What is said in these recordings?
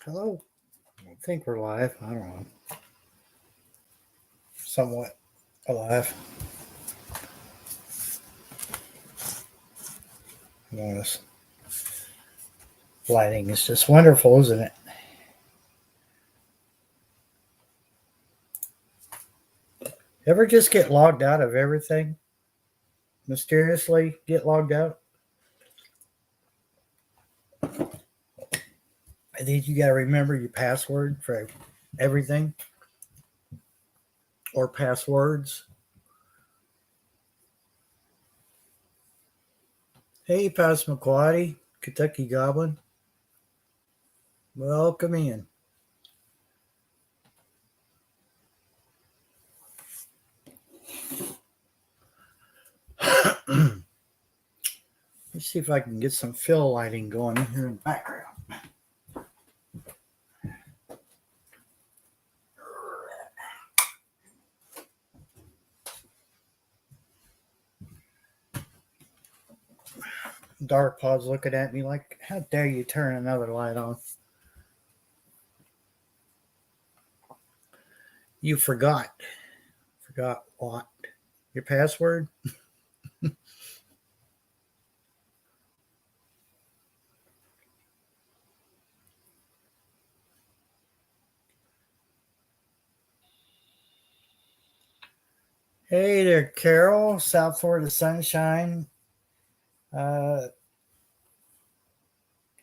Hello. I think we're live. I don't know. Somewhat alive. This lighting is just wonderful, isn't it? Ever just get logged out of everything? Mysteriously get logged out? I think you got to remember your password for everything or passwords. Hey, Passamaquoddy, Kentucky Goblin. Welcome in. Let's see if I can get some fill lighting going here in the background. Dark Paw's looking at me like, how dare you turn another light on? You forgot. Forgot what? Your password? Hey there, Carol, South Florida Sunshine. Uh,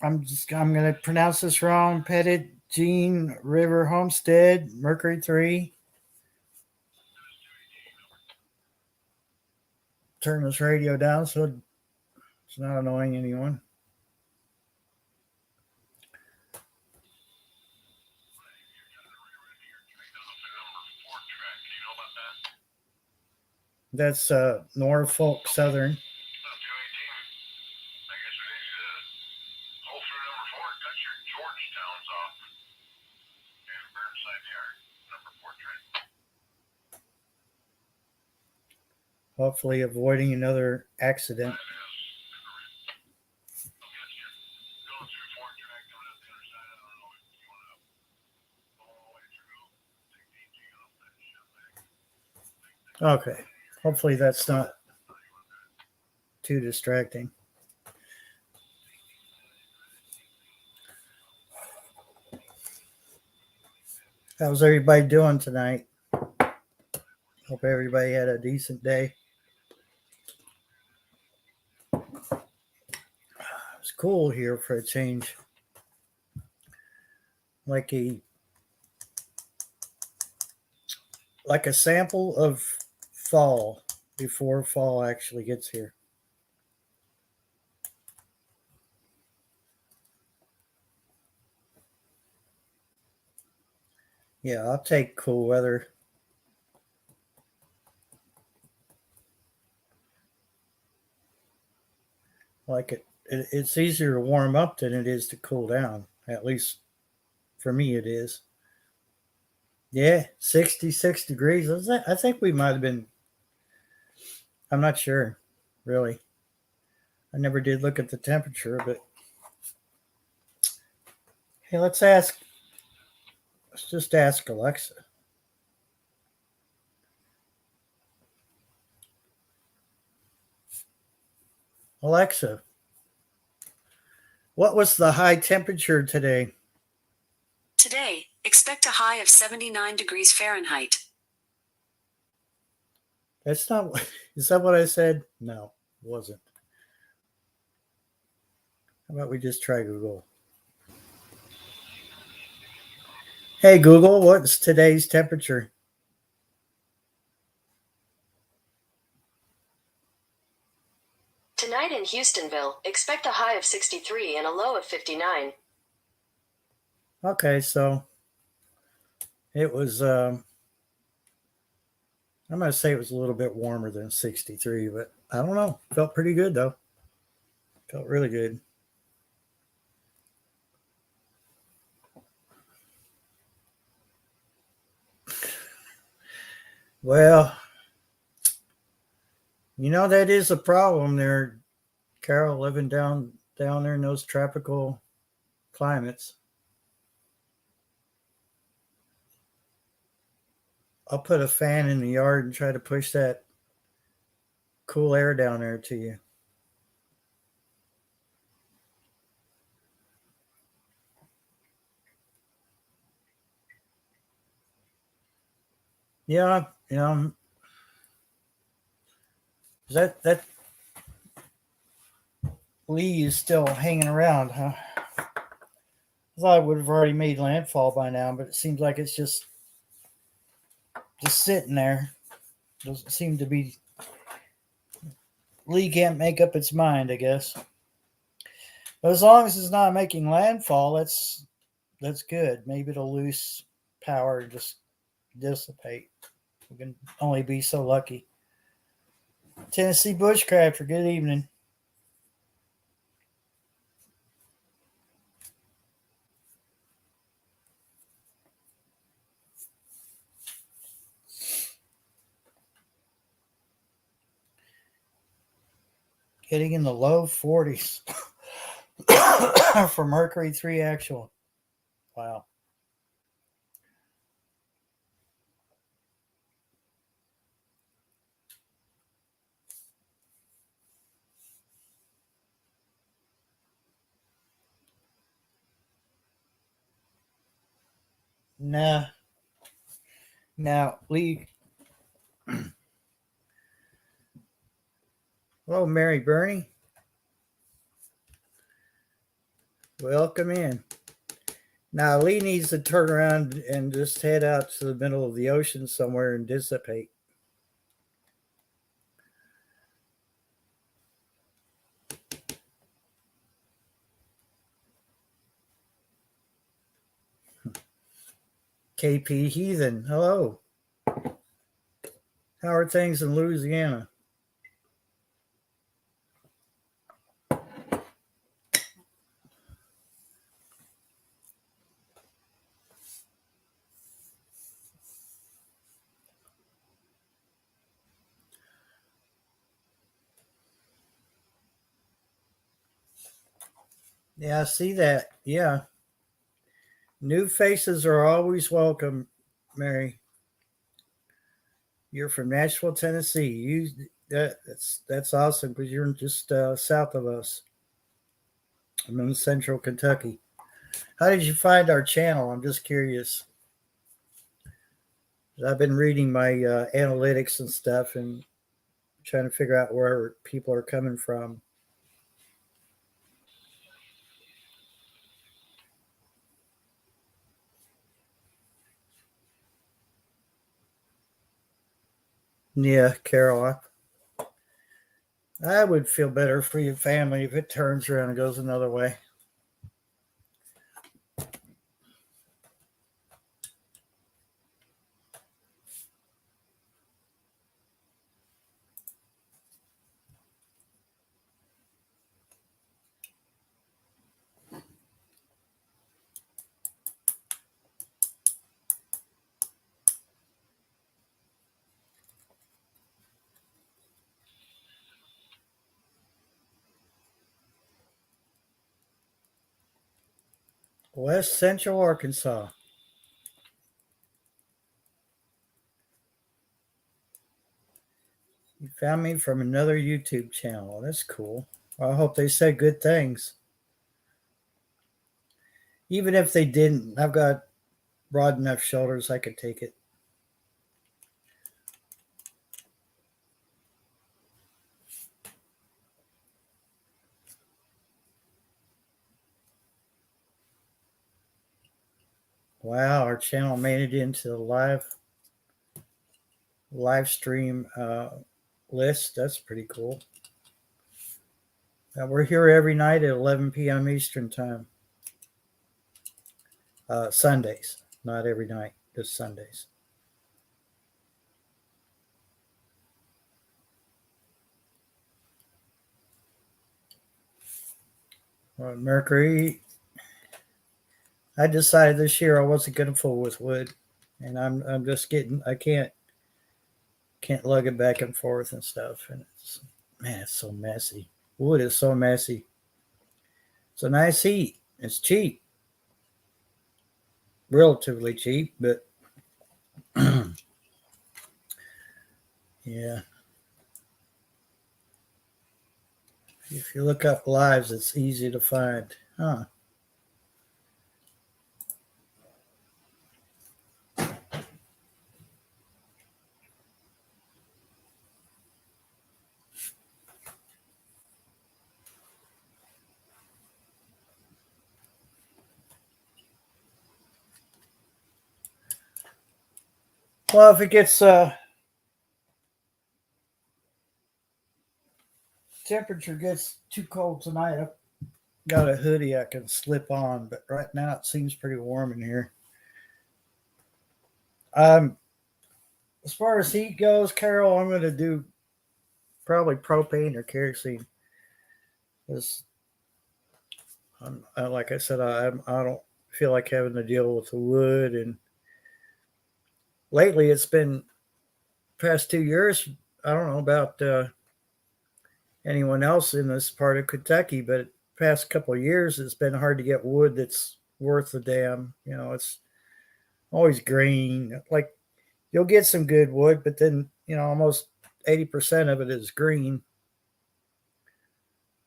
I'm gonna pronounce this wrong. Pettit Jean River Homestead, Mercury 3. Turn this radio down so it's not annoying anyone. That's Norfolk Southern. Hopefully avoiding another accident. Okay. Hopefully that's not too distracting. How's everybody doing tonight? Hope everybody had a decent day. It's cool here for a change. Like a sample of fall before fall actually gets here. Yeah, I'll take cool weather. Like it's easier to warm up than it is to cool down. At least for me, it is. Yeah, 66 degrees. I think we might have been. I'm not sure, really. I never did look at the temperature, but hey, let's ask. Let's just ask Alexa. Alexa, what was the high temperature today? Today, expect a high of 79 degrees Fahrenheit. That's not. Is that what I said? No, it wasn't. How about we just try Google? Hey Google, what's today's temperature? Tonight in Houstonville, expect a high of 63 and a low of 59. Okay, so it was. I'm gonna say it was a little bit warmer than 63, but I don't know. Felt pretty good though. Felt really good. Well, that is a problem there, Carol, living down there in those tropical climates. I'll put a fan in the yard and try to push that cool air down there to you. Yeah, that Lee is still hanging around, huh? I thought it would have already made landfall by now, but it seems like it's just sitting there. Doesn't seem to be. Lee can't make up its mind, I guess. But as long as it's not making landfall, that's good. Maybe it'll lose power and just dissipate. We can only be so lucky. Tennessee Bushcrafter, good evening. Getting in the low 40s for Mercury 3 actual. Wow. Nah. Now, Lee. Hello, Mary Bernie. Welcome in. Now, Lee needs to turn around and just head out to the middle of the ocean somewhere and dissipate. KP Heathen, hello. How are things in Louisiana? Yeah, I see that. Yeah. New faces are always welcome, Mary. You're from Nashville, Tennessee. That's awesome because you're just south of us. I'm in central Kentucky. How did you find our channel? I'm just curious. I've been reading my analytics and stuff and trying to figure out where people are coming from. Yeah, Carol, I would feel better for your family if it turns around and goes another way. West Central Arkansas. You found me from another YouTube channel. That's cool. Well, I hope they said good things. Even if they didn't, I've got broad enough shoulders I could take it. Wow, our channel made it into the live stream list. That's pretty cool. We're here every night at 11 p.m. Eastern time. Sundays, not every night, just Sundays. Mercury. I decided this year I wasn't going to fool with wood, and I'm just getting. I can't lug it back and forth and stuff, and it's so messy. Wood is so messy. It's a nice heat. It's cheap, relatively cheap, but Yeah. If you look up lives, it's easy to find. Huh. Well, if it gets temperature gets too cold tonight, I've got a hoodie I can slip on, but right now it seems pretty warm in here. Um, as far as heat goes, Carol, I'm going to do probably propane or kerosene. Because, like I said, I don't feel like having to deal with the wood. And lately, it's been past 2 years. I don't know about anyone else in this part of Kentucky, but past couple of years, it's been hard to get wood that's worth a damn. It's always green. Like you'll get some good wood, but then almost 80% of it is green.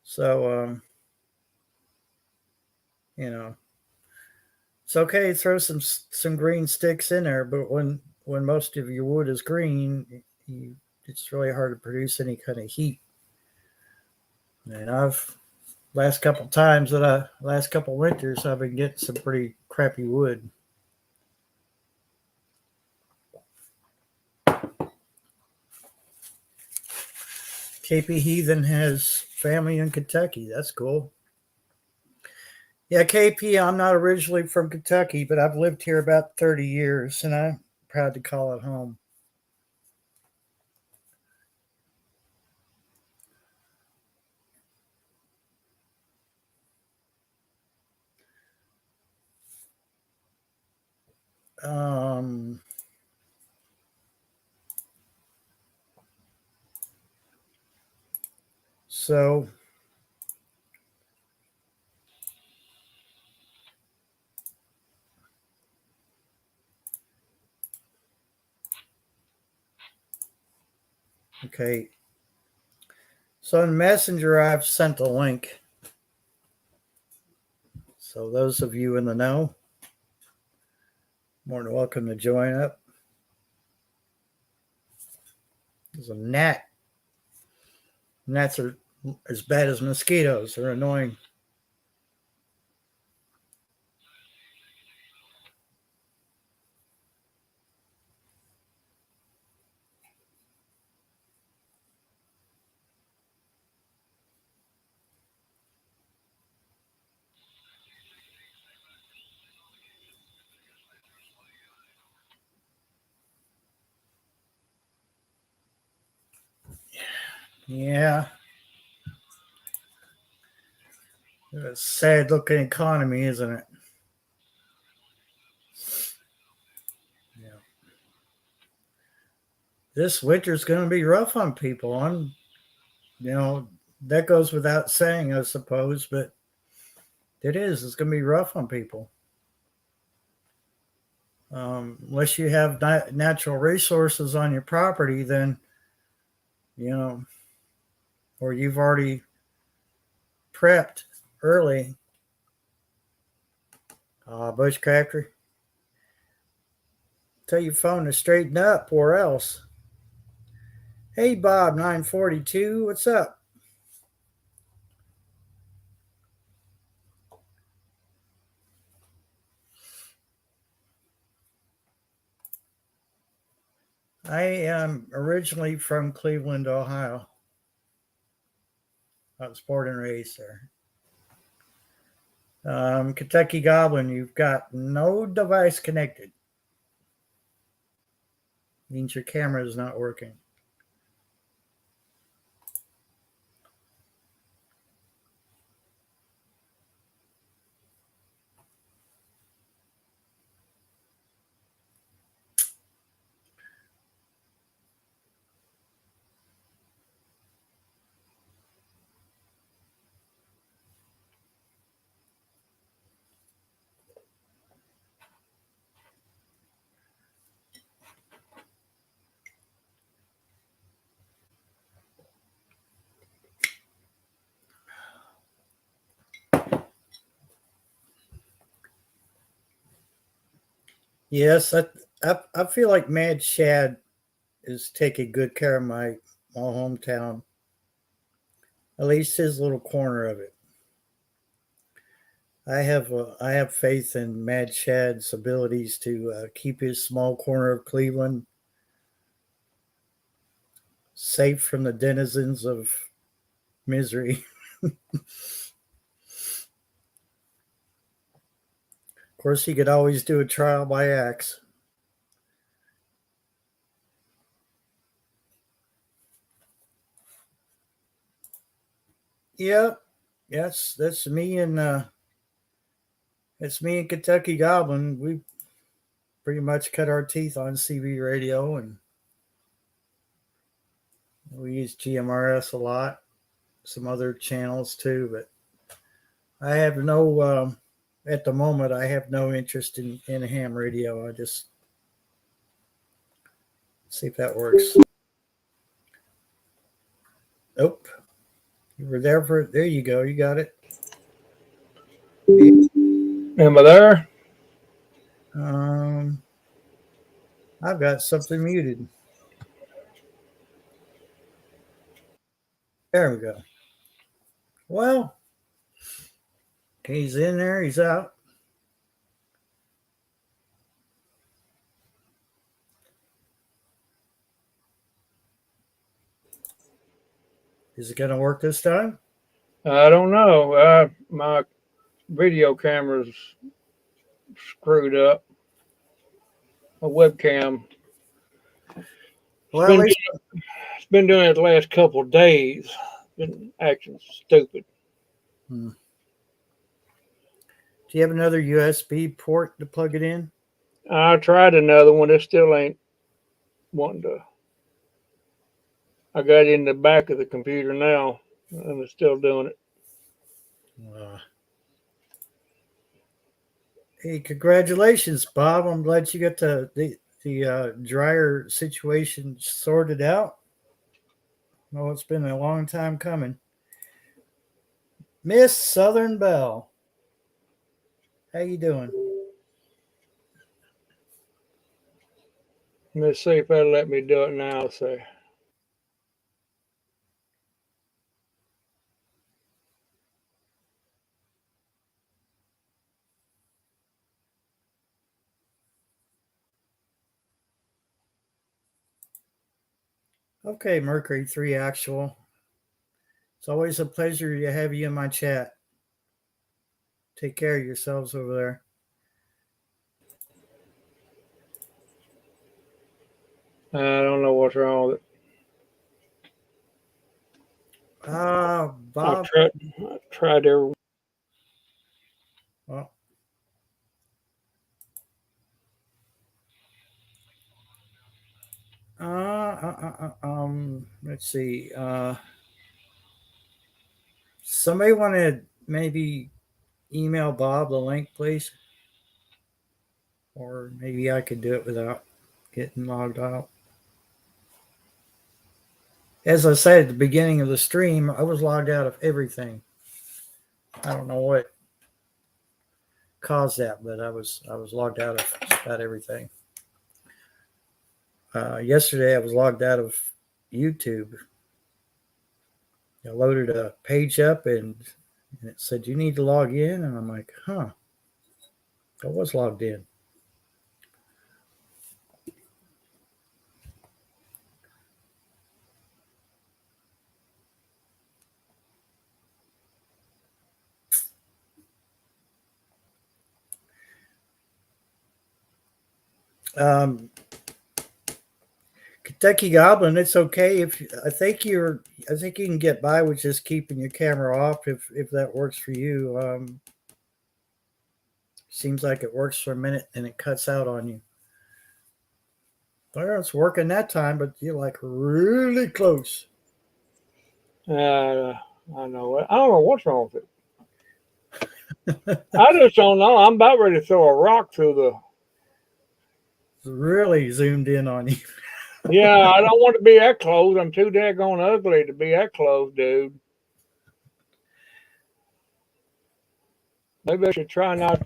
So you know, it's okay to throw some green sticks in there, but when most of your wood is green, it's really hard to produce any kind of heat. And last couple winters, I've been getting some pretty crappy wood. KP Heathen has family in Kentucky. That's cool. Yeah, KP, I'm not originally from Kentucky, but I've lived here about 30 years, and I'm proud to call it home. Um, so okay. So in Messenger, I've sent a link. So those of you in the know, more than welcome to join up. There's a gnat. Gnats are as bad as mosquitoes. They're annoying. Yeah. It's a sad looking economy, isn't it? Yeah. This winter's going to be rough on people. You know, that goes without saying, I suppose, but it is. It's going to be rough on people. Unless you have natural resources on your property, then, you know, or you've already prepped early. Bushcrafter, tell your phone to straighten up or else. Hey, Bob 942, what's up? I am originally from Cleveland, Ohio. I was born and raised there. Kentucky Goblin, you've got no device connected. Means your camera is not working. Yes, I feel like Mad Shad is taking good care of my hometown. At least his little corner of it. I have faith in Mad Shad's abilities to keep his small corner of Cleveland safe from the denizens of misery. Of course, he could always do a trial by axe. Yep, yes, that's me and Kentucky Goblin. We pretty much cut our teeth on CB radio, and we use GMRS a lot. Some other channels too, but I have no. At the moment, I have no interest in ham radio. I just see if that works. Nope. You were there for. There you go. You got it. Am I there? Um, I've got something muted. There we go. Well, he's in there. He's out. Is it going to work this time? I don't know. My video camera's screwed up. My webcam. Well, at least. It's been doing it the last couple of days. Been acting stupid. Do you have another USB port to plug it in? I tried another one. It still ain't wanting to. I got it in the back of the computer now, and it's still doing it. Hey, congratulations, Bob! I'm glad you got the dryer situation sorted out. Oh, it's been a long time coming. Miss Southern Belle, how you doing? Let's see if that'll let me do it now. So. Okay, Mercury 3 Actual. It's always a pleasure to have you in my chat. Take care of yourselves over there. I don't know what's wrong with it. Bob. I've tried every. Well, let's see. Somebody want to maybe email Bob the link, please? Or maybe I could do it without getting logged out. As I said at the beginning of the stream, I was logged out of everything. I don't know what caused that, but I was logged out of about everything. Yesterday, I was logged out of YouTube. I loaded a page up and it said you need to log in, and I'm like, huh. I was logged in. Kentucky Goblin, it's okay if I think you can get by with just keeping your camera off if that works for you. Seems like it works for a minute and it cuts out on you. Well, it's working that time, but you're like really close. I know. I don't know what's wrong with it. I just don't know. I'm about ready to throw a rock through the. It's really zoomed in on you. Yeah, I don't want to be that close. I'm too daggone ugly to be that close, dude. Maybe I should try not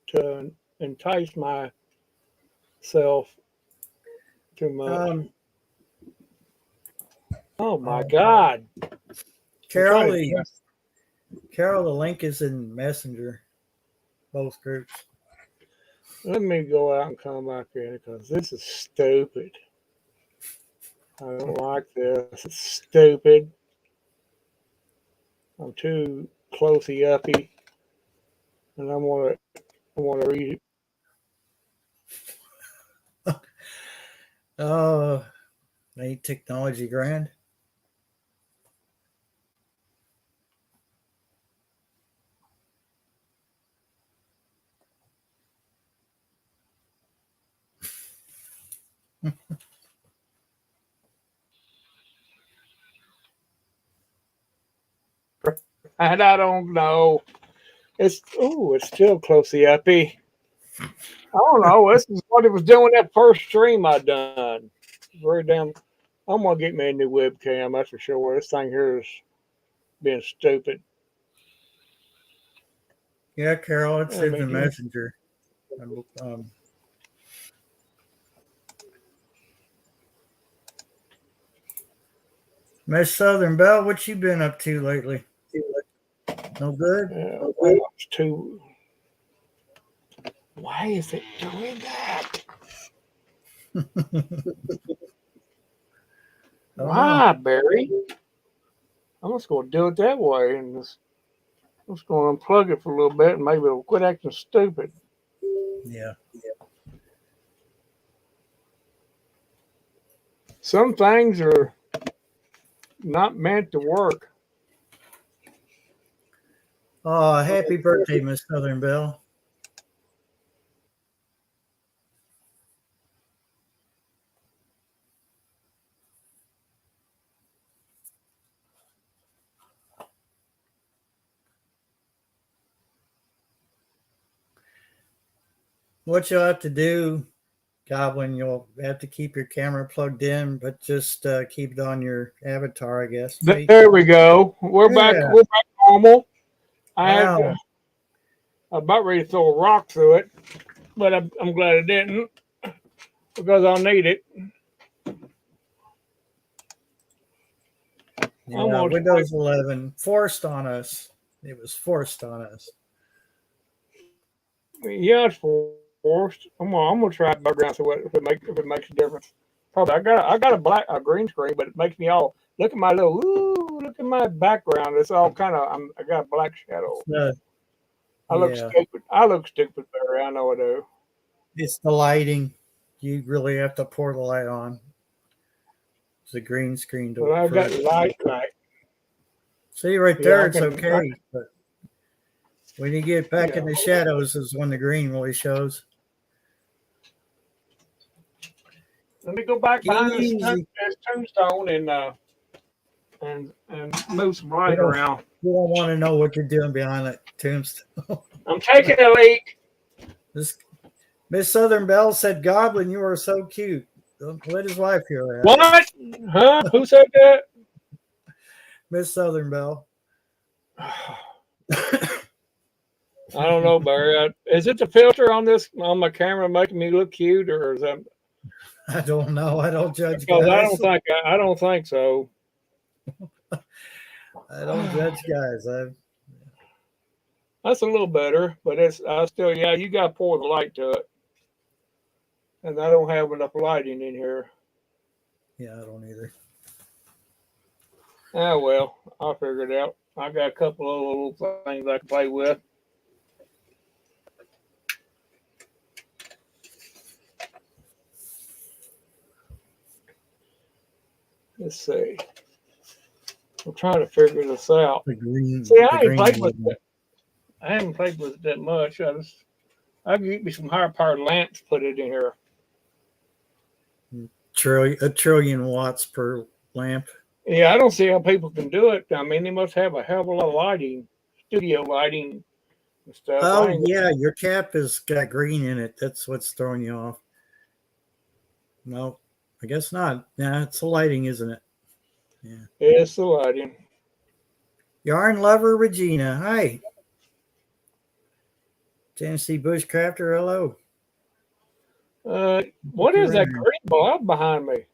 to entice my self too much. Oh my God. Carol, Carol, the link is in Messenger, both groups. Let me go out and come back in because this is stupid. I don't like this. It's stupid. I'm too closey uppy, and I want to read it. Oh, ain't technology grand? And I don't know. It's still closey uppy. I don't know. This is what it was doing that first stream I done. Very damn. I'm gonna get me a new webcam. That's for sure. This thing here is being stupid. Yeah, Carol, it's in the Yeah. Messenger. Miss Southern Belle, what you been up to lately? No good? It's too. Why is it doing that? Why, Barry? I'm just going to do it that way and I'm just going to unplug it for a little bit and maybe it'll quit acting stupid. Yeah. Some things are not meant to work. Oh, happy birthday, Miss Southern Belle. What you'll have to do, Goblin, you'll have to keep your camera plugged in, but just keep it on your avatar, I guess. There we go. We're back normal. I'm about ready to throw a rock through it, but I'm glad it didn't because I'll need it. Yeah, Windows 11 forced on us. It was forced on us. Yeah, it's forced. I'm gonna try it background so if it makes a difference. Probably I got a green screen, but it makes me all look at my look at my background. It's all kind of I got a black shadow. I look stupid. I look stupid, Barry. I know I do. It's the lighting. You really have to pour the light on. It's a green screen. Well, I've got light. See right there, it's okay. But when you get back in the shadows is when the green really shows. Let me go back behind this tombstone and move some light around. You don't want to know what you're doing behind that tombstone. I'm taking a leak. Miss Southern Belle said, "Goblin, you are so cute." Don't let his wife hear that. What? Huh? Who said that? Miss Southern Belle. I don't know, Barry. Is it the filter on my camera making me look cute, or is that? I don't know. I don't judge guys. I don't think so. I don't judge guys. That's a little better, but I still you got to pour the light to it, and I don't have enough lighting in here. Yeah, I don't either. Ah, well, I'll figure it out. I got a couple of little things I can play with. Let's see. I'm trying to figure this out. The green. See, I haven't played with it that much. I can get me some higher powered lamps, put it in here. A trillion watts per lamp. Yeah, I don't see how people can do it. I mean, they must have a hell of a lot of lighting, studio lighting and stuff. Oh, yeah, your cap has got green in it. That's what's throwing you off. No, I guess not. Yeah, it's the lighting, isn't it? Yeah. It's the lighting. Yarn lover Regina. Hi. Tennessee Bushcrafter. Hello. What is that green blob behind me?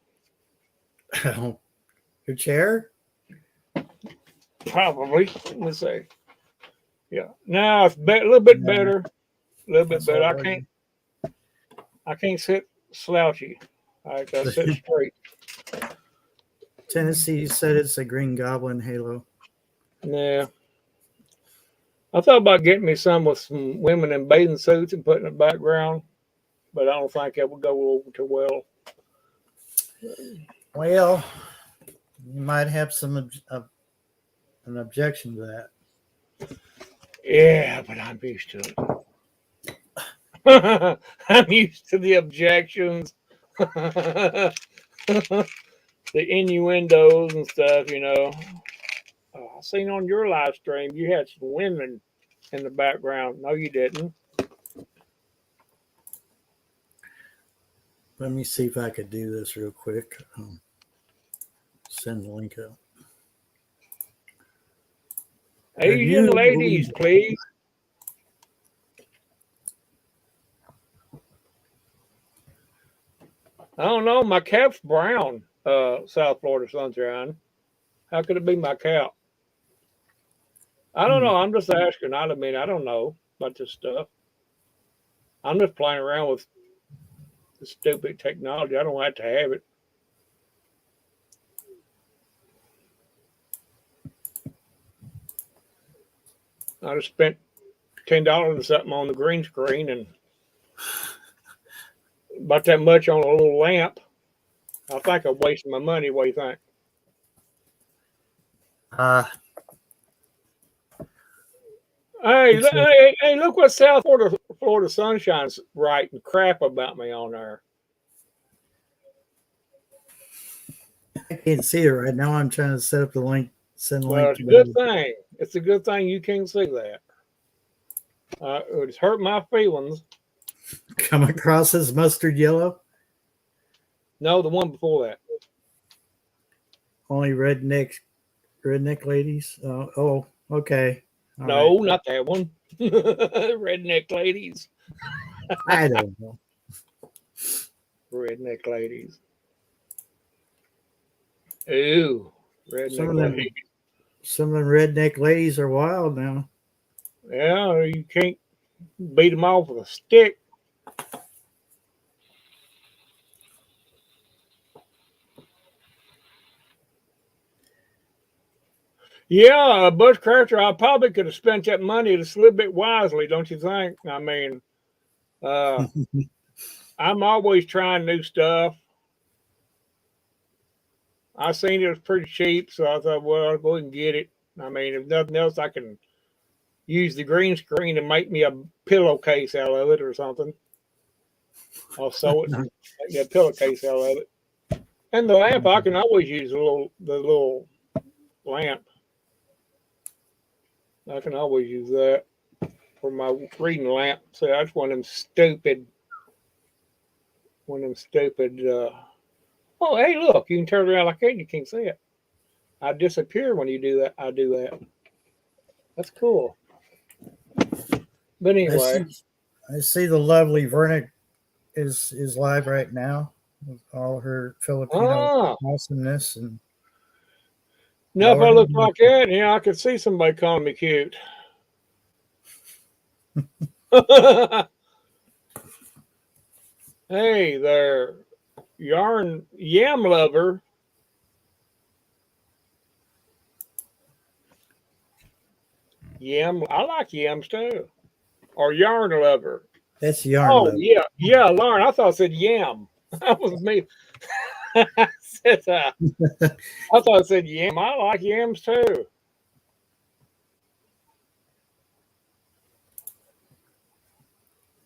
Your chair? Probably. Let me see. Yeah. Now it's a little bit Yeah, better. A little bit that's all better. right. I can't sit slouchy. I gotta sit straight. Tennessee said it's a Green Goblin halo. Yeah. I thought about getting me some with some women in bathing suits and putting in the background, but I don't think it would go over too well. Well, you might have an objection to that. Yeah, but I'm used to it. I'm used to the objections, the innuendos and stuff, you know. I seen on your live stream you had some women in the background. No, you didn't. Let me see if I could do this real quick. Send the link out. Have Asian you ladies, please. I don't know. My cap's brown. South Florida sunshine. How could it be my cap? I don't know. I'm just asking. I mean, I don't know about this stuff. I'm just playing around with the stupid technology. I don't have to have it. I just spent $10 or something on the green screen and about that much on a little lamp. I think I'm wasting my money. What do you think? Uh, Hey, hey, look what South Florida Sunshine's writing crap about me on there. I can't see it right now. I'm trying to set up the link. Send the Well, link it's to a good the. thing. It's a good thing you can't see that. It would hurt my feelings. Come across as mustard yellow. No, the one before that. Only redneck ladies. Oh, okay. All No, right. not that one. Redneck ladies. I don't know. Redneck ladies. Ooh, redneck ladies. Some of them redneck ladies are wild now. Yeah, you can't beat them off with a stick. Yeah, Bushcrafter, I probably could have spent that money just a little bit wisely, don't you think? I mean, uh, I'm always trying new stuff. I seen it was pretty cheap, so I thought, well, I'll go ahead and get it. I mean, if nothing else, I can use the green screen and make me a pillowcase out of it or something. I'll sew it, make me a pillowcase out of it. And the lamp, I can always use the little lamp. I can always use that for my reading lamp. So that's one of them stupid. Oh, hey, look! You can turn it around like that. And you can't see it. I disappear when you do that. I do that. That's cool. But anyway, I see the lovely Verna is live right now with all her Filipino awesomeness and. now if I look like that, yeah, I could see somebody calling me cute. Hey there, yarn yam lover. Yam, I like yams too. Or yarn lover. That's yarn Oh love. yeah, Lauren. I thought it said yam. That was me. I thought it said yam. I like yams too.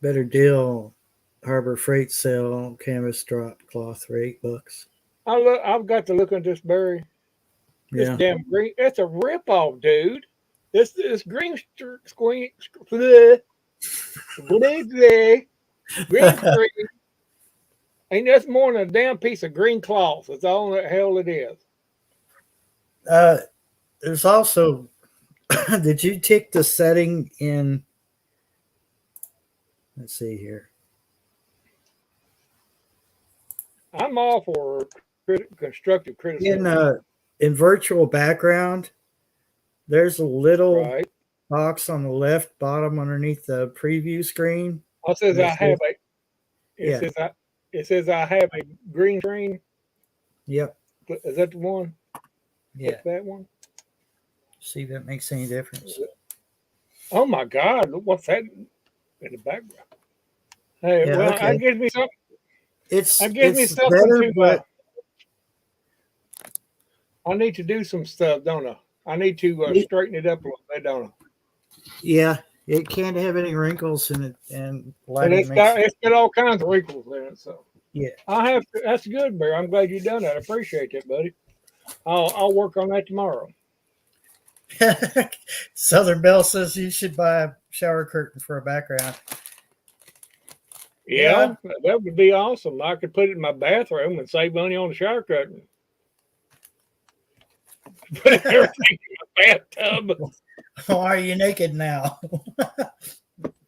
Better deal. Harbor Freight sale canvas drop cloth for $8. I've got to look at this berry. This Yeah. damn green. It's a ripoff, dude. This green screen. Green screen. Ain't nothing more than a damn piece of green cloth. That's all the hell it is. There's also. Did you take the setting in? Let's see here. I'm all for constructive criticism. In virtual background, there's a little Right. box on the left bottom underneath the preview screen. It says That I have says, a. It yeah, says I. It says I have a green screen. yep, Is that the one? yeah. Click that one. See if that makes any difference. Oh my God! Look what's that in the background? Hey, Yeah, well, okay. that gives me something. It's That gives me it's something better, to. but I need to do some stuff, don't I? I need to straighten it up a little bit, don't I? yeah, it can't have any wrinkles in it, and But lighting makes it's got all kinds of wrinkles in it. So yeah. I have to, that's good, Bear. I'm glad you done that. I appreciate that, buddy. I'll work on that tomorrow. Southern Belle says you should buy a shower curtain for a background. Yeah, Yeah, that would be awesome. I could put it in my bathroom and save money on the shower curtain. Put everything in my bathtub. why are you naked now?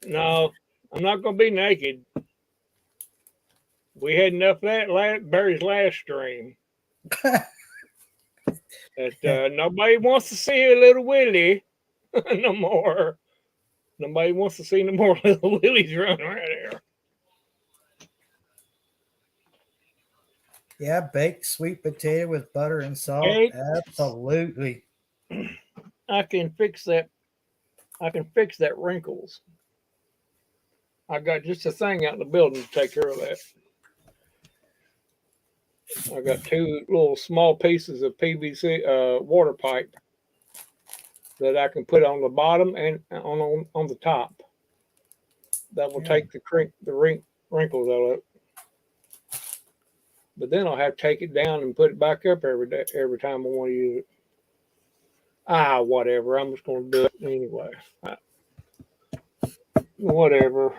No, I'm not going to be naked. We had enough of that Barry's last stream. That nobody wants to see a little Willie no more. Nobody wants to see no more little Willies running around here. Yeah, baked sweet potato with butter and salt. Hey, Absolutely. I can fix that. I can fix that wrinkles. I got just a thing out in the building to take care of that. I got two little small pieces of PVC water pipe that I can put on the bottom and on the top. That will take the wrinkles out of it. But then I'll have to take it down and put it back up every time I want to use it. Whatever. I'm just going to do it anyway. Whatever.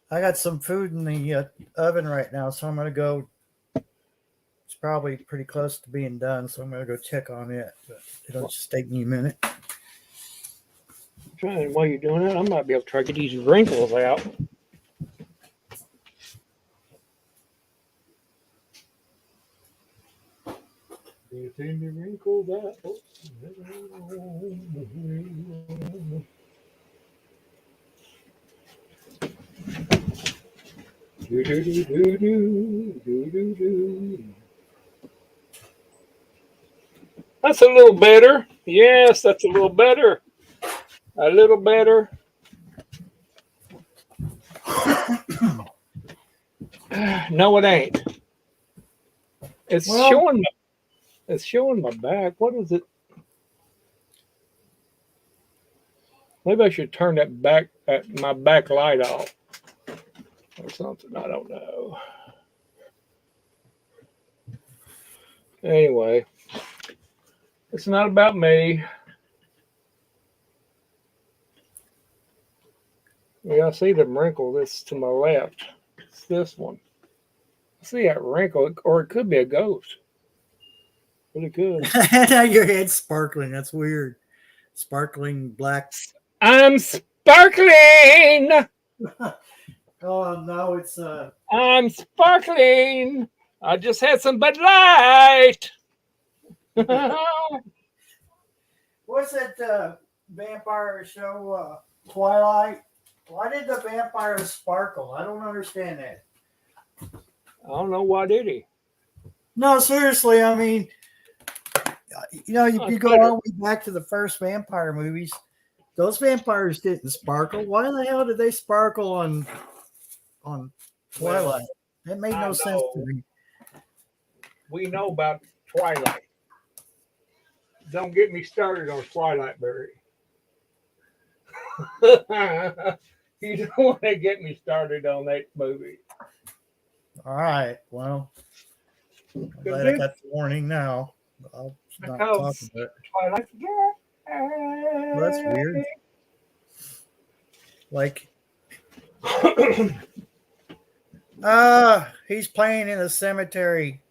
I got some food in the oven right now, so I'm going to go. It's probably pretty close to being done, so I'm going to go check on it. But it'll just take me a minute. Trying while you're doing that, I might be able to try to get these wrinkles out. Getting the wrinkles out. That's a little better. Yes, that's a little better. A little better. No, it ain't. It's showing. It's showing my back. What is it? Maybe I should turn my back light off or something. I don't know. Anyway, it's not about me. Yeah, I see the wrinkle. This to my left. It's this one. I see that wrinkle, or it could be a ghost. Really could. Now your head's sparkling. That's weird. Sparkling black. I'm sparkling. Oh no, it's I'm sparkling. I just had some Bud Light. what's that vampire show? Twilight. Why did the vampires sparkle? I don't understand that. I don't know, why did he? No, seriously. I mean, you go all the way back to the first vampire movies. Those vampires didn't sparkle. Why the hell did they sparkle on Twilight? That made no sense to me. We know about Twilight. Don't get me started on Twilight, Barry. You don't want to get me started on that movie. All right. Well, I'm glad I got the warning now. I'll not talk about it. Twilight. Well, that's weird. Like, he's playing in a cemetery.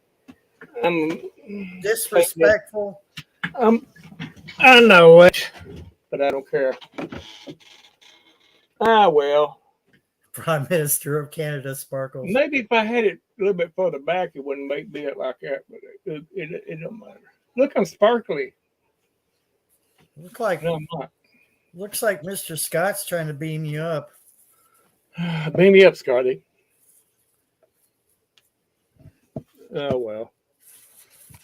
Disrespectful. I know it, but I don't care. Well. Prime Minister of Canada sparkles. Maybe if I had it little bit further back, it wouldn't be it like that. But it don't matter. Look, I'm sparkly. Look like No, I'm not. looks like Mr. Scott's trying to beam you up. Beam me up, Scotty. Oh well,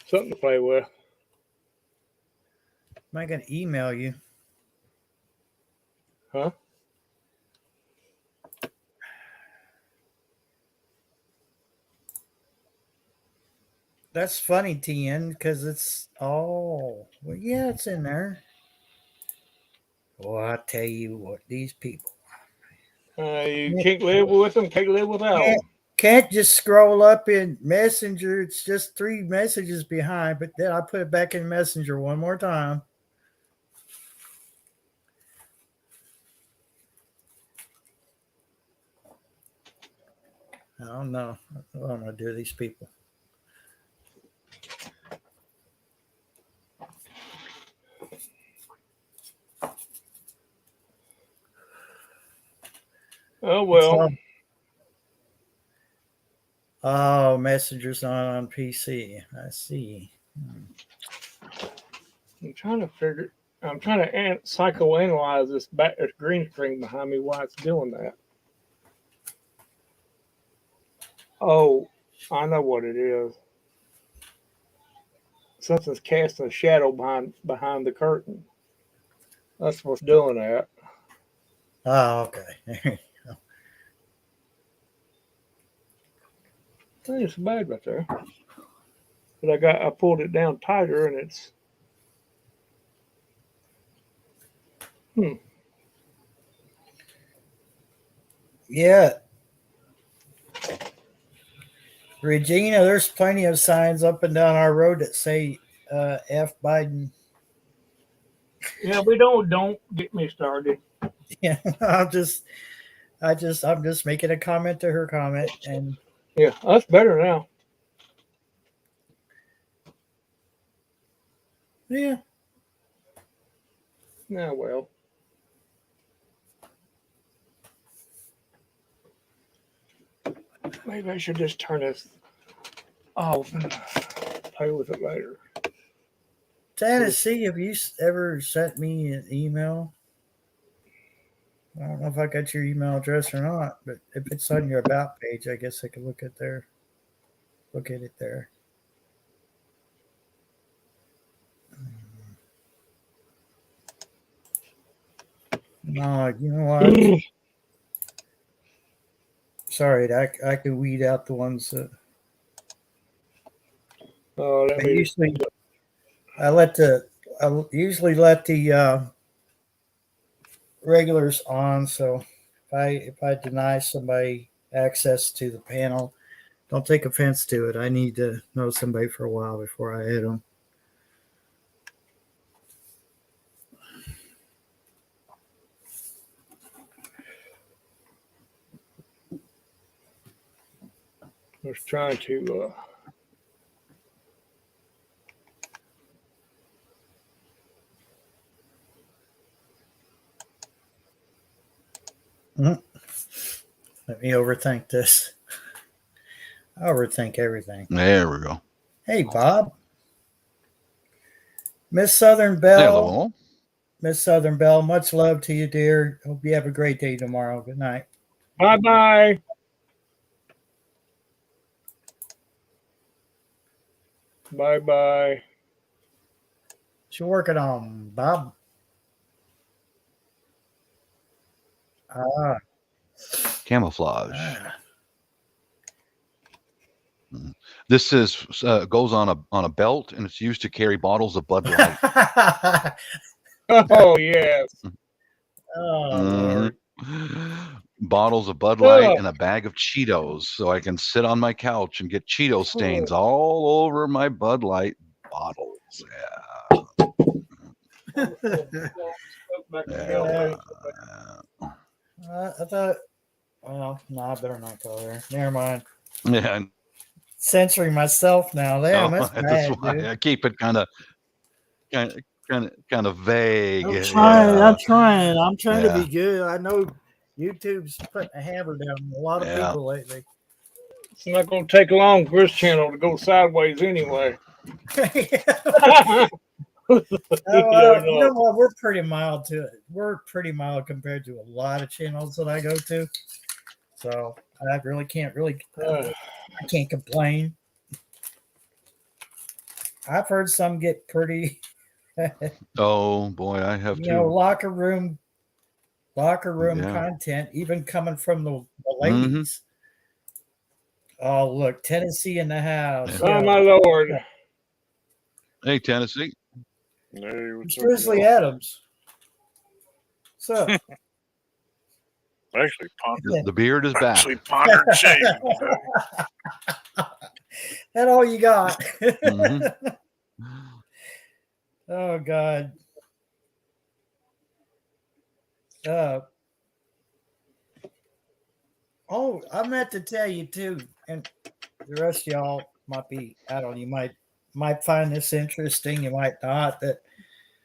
something to play with. Am I gonna email you? Huh? That's funny, TN, because it's well, yeah, it's in there. Well, I tell you what, these people You can't live with them. Can't live without them. can't just scroll up in Messenger. It's just 3 messages behind, but then I put it back in Messenger one more time. I don't know what I'm gonna do to these people. Oh well. Oh, Messenger's not on PC. I see. I'm trying to psychoanalyze this green screen behind me. Why it's doing that? Oh, I know what it is. Something's casting a shadow behind the curtain. That's what's doing that. Oh, okay. I think it's bad right there. But I pulled it down tighter and it's Yeah. Regina, there's plenty of signs up and down our road that say F Biden. yeah, we don't get me started. Yeah, I'm just making a comment to her comment, and Yeah, that's better now. yeah. Yeah, well. Maybe I should just turn this off and play with it later. Tennessee, have you ever sent me an email? I don't know if I got your email address or not, but if it's on your about page, I guess I could look at it there. No, you know what? Sorry, I could weed out the ones that I usually let the regulars on. So if I deny somebody access to the panel, don't take offense to it. I need to know somebody for a while before I hit them. I was trying to Let me overthink this. I overthink everything. There we go. Hey, Bob. Miss Southern Belle. Hello. Miss Southern Belle, much love to you, dear. Hope you have a great day tomorrow. Good night. bye. Bye. What you working on, Bob? Camouflage. Ah. This goes on a belt, and it's used to carry bottles of Bud Light. Oh yes. Lord. Bottles of Bud Light and a bag of Cheetos, so I can sit on my couch and get Cheeto stains all over my Bud Light bottles. Yeah. I thought, well, no, I better not go there. Never mind. Yeah. Censoring myself now. Damn, that's bad, dude. I keep it kind of vague. I'm trying. I'm trying to Yeah. be good. I know YouTube's putting a hammer down on a lot of people lately. It's not going to take long for this channel to go sideways anyway. You know what? We're pretty mild to it. We're pretty mild compared to a lot of channels that I go to. So I really can't I can't complain. I've heard some get pretty, Oh boy, I have too. locker room Yeah. content, even coming from the Mm-hmm. ladies. Oh, look, Tennessee in the house. Oh, my Lord. Hey, Tennessee. Hey, what's up, Grizzly y'all? Adams. So Actually, pondered, The beard is back. actually pondered shaving. that all you got? Mm-hmm. Oh God. I meant to tell you too, and the rest of y'all might be, I don't know, you might find this interesting, you might not, that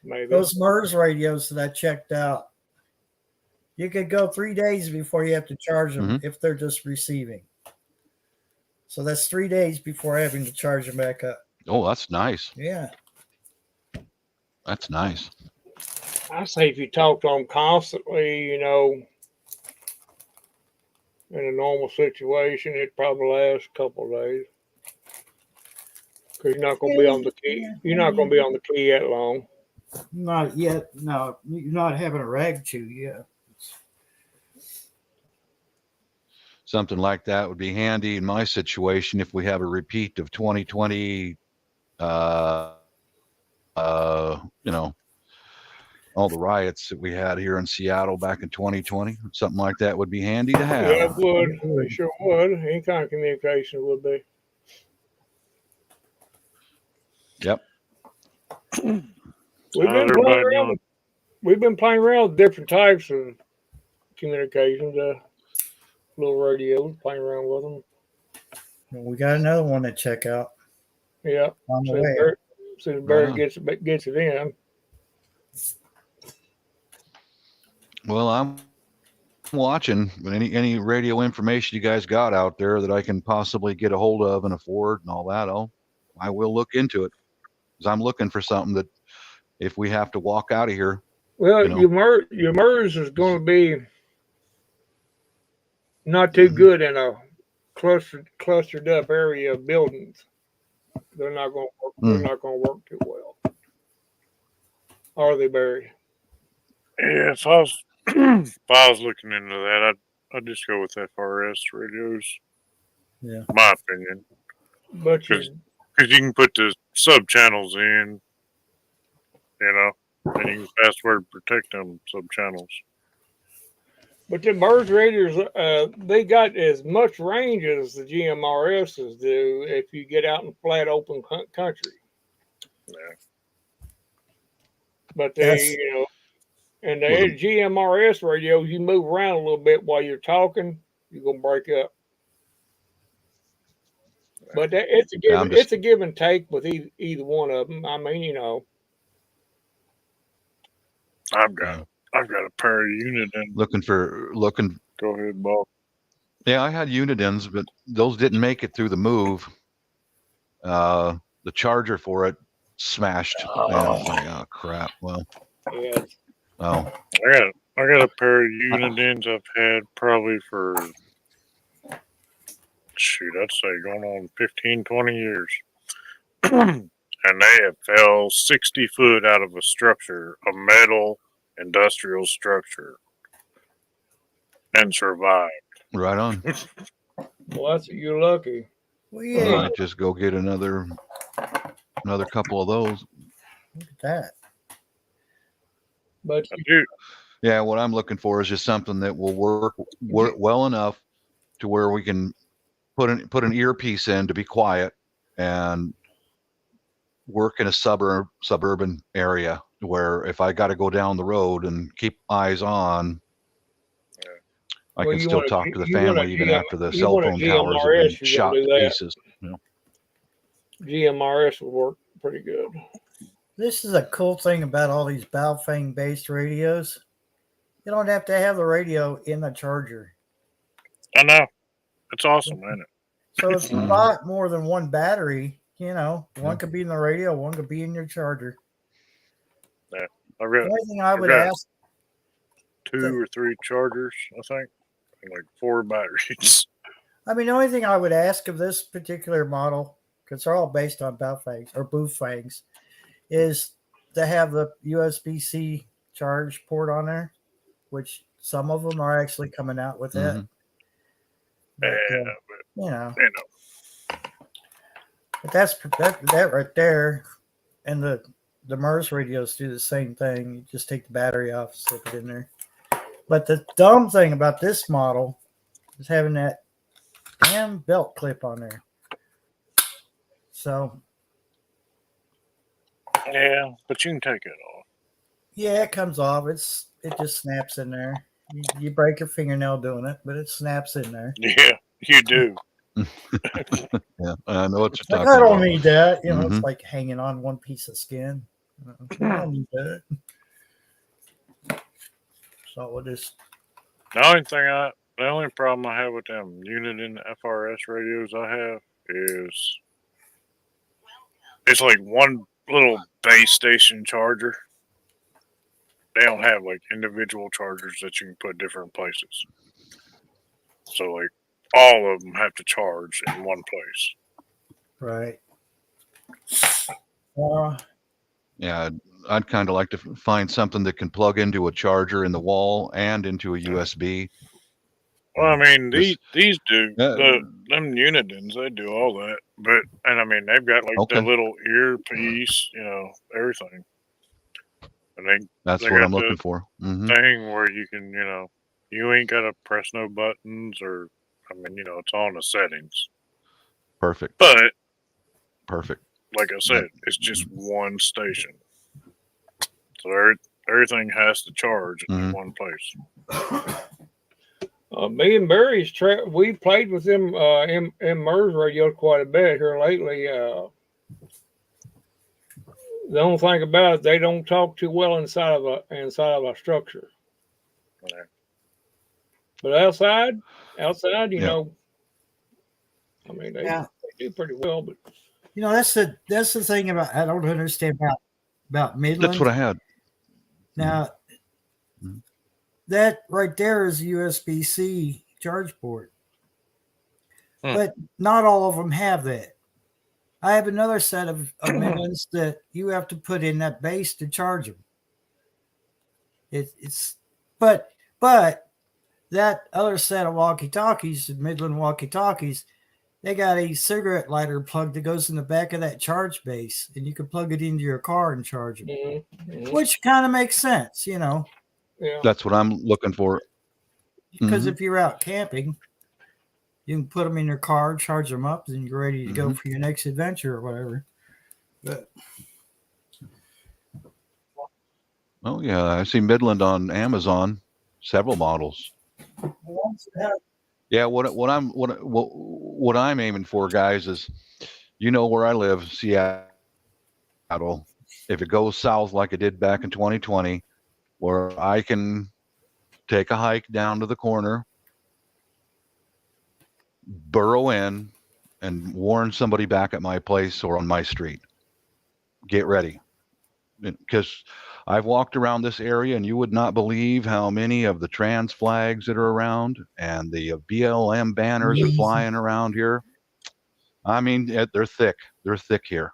Maybe. those MERS radios that I checked out, you could go 3 days before you have to charge them if they're just receiving. So that's 3 days before having to charge them back up. Oh, that's nice. Yeah. That's nice. I say if you talk to them constantly, in a normal situation, it probably lasts a couple of days. Because you're not going to be on the key. You're not going to be on the key that long. Not yet. No, you're not having a rag chew yet. Something like that would be handy in my situation if we have a repeat of 2020. All the riots that we had here in Seattle back in 2020. Something like that would be handy to have. Yeah, it would. It sure would. Any kind of communication would be. Yep. We've been playing around with different types of communications, little radios, playing around with them. We got another one to check out. Yeah. On the way. So the bird gets it in. Well, I'm watching any radio information you guys got out there that I can possibly get a hold of and afford and all that. I will look into it, because I'm looking for something that if we have to walk out of here. Well, your MERS is going to be not too good in a clustered up area of buildings. They're not going to work. They're not going to work too well. Are they, Barry? Yeah, if I was looking into that, I'd just go with FRS radios. Yeah, my opinion. But because you can put the sub channels in, and you can password protect them sub channels. But the MERS radios, they got as much range as the GMRSs do if you get out in flat open country. Yeah. But they, and the GMRS radios, you move around a little bit while you're talking, you're gonna break up. But it's a give. It's a give and take with either one of them. I mean, I've got a pair of Uniden. Looking. Go ahead, Bob. Yeah, I had Unidens, but those didn't make it through the move. The charger for it smashed. Oh crap! Well. Yeah. Oh. I got a pair of Unidens I've had probably for, I'd say going on 15, 20 years. And they have fell 60 foot out of a structure, a metal industrial structure, and survived. Right on. Well, you're lucky. Well, yeah. I might just go get another couple of those. Look at that. But yeah, what I'm looking for is just something that will work well enough to where we can put an earpiece in to be quiet and work in a suburban area where if I got to go down the road and keep eyes on, I can still talk to the family even after the cell phone towers have been shot to pieces. GMRS would work pretty good. This is a cool thing about all these Baofeng based radios. You don't have to have the radio in the charger. I know. It's awesome, isn't it? So if you bought more than one battery, one could be in the radio, one could be in your charger. I've The got only thing I would got- ask, 2 or 3 chargers, I think, and like 4 batteries. the only thing I would ask of this particular model, because they're all based on Baofangs or Boofangs, is to have the USB-C charge port on there, which some of them are actually coming out with that. But, Yeah, but that's that right there, and the MERS radios do the same thing. You just take the battery off, slip it in there. But the dumb thing about this model is having that damn belt clip on there. So yeah, but you can take it off. yeah, it comes off. It just snaps in there. You break your fingernail doing it, but it snaps in there. Yeah, you do. Yeah, I know what you're Like, talking I don't about. need that. It's Mhm. like hanging on one piece of skin. I don't need that. So we'll just The only problem I have with them unit in the FRS radios I have is it's like one little base station charger. They don't have like individual chargers that you can put different places. So like all of them have to charge in one place. right. Yeah, I'd kind of like to find something that can plug into a charger in the wall and into a USB. Well, I mean, Just- these do Yeah. them Unidens. They do all that, and I mean they've got like Okay. the little earpiece, everything, and That's they what got I'm looking for. thing where you can, you ain't gotta press no buttons or, it's on the settings. Perfect. But Perfect. like I said, it's just one station, so everything has to charge in one place. Me and Barry's we played with them in MERS radio quite a bit here lately. The only thing about it, they don't talk too well inside of a structure. Yeah. But outside, you Yeah. know, they do pretty well. But That's the thing about I don't understand about Midland. That's what I had. Now, Mhm. that right there is USB-C charge port. But not all of them have that. I have another set of Midlands that you have to put in that base to charge them. But that other set of walkie-talkies, the Midland walkie-talkies, they got a cigarette lighter plug that goes in the back of that charge base, and you can plug it into your car and charge them, which kind of makes sense, Yeah. That's what I'm looking for. Because if you're out camping, you can put them in your car, charge them up, and you're ready to go for your next adventure or whatever. But Oh yeah, I see Midland on Amazon, several models. Yeah, what I'm aiming for, guys, is where I live, Seattle. If it goes south like it did back in 2020, where I can take a hike down to the corner, burrow in, and warn somebody back at my place or on my street. Get ready. Because I've walked around this area and you would not believe how many of the trans flags that are around and the BLM banners are flying around here. They're thick. They're thick here.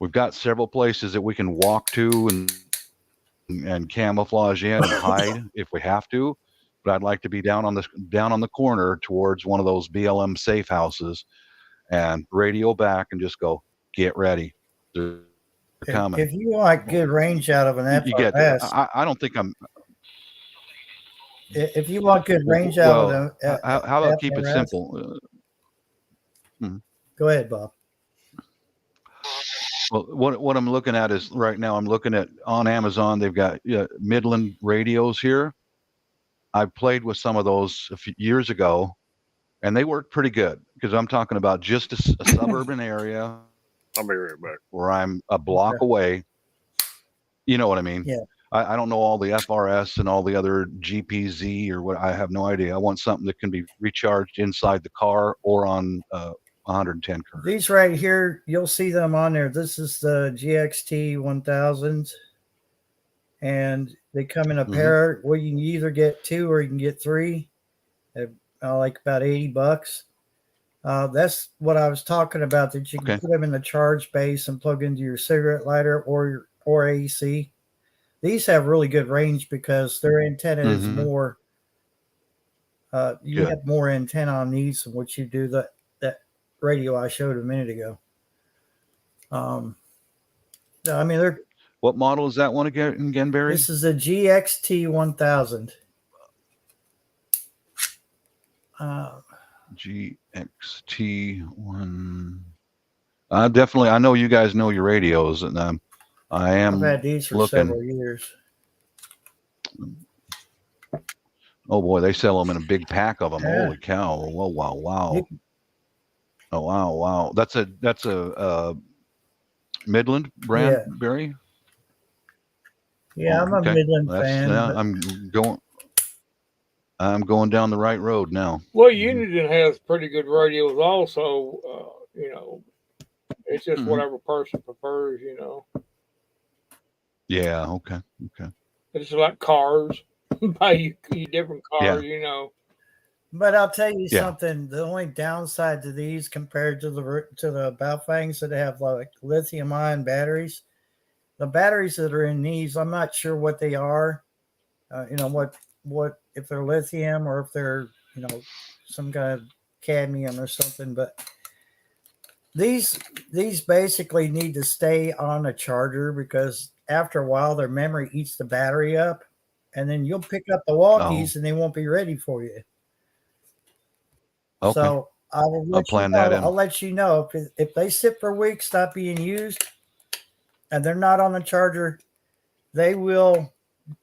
We've got several places that we can walk to and camouflage in and hide if we have to. But I'd like to be down on the corner towards one of those BLM safe houses and radio back and just go, get ready. They're coming. if you want good range out of an FRS, I don't think I'm. if you want good range out of an how about keep it FRS, simple? Go ahead, Bob. Well, what I'm looking at is right now I'm looking at on Amazon. They've got Midland radios here. I played with some of those a few years ago, and they work pretty good because I'm talking about just a suburban area. I'll be right back. Where I'm a block away. You know what I mean? Yeah. I don't know all the FRS and all the other GPZ or what. I have no idea. I want something that can be recharged inside the car or on 110 current. These right here, you'll see them on there. This is the GXT 1000, and they come in a pair. Well, you can either get 2 or you can get 3. They're like about $80. That's what I was talking about. That you can put them in the charge base and plug into your cigarette lighter or AC. These have really good range because their antenna is more. You have more antenna on these than what you do that radio I showed a minute ago. I mean, they're. What model is that one again, Barry? This is a GXT 1000. GXT1. Definitely, I know you guys know your radios, and I am. I've had these for several years. Oh boy, they sell them in a big pack of them. Yeah. Holy cow! Whoa, wow. Oh wow. That's a Midland brand, Barry. Yeah, I'm a Midland fan. I'm going down the right road now. Well, Uniden has pretty good radios also. It's just whatever person prefers. Yeah. Okay. It's like cars. Buy you different cars. But I'll tell you something. The only downside to these compared to the Baofangs that have like lithium-ion batteries, the batteries that are in these, I'm not sure what they are. What if they're lithium or if they're some kind of cadmium or something. But these basically need to stay on a charger because after a while their memory eats the battery up, and then you'll pick up the walkies and they won't be ready for you. Okay. So I'll let you know if they sit for weeks not being used and they're not on the charger, they will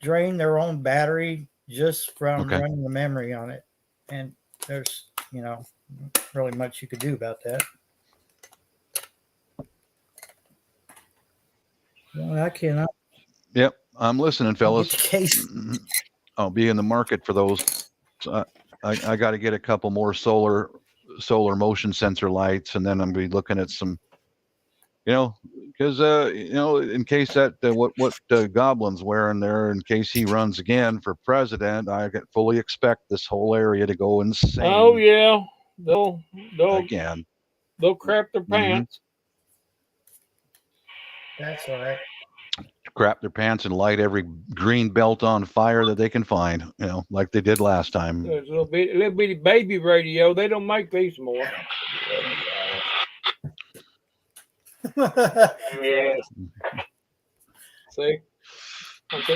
drain their own battery just from running the memory on it. And there's really much you could do about that. Well, I cannot. Yep, I'm listening, fellas. I'll be in the market for those. So I got to get a couple more solar motion sensor lights, and then I'm gonna be looking at some, because in case that what Goblin's wearing there, in case he runs again for president, I fully expect this whole area to go insane. Oh yeah, they'll crap their pants. That's all right. Crap their pants and light every green belt on fire that they can find, like they did last time. There's a little bitty baby radio. They don't make these more. Yes. See? That's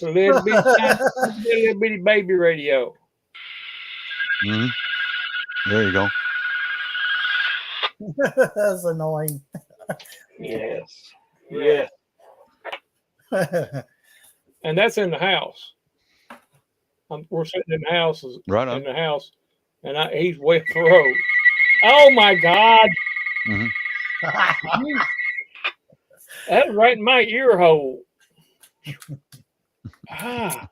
a little bitty baby radio. There you go. That's annoying. Yes. And that's in the house. We're sitting in the house, and he's way up the road. Oh my God! That's right in my ear hole. That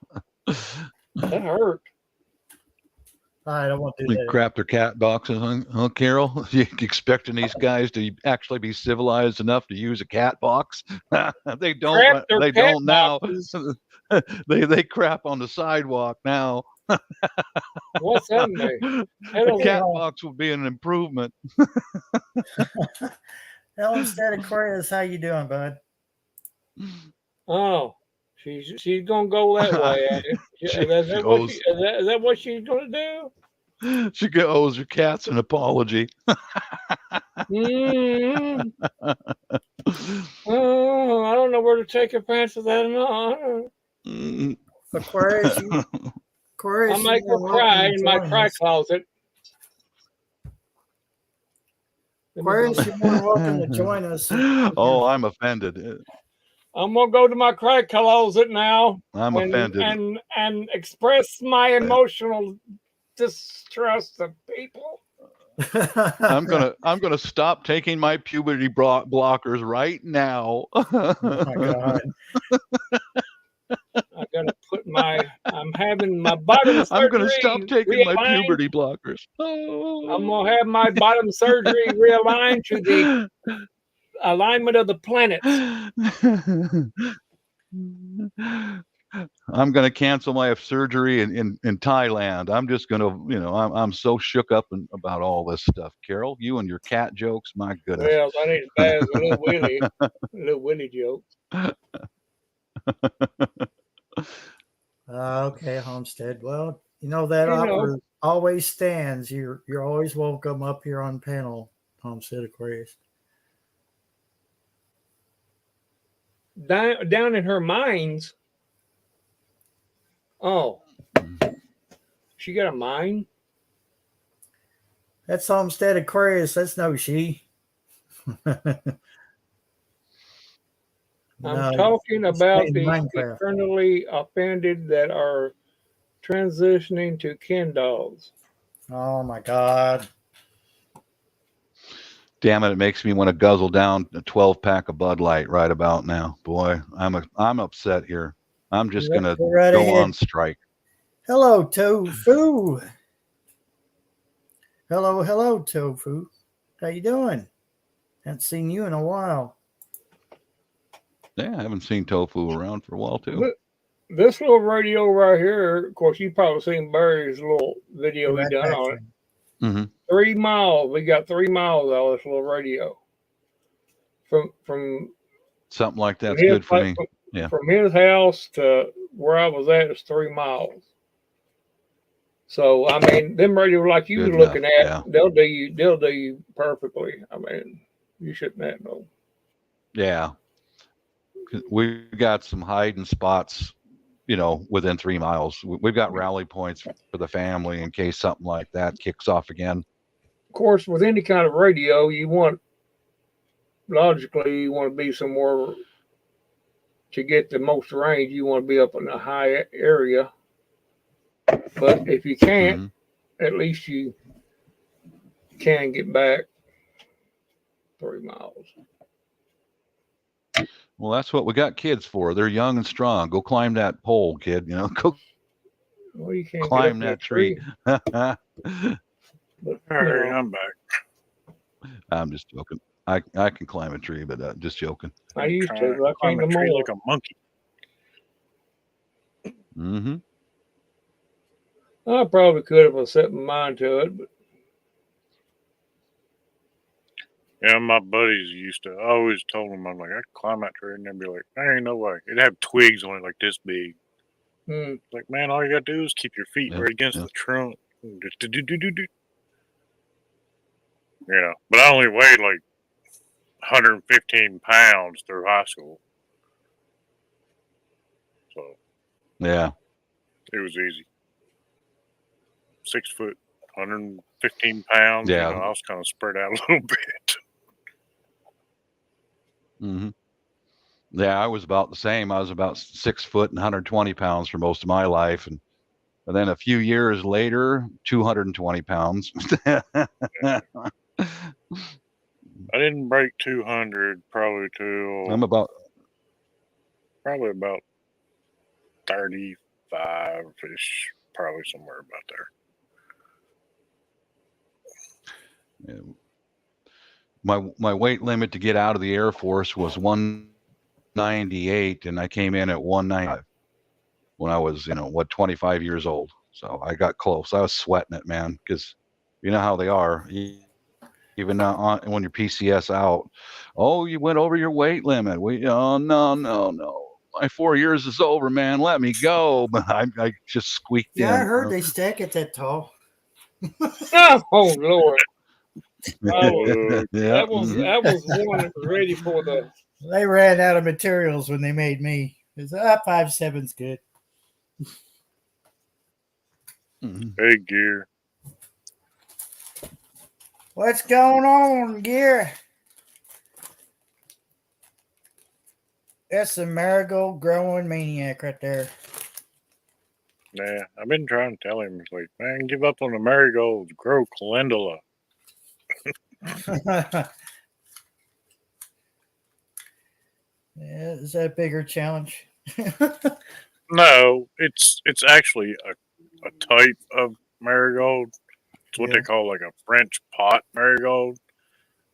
hurt. I don't want to do that. Crap their cat boxes, huh, Carol? You expecting these guys to actually be civilized enough to use a cat box? They don't. They don't now. They crap on the sidewalk now. What's that mean? A cat box would be an improvement. Instead of Aquarius, how you doing, bud? Oh, she's gonna go that way. Is that what she's gonna do? She owes her cats an apology. Oh, I don't know where to take her pants with that or not. Aquarius, I make her cry in my cry closet. Aquarius, you're more welcome to join us. Oh, I'm offended. I'm gonna go to my cry closet now. I'm offended and express my emotional distrust of people. I'm gonna stop taking my puberty blockers right now. Oh my God. I gotta put I'm having my bottom I'm gonna surgery stop taking my realigned. puberty blockers. I'm gonna have my bottom surgery realigned to the alignment of the planets. I'm going to cancel my surgery in Thailand. I'm just going to, I'm so shook up about all this stuff. Carol, you and your cat jokes, my goodness. Well, that ain't as bad as a little Willie joke. Okay, Homestead. Well, that offer always stands. You're always welcome up here on panel, Homestead Aquarius. Down in her mines. Oh, she got a mine? That's Homestead Aquarius. That's no she. I'm talking about the Minecraft. eternally offended that are transitioning to kin dogs. Oh my God. Damn it! It makes me want to guzzle down a 12-pack of Bud Light right about now. Boy, I'm upset here. I'm just gonna right go ahead. on strike. Hello, Tofu. Hello, Tofu. How you doing? Haven't seen you in a while. Yeah, I haven't seen Tofu around for a while too. This little radio right here, of course, you've probably seen Barry's little video he done on it. Mm-hmm. 3 miles. We got 3 miles out of this little radio. From Something like that's good for me. Yeah. From his house to where I was at is 3 miles. So I mean, them radios like you were looking at, yeah. they'll do you perfectly. I mean, you shouldn't have no. Yeah. We got some hiding spots, within 3 miles. We've got rally points for the family in case something like that kicks off again. Of course, with any kind of radio, you want to be somewhere to get the most range. You want to be up in a high area. But if you can't, at least you can get back 3 miles. Well, that's what we got kids for. They're young and strong. Go climb that pole, kid. Go you can't climb that tree. But, all right, I'm back. I'm just joking. I can climb a tree, but just joking. I used to. I can't no more. Like a monkey. Mm-hmm. I probably could if I set my mind to it, but yeah, my buddies used to. I always told them, I'm like, I could climb that tree, and they'd be like, there ain't no way. It'd have twigs on it like this big. Like, man, all you gotta do is keep your feet right against the trunk. But I only weighed like 115 pounds through high school. So yeah, it was easy. 6 foot, 115 pounds. Yeah. I was kind of spread out a little bit. Mm-hmm. Yeah, I was about the same. I was about 6 foot and 120 pounds for most of my life, and then a few years later, 220 pounds. I didn't break 200 probably till I'm about 35-ish, probably somewhere about there. Yeah. My weight limit to get out of the Air Force was 198, and I came in at 195 when I was 25 years old. So I got close. I was sweating it, man, because you know how they are. Even when your PCS out, oh, you went over your weight limit. No. My 4 years is over, man. Let me go. But I just squeaked in. Yeah, I heard they stack it that tall. oh Lord. Yeah. That was one that was ready for the. They ran out of materials when they made me. It's 5'7's good. Hey, Gear. What's going on, Gear? That's a marigold growing maniac right there. Yeah, I've been trying to tell him, it's like, man, give up on the marigolds, grow calendula. Yeah, is that a bigger challenge? No, it's actually a type of marigold. It's what Yeah. they call like a French pot marigold.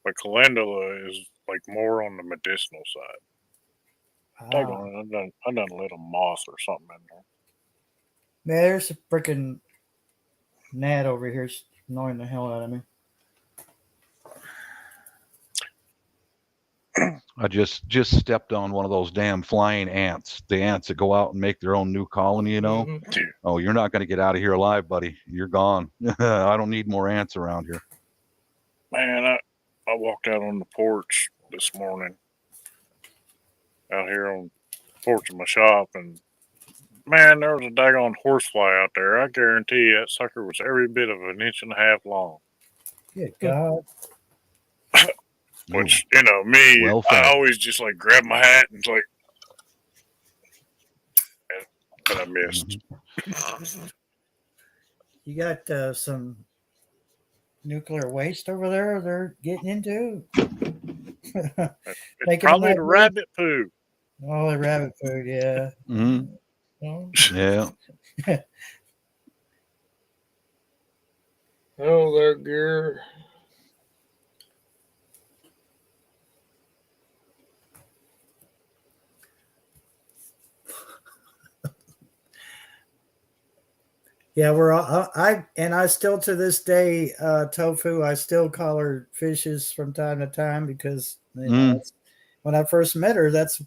But calendula is like more on the medicinal side. Ah, Daggone it, I done a little moss or something in there. man, there's a freaking gnat over here annoying the hell out of me. I just stepped on one of those damn flying ants. The ants that go out and make their own new colony, you know. Mhm. Dude, Oh, you're not going to get out of here alive, buddy. You're gone. I don't need more ants around here. man, I walked out on the porch this morning, out here on the porch of my shop, and man, there was a daggone horsefly out there. I guarantee you that sucker was every bit of an inch and a half long. Good God. Which, you know, me, Well I fed. always just like grab my hat and like, but I missed. Mhm. You got some nuclear waste over there they're getting into? It's Making probably them the that rabbit poo. big? Oh, the rabbit food, yeah. Mhm. Oh, Yeah. Oh, there, gear. yeah, we're all, I still to this day, tofu, I still call her fishes from time to time because, you know, Mm. it's, when I first met her, that's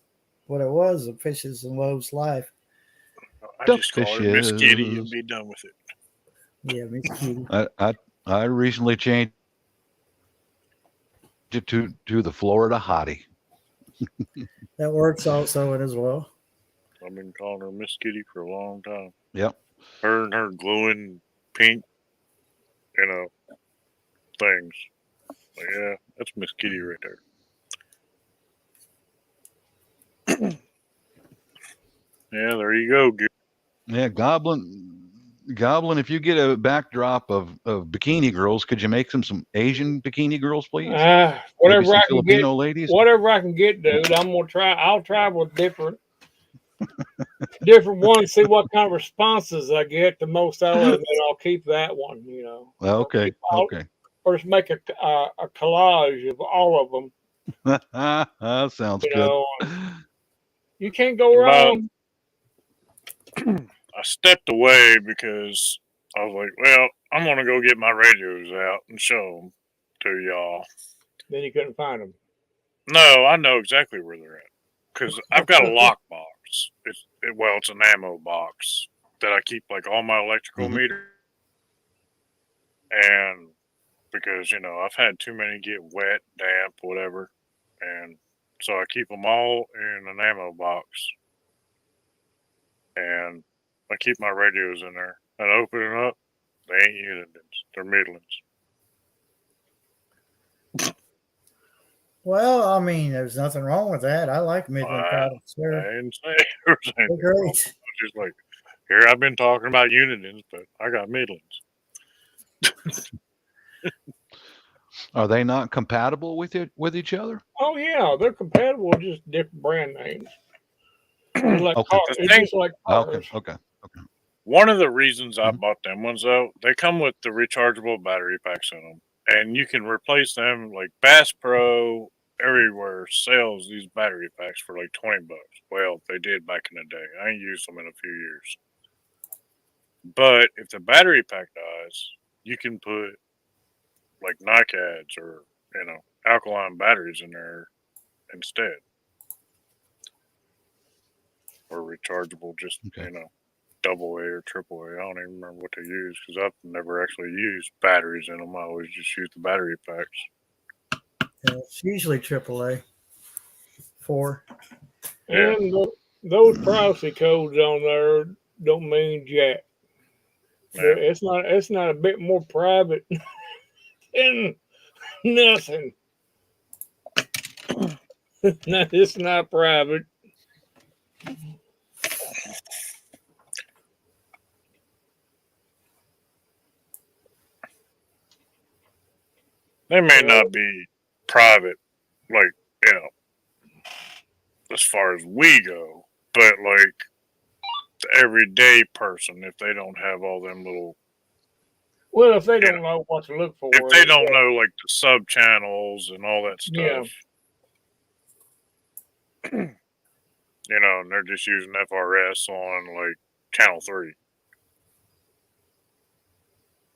what it was, a fishes and loaves life. I The just call her Miss Kitty and fishes. be done with it. Yeah, Miss Kitty. I recently changed it to the Florida Hottie. That works also as well. I've been calling her Miss Kitty for a long time. Yep. Her and her glowing pink, you know, things. Like, yeah, that's Miss Kitty right there. Yeah, there you go. Yeah, Goblin, if you get a backdrop of bikini girls, could you make some Asian bikini girls, please? Maybe Whatever some I can get, Filipino ladies? whatever I can get, dude. I'm gonna try. I'll try with different ones. See what kind of responses I get the most out of it, and then I'll keep that one. You know. Okay. Okay. Or just make a collage of all of them. Sounds You good. know. You can't go About wrong. I stepped away because I was like, well, I'm gonna go get my radios out and show them to y'all. Then you couldn't find them. No, I know exactly where they're at because I've got a lockbox. It's an ammo box that I keep like all my electrical Mhm. meters, and because you know I've had too many get wet, damp, whatever, and so I keep them all in an ammo box, and I keep my radios in there. And I open it up, they ain't Uniteds, they're Midlands. Well, I mean, there's nothing wrong with that. I like Midland I, products. I didn't say there was They're anything wrong. great. I was just like, here I've been talking about Uniteds, but I got Midlands. Are they not compatible with each other? Oh yeah, they're compatible, just different brand names. It's like Okay. The it's thing, just like Okay. cars. Okay. one of the reasons I Mhm. bought them ones though, they come with the rechargeable battery packs in them, and you can replace them. Like Bass Pro everywhere sells these battery packs for like $20. Well, they did back in the day. I ain't used them in a few years. But if the battery pack dies, you can put like NiCads or alkaline batteries in there instead, or rechargeable, just Okay. double A or triple A. I don't even remember what they use because I've never actually used batteries in them. I always just use the battery packs. Yeah, it's usually AAA. 4. Yeah. And those privacy codes on there don't mean jack. Yeah. It's not a bit more private than nothing. No, it's not private. They may not be private, like, you know, as far as we go, but like the everyday person, if they don't have all them little, Well, if they don't know what to look for, if they don't know like the sub channels and all that Yeah. stuff, you know, and they're just using FRS on like channel 3.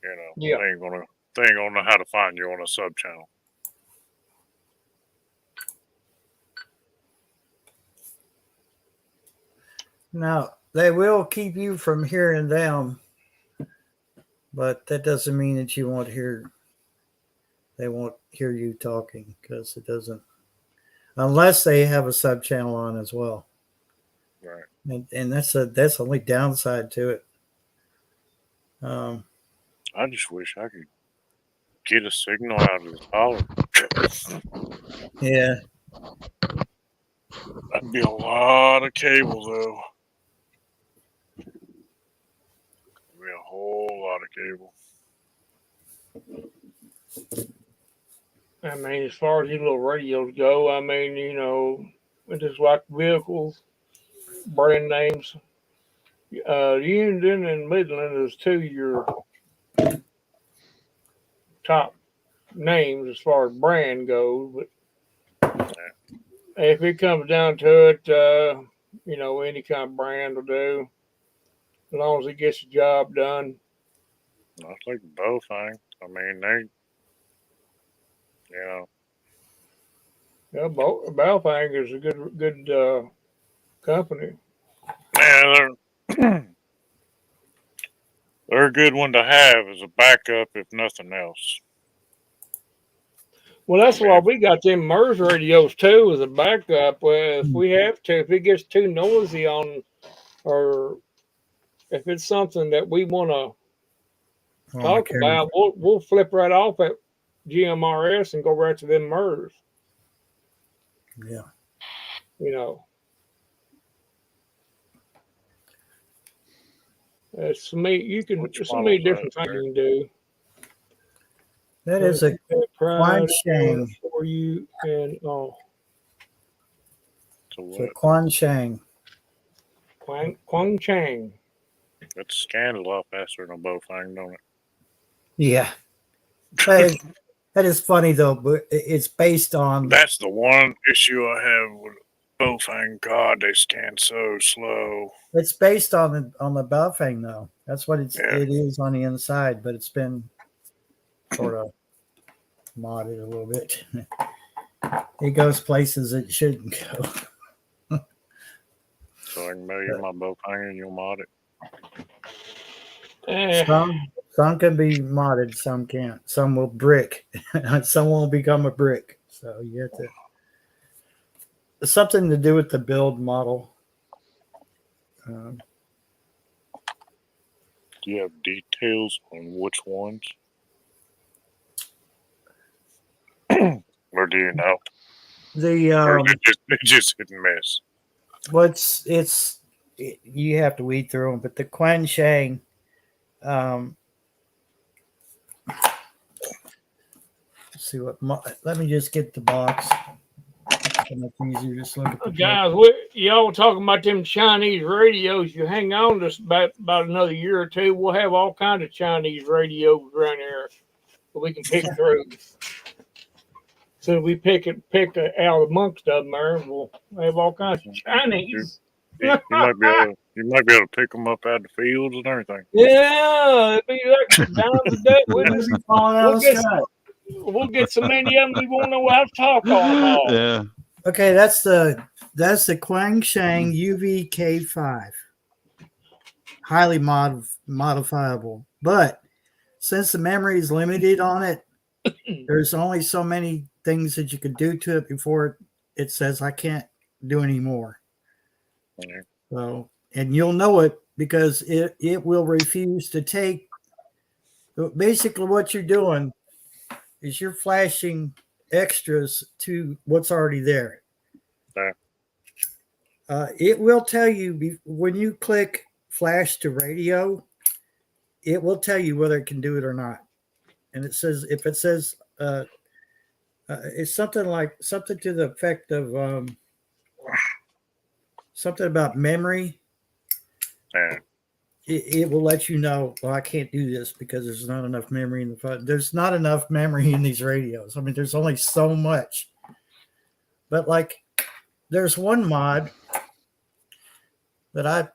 You know, Yeah. they ain't gonna know how to find you on a sub channel. Now, they will keep you from hearing them, but that doesn't mean that you won't hear. They won't hear you talking because it doesn't, unless they have a sub channel on as well. Right. And that's the only downside to it. I just wish I could get a signal out of the collar. Yeah, That'd be a lot of cable, though. Be a whole lot of cable. I mean, as far as these little radios go, I mean, you know, it's just like vehicles, brand names. Uniden and Midland is 2 of your top names as far as brand goes. But if it comes down to it, you know, any kind of brand will do, as long as it gets the job done. I think both things. I mean, they, you know, Yeah, Balfang is a good company. yeah, they're a good one to have as a backup, if nothing else. Well, that's why we got them MERS radios too as a backup. Well, if we have to, if it gets too noisy on, or if it's something that we want to talk about, we'll flip right off at GMRS and go right to them MERS. Yeah. You know, it's so many different things you can do. That is a Quan Shang. For you and It's a Quan Shang. Quang Chang. It's scanned a lot faster than a Bofang, don't it? Yeah. That is funny though, but it's based on. That's the one issue I have with Bofang. God, they scan so slow. It's based on the Baofeng though. That's what it is on the inside, but it's been sort of modded a little bit. It goes places it shouldn't go. So I can mail you my Bofang and you'll mod Eh, Some can be modded, some can't. Some will brick. Some won't become a brick. So you have to. It's something to do with the build model. Do you have details on which ones? Or do you know? Or is it just hit and miss? Well, you have to weed through them, but the Quan Shang, let's see let me just get the box. So much easier just look at the guys, y'all talking about them Chinese radios. You hang on to us about another year or two. We'll have all kinds of Chinese radios around here that we can pick through. So we pick out amongst them there. We'll have all kinds of Chinese. You might be able to pick them up out of the fields and everything. Yeah, it'd be like dimes a day. We'll get so many of them we won't know how to talk on them all. Yeah. Okay, that's the Quang Shang UVK5. Highly modifiable. But since the memory is limited on it, there's only so many things that you can do to it before it says I can't do any more. Okay. So, and you'll know it because it will refuse to take. Basically, what you're doing is you're flashing extras to what's already there. Okay. It will tell you when you click flash to radio, it will tell you whether it can do it or not. And it says if it says It's something to the effect of something about memory. And It will let you know, well, I can't do this because there's not enough memory in the phone. There's not enough memory in these radios. I mean, there's only so much. But like, there's one mod that I,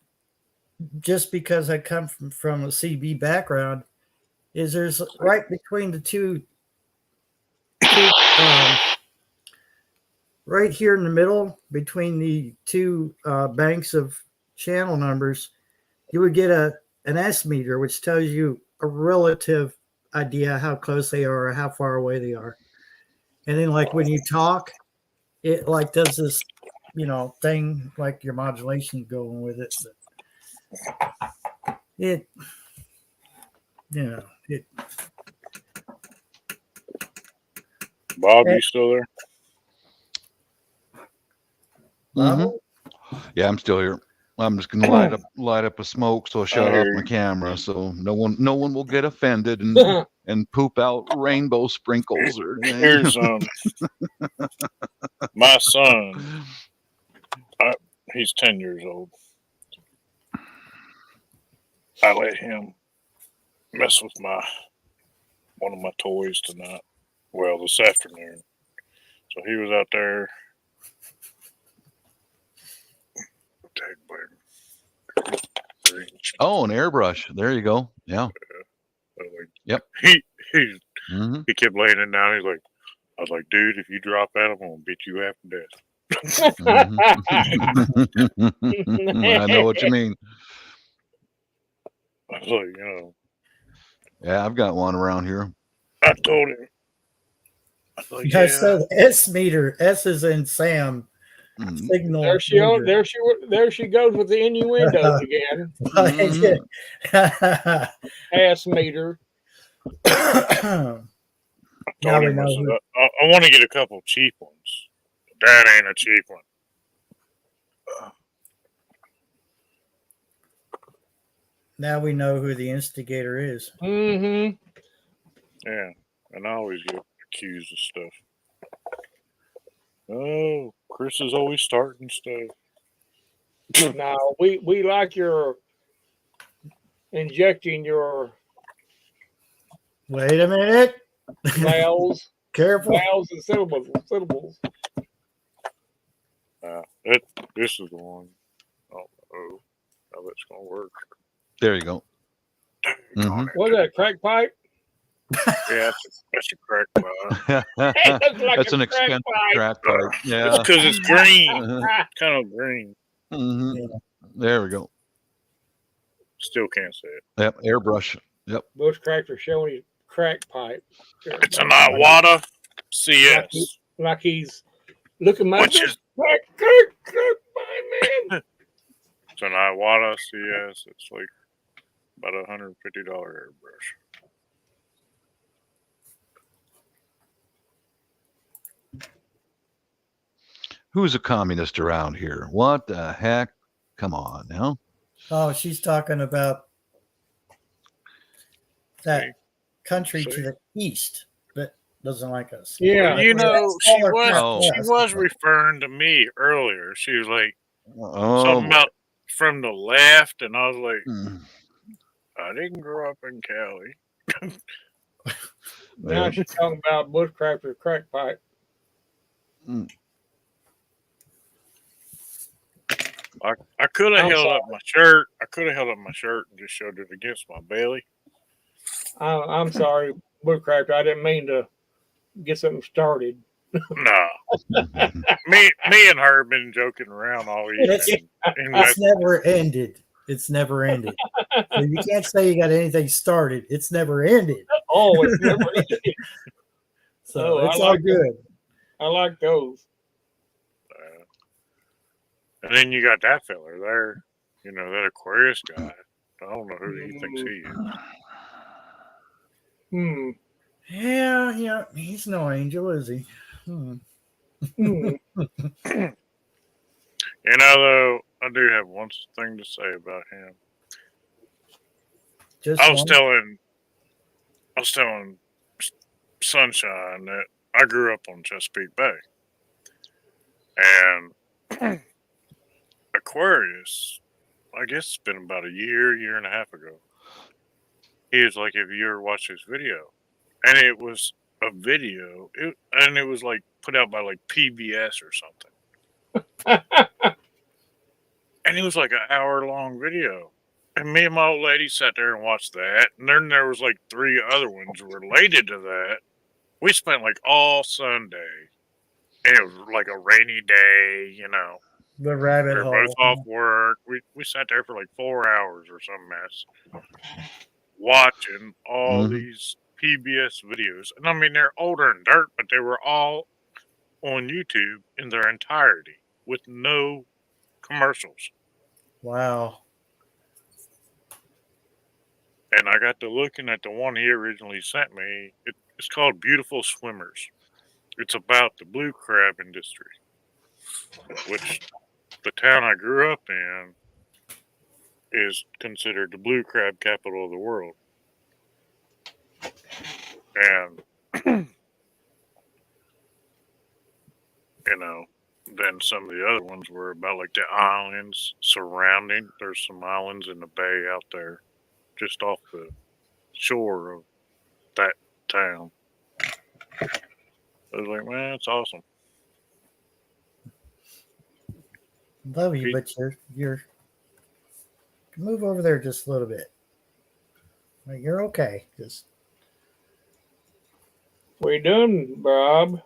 just because I come from a CB background, is there's right between the two right here in the middle between the two banks of channel numbers, you would get an S meter, which tells you a relative idea how close they are or how far away they are. And then like when you talk, it like does this, thing like your modulation going with it. But it, it. Bob, you still there? Bob? Yeah, I'm still here. I'm just gonna light up a smoke, so I shut off hear my you. camera, so no one will get offended and poop out rainbow sprinkles or anything. Here's my son. He's 10 years old. I let him mess with one of my toys tonight. Well, this afternoon. So he was out there. Oh, an airbrush. There you go. Yeah. Yep. He Mm-hmm. kept laying it down. I was like, dude, if you drop that, I'm gonna beat you half to death. I know what you mean. I was like, Yeah, I've got one around here. I told him. I was like, Yeah, yeah. so S meter, S is in Sam. Signal. There she goes with the innuendos again. Ass meter. I Now told we him, know. I want to get a couple cheap ones. That ain't a cheap one. Now we know who the instigator is. Mm-hmm. Yeah, and I always get accused of stuff. Oh, Chris is always starting stuff. Now we like your injecting your Wait a minute. vowels, Careful. vowels and syllables. This is the one. Oh, how that's gonna work. There you go. Mm-hmm. What's that, crack pipe? Yeah, that's a crack pipe. That's an expensive crack pipe. Yeah. Because it's green. Kind of green. Mm-hmm. Yeah. There we go. Still can't say it. Yep. Airbrush. Yep. Bushcracker showing his crack pipe. It's an Iwata CS. Like he's looking my Which is crack pipe, man. it's an Iwata CS. It's like about $150 airbrush. Who's a communist around here? What the heck? Come on now. Oh, she's talking about that country to the east that doesn't like us. Yeah. You know, she Yes. was referring to me earlier. She was like boy. something about from the left, and I was like, Mm. I didn't grow up in Cali. Now she's talking about bushcracker crack pipe. Mm. I could have I'm held sorry. up my shirt. I could have held up my shirt and just showed it against my belly. I'm sorry, bushcracker. I didn't mean to get something started. No, me and her have been joking around all evening. And It's never ended. It's never ended. So you can't say you got anything started. It's never ended. Oh, it's never ended. So Oh, it's I all like good. I like those. and then you got that feller there, that Aquarius guy. I don't know who he thinks he is. Hmm. Yeah, he's no angel, is he? Hmm. Though, I do have one thing to say about him. Just I was one? telling Sunshine that I grew up on Chesapeake Bay, and Aquarius, I guess it's been about a year and a half ago. He was like, "Have you ever watched this video?" And it was a video, and it was like put out by like PBS or something, and it was like an hour-long video. And me and my old lady sat there and watched that, and then there was like 3 other ones related to that. We spent like all Sunday, and it was like a rainy day, you know. The We rabbit were hole. both off work. We sat there for like 4 hours or some mess, watching all these PBS videos. And I mean, they're older than dirt, but they were all on YouTube in their entirety with no commercials. Wow. And I got to looking at the one he originally sent me. It's called Beautiful Swimmers. It's about the blue crab industry, which the town I grew up in is considered the blue crab capital of the world. And, you know, then some of the other ones were about like the islands surrounding. There's some islands in the bay out there just off the shore of that town. I was like, man, it's awesome. Love you, but you're move over there just a little bit. Like, you're okay. Just What you doing, Bob?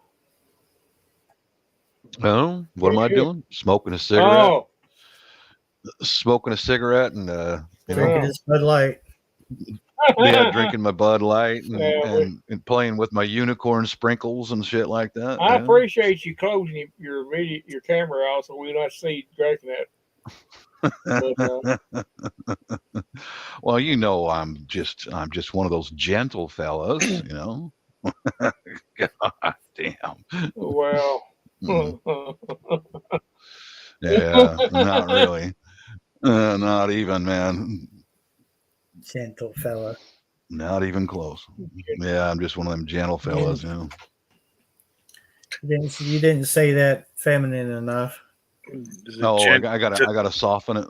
Oh, what am I doing? Smoking a cigarette. Oh, Smoking a cigarette and drinking his Bud Light. yeah, drinking my Bud Light and, Yeah, and playing with my unicorn sprinkles and shit like that. I yeah. appreciate you closing your video, your camera out, so we not see you drinking that. But, Well, you know, I'm just one of those gentle fellas, you know. God damn. well, Yeah, not really. Not even, man. Gentle fella. Not even close. Yeah, I'm just one of them gentle fellas, you know. You didn't say that feminine enough. No, I gotta soften it.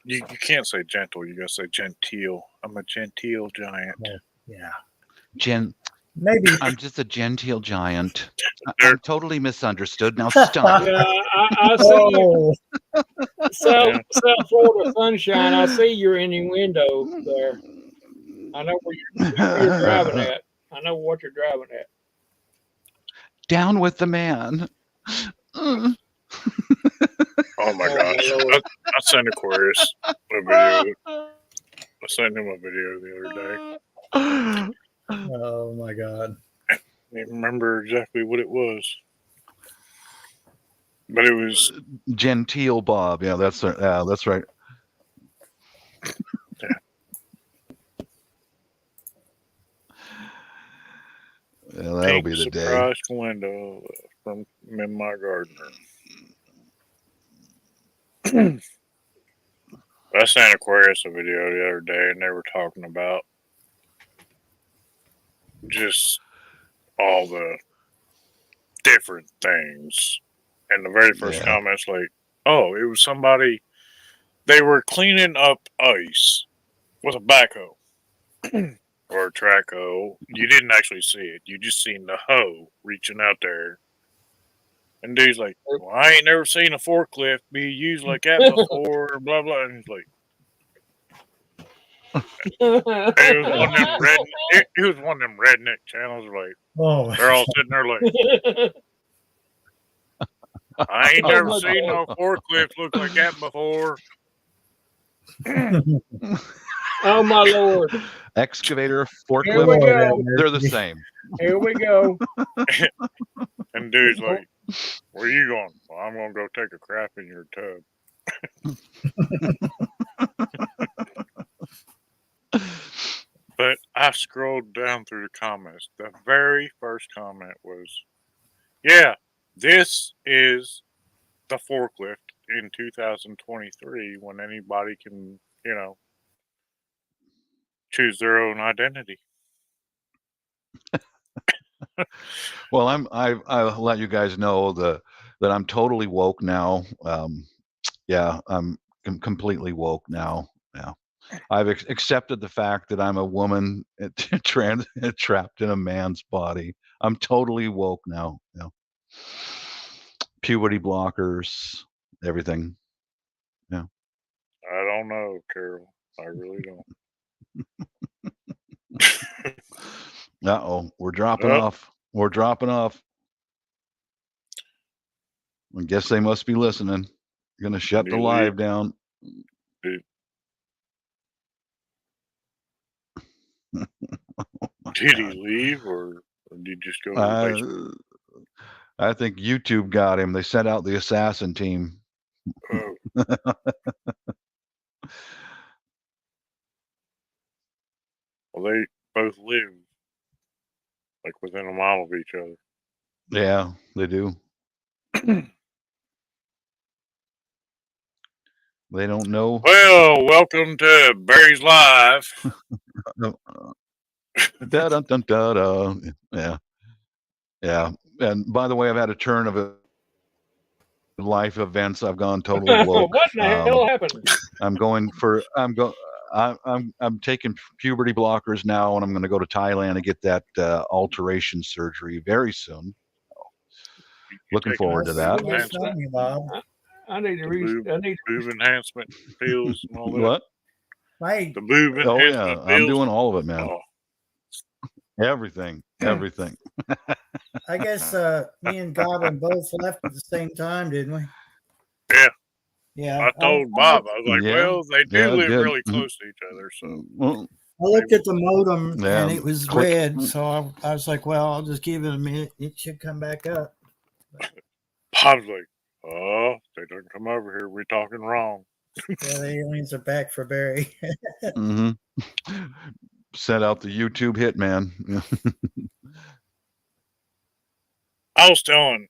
You can't say gentle. You gotta say genteel. I'm a genteel giant. Yeah. Maybe I'm just a genteel giant. I'm totally misunderstood. Now stop. yeah, I see you. South Florida sunshine. I see you're in the window there. I know where you're driving at. I know what you're driving at. Down with the man. Oh my gosh! I sent Aquarius a video. I sent him a video the other day. oh my God. I can't remember exactly what it was, but it was Genteel Bob. Yeah, that's right. Yeah, that'll Pink be the day. surprise window from my gardener. I sent Aquarius a video the other day, and they were talking about just all the different things. And the very first comment's like, oh, it was somebody, they were cleaning up ice with a backhoe or a track hoe. You didn't actually see it. You just seen the hoe reaching out there. And dude's like, well, I ain't never seen a forklift be used like that before, blah, blah. And he's like, it was one of them redneck channels. Like, they're all sitting there like, I ain't never seen no forklift look like that before. Oh my Lord! Excavator, Here we go. forklift, they're the same. Here we go. And dude's like, where you going? Well, I'm going to go take a crap in your tub. But I scrolled down through the comments. The very first comment was, yeah, this is the forklift in 2023 when anybody can, you know, choose their own identity. Well, I'll let you guys know that I'm totally woke now. Yeah, I'm completely woke now. Yeah. I've accepted the fact that I'm a woman trapped in a man's body. I'm totally woke now. Yeah. Puberty blockers, everything. Yeah. I don't know, Carol. I really don't. Uh-oh, we're dropping Oh, off. We're dropping off. I guess they must be listening. Gonna shut did the he leave? live down. Did, Oh did he God. leave, or did he just go to the basement? I think YouTube got him. They sent out the assassin team. Oh, well, they both live like within a mile of each other. Yeah, they do. They don't know. Well, welcome to Barry's Live. Da, da, da, da, da. Yeah, yeah. And by the way, I've had a turn of life events. I've gone totally woke. What in the hell happened? I'm going for. I'm taking puberty blockers now, and I'm going to go to Thailand and get that alteration surgery very soon. You Looking taking forward the to boob that. Nice enhancement, knowing you, Bob. I need to the reach. boob, I need. boob enhancement pills and all that. What? Hey, The boob Oh yeah, enhancement I'm pills. doing all of it, man. Oh, Everything, everything. I guess me and Goblin both left at the same time, didn't we? yeah. Yeah. I told Bob, I was like, Yeah, well, they do yeah, live good. really close to each other, so Well, I looked maybe at the modem yeah, and it was click. red, so I was like, well, I'll just give it a minute. It should come back up. Bob's like, oh, they don't come over here. We're talking wrong. Yeah, the aliens are back for Barry. Mm-hmm. Sent out the YouTube hitman. I was telling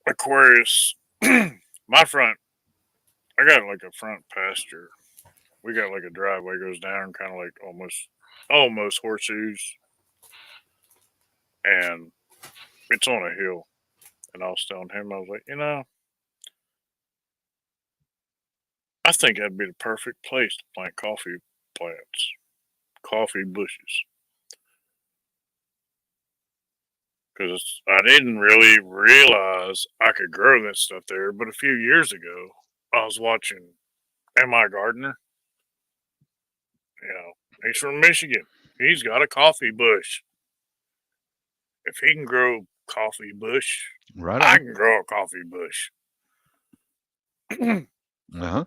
Aquarius, my front, I got like a front pasture. We got like a driveway goes down, kind of like almost horseshoes, and it's on a hill. And I was telling him, I was like, I think that'd be the perfect place to plant coffee plants, coffee bushes. Because I didn't really realize I could grow that stuff there. But a few years ago, I was watching M.I. Gardner. He's from Michigan. He's got a coffee bush. If he can grow coffee bush, Right I on. can grow a coffee bush. Uh-huh.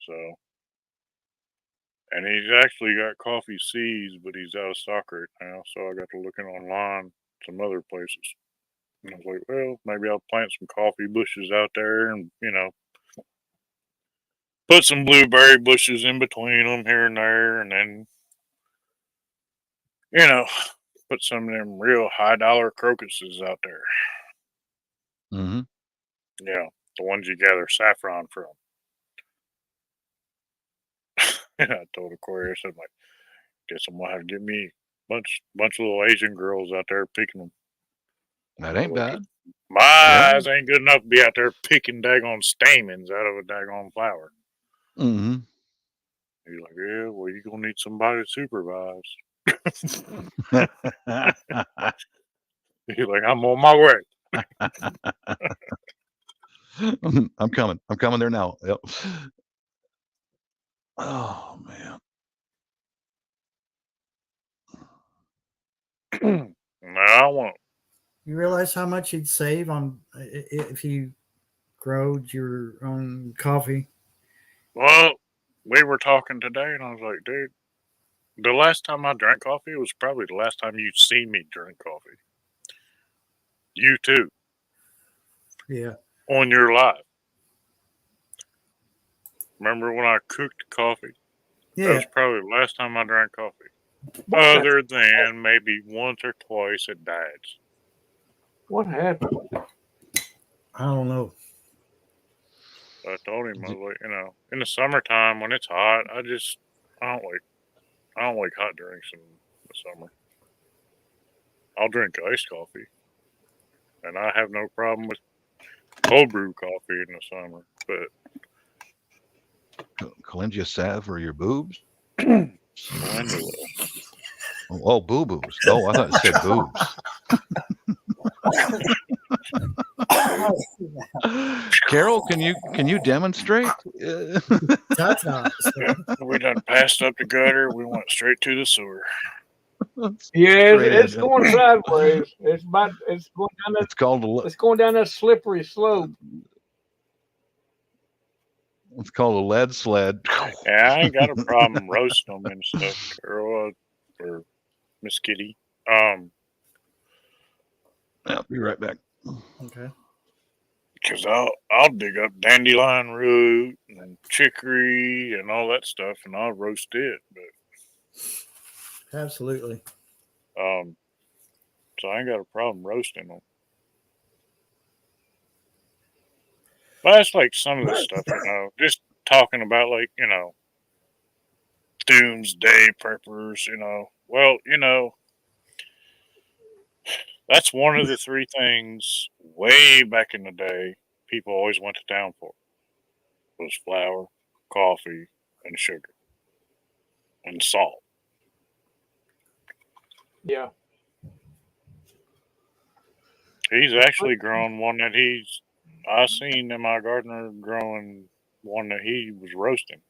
So, and he's actually got coffee seeds, but he's out of stock right now. So I got to looking online some other places. And I was like, well, maybe I'll plant some coffee bushes out there and, put some blueberry bushes in between them here and there. And then, put some of them real high dollar crocuses out there. Mm-hmm. Yeah, the ones you gather saffron from. And I told Aquarius, I'm like, guess I'm gonna have to get me a bunch of little Asian girls out there picking them. That ain't bad. My Yeah. eyes ain't good enough to be out there picking daggone stamens out of a daggone flower. Mm-hmm. He's like, yeah, well, you're gonna need somebody to supervise. He's like, I'm on my way. I'm coming. I'm coming there now. Yep. Oh man. No, I want. You realize how much you'd save on if you growed your own coffee? Well, we were talking today, and I was like, dude, the last time I drank coffee was probably the last time you'd seen me drink coffee. You too, Yeah. on your live. Remember when I cooked coffee? That Yeah. was probably the last time I drank coffee. Other than maybe once or twice at Dad's. What happened? I don't know. I told him, I was like, in the summertime when it's hot, I don't like hot drinks in the summer. I'll drink iced coffee, and I have no problem with cold brew coffee in the summer. But Calendula salve for your boobs? calendula. Oh, boo-boos. Oh, I thought it said boobs. Carol, can you demonstrate? Ta-ta. We done passed up the gutter. We went straight to the sewer. Yeah, Straight it's in. going sideways. It's going down that It's called a it's going down that slippery slope. it's called a lead sled. Yeah, I ain't got a problem roasting them and stuff, Carol, or Miss Kitty. I'll be right back. Okay. Because I'll dig up dandelion root and chicory and all that stuff, and I'll roast it. Absolutely. But so I ain't got a problem roasting them. But that's like some of the stuff, just talking about like, doomsday preppers, Well, that's one of the three things way back in the day people always went to town for was flour, coffee, and sugar. And salt. Yeah. He's actually grown one that I seen in my gardener growing one that he was roasting.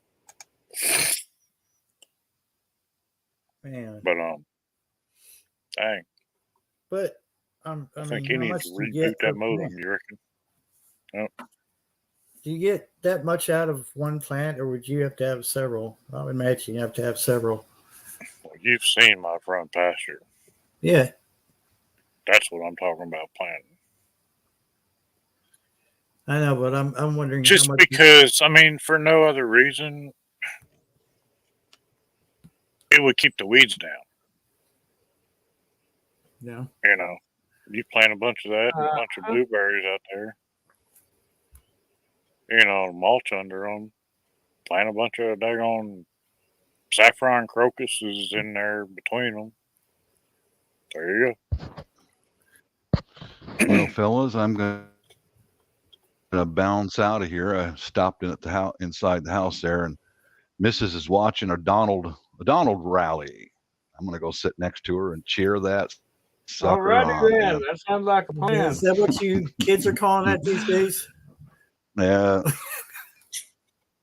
Man. But dang, But I I think mean, he how needs much to do you reboot get that per modem. plant? You reckon? Yep. Do you get that much out of one plant, or would you have to have several? I would imagine you have to have several. Well, you've seen my front pasture. Yeah. That's what I'm talking about planting. I know, but I'm wondering Just how much. because, for no other reason, it would keep the weeds down. Yeah. You plant a bunch of that and a bunch of blueberries out there. Mulch under them. Plant a bunch of daggone saffron crocuses in there between them. There you go. Well, fellas, I'm gonna bounce out of here. I stopped in at the house inside the house there, and Mrs. is watching a Donald rally. I'm gonna go sit next to her and cheer that sucker Alrighty on. then. That sounds like a plan. Is that what you kids are calling that these days? Yeah.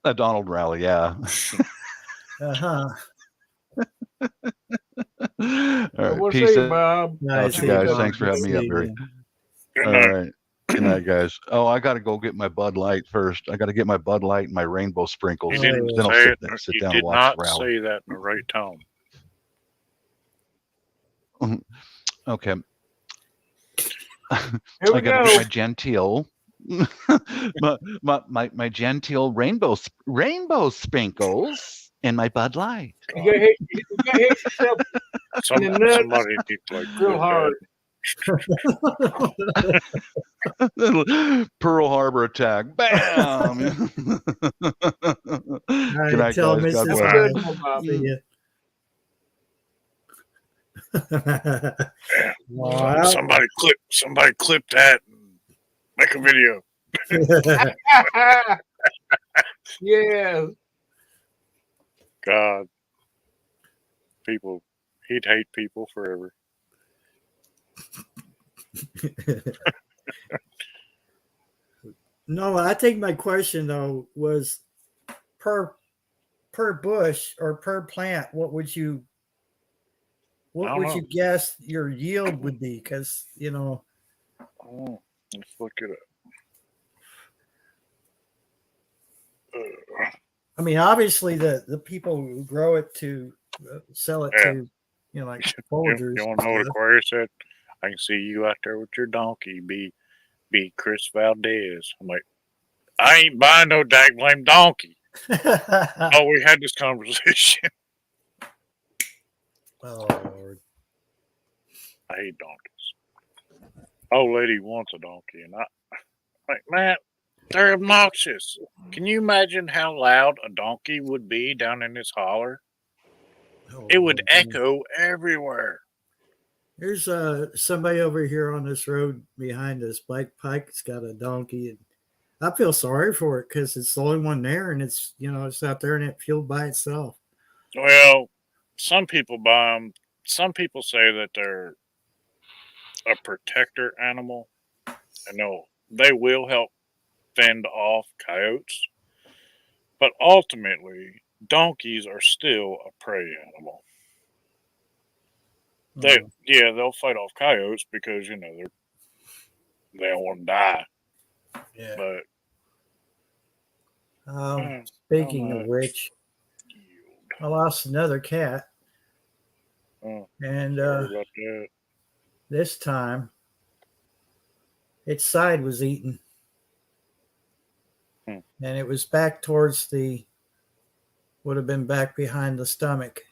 A Donald rally, yeah. Uh-huh. All right, We'll peace see, out, Bob. Nice, you guys. Bob. Thanks for having me up, See Barry. you. Good All night. right. Good night, guys. Oh, I got to go get my Bud Light first. I got to get my Bud Light and my rainbow sprinkles. You Oh, didn't yeah. Then I'll say it. sit You down did and watch not the rally. say that in the right tone. Okay. Here we I got to go. get my genteel, my genteel rainbow sprinkles and my Bud Light. You gotta hit yourself in the nuts Somebody did like real clip hard. Pearl Harbor attack. Bam. Good night, Tell guys. God Mrs. bless. Good Bye. one, Bob. See ya. Yeah. Wow. Somebody clip that and make a video. Yeah. God. He'd hate people forever. No, I think my question though was per bush or per plant, what would you guess your yield would be? Because Oh, let's look it up. I mean, obviously the people who grow it to sell it Yeah. to, like foragers. You want to know what Aquarius said? I can see you out there with your donkey, be Chris Valdez. I'm like, I ain't buying no blame donkey. Oh, we had this conversation. Oh Lord. I hate donkeys. Old lady wants a donkey, and I like, man, they're obnoxious. Can you imagine how loud a donkey would be down in this holler? Oh, It would Lord. echo everywhere. There's somebody over here on this road behind us. Blake Pike's got a donkey, and I feel sorry for it because it's the only one there, and it's it's out there and it fueled by itself. Well, some people buy them. Some people say that they're a protector animal, and they will help fend off coyotes. But ultimately, donkeys are still a prey animal. They'll fight off coyotes because they don't want to die. Yeah. But Speaking how of much which, yield? I lost another cat, Oh, and sorry about that. this time its side was eaten, Hmm. and it was back towards would have been back behind the stomach,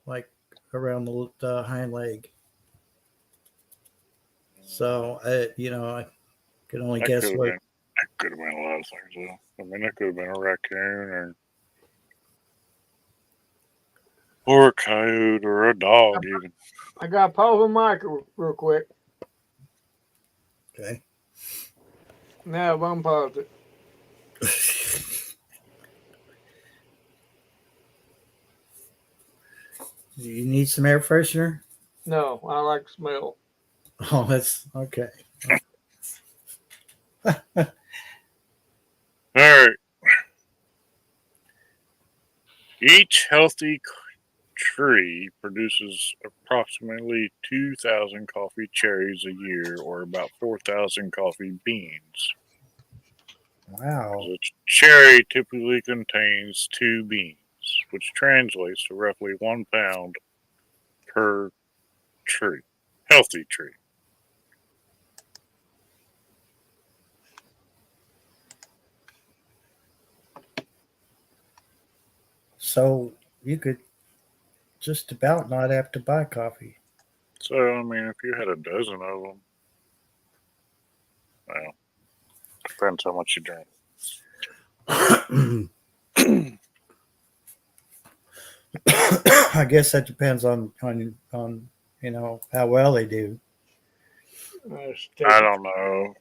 like around the hind leg. So I can only That guess what. could have been a lot of things though. I mean, that could have been a raccoon or a coyote or a dog even. I got to pause the mic real quick. Okay. Now I've unpaused it. You need some air freshener? No, I like the smell. Oh, that's okay. All right. Each healthy tree produces approximately 2,000 coffee cherries a year, or about 4,000 coffee beans. Wow. A cherry typically contains 2 beans, which translates to roughly 1 pound per tree. Healthy tree. So you could just about not have to buy coffee. So, I mean, if you had a dozen of them, well, depends how much you drink. I guess that depends on how well they do. I don't know.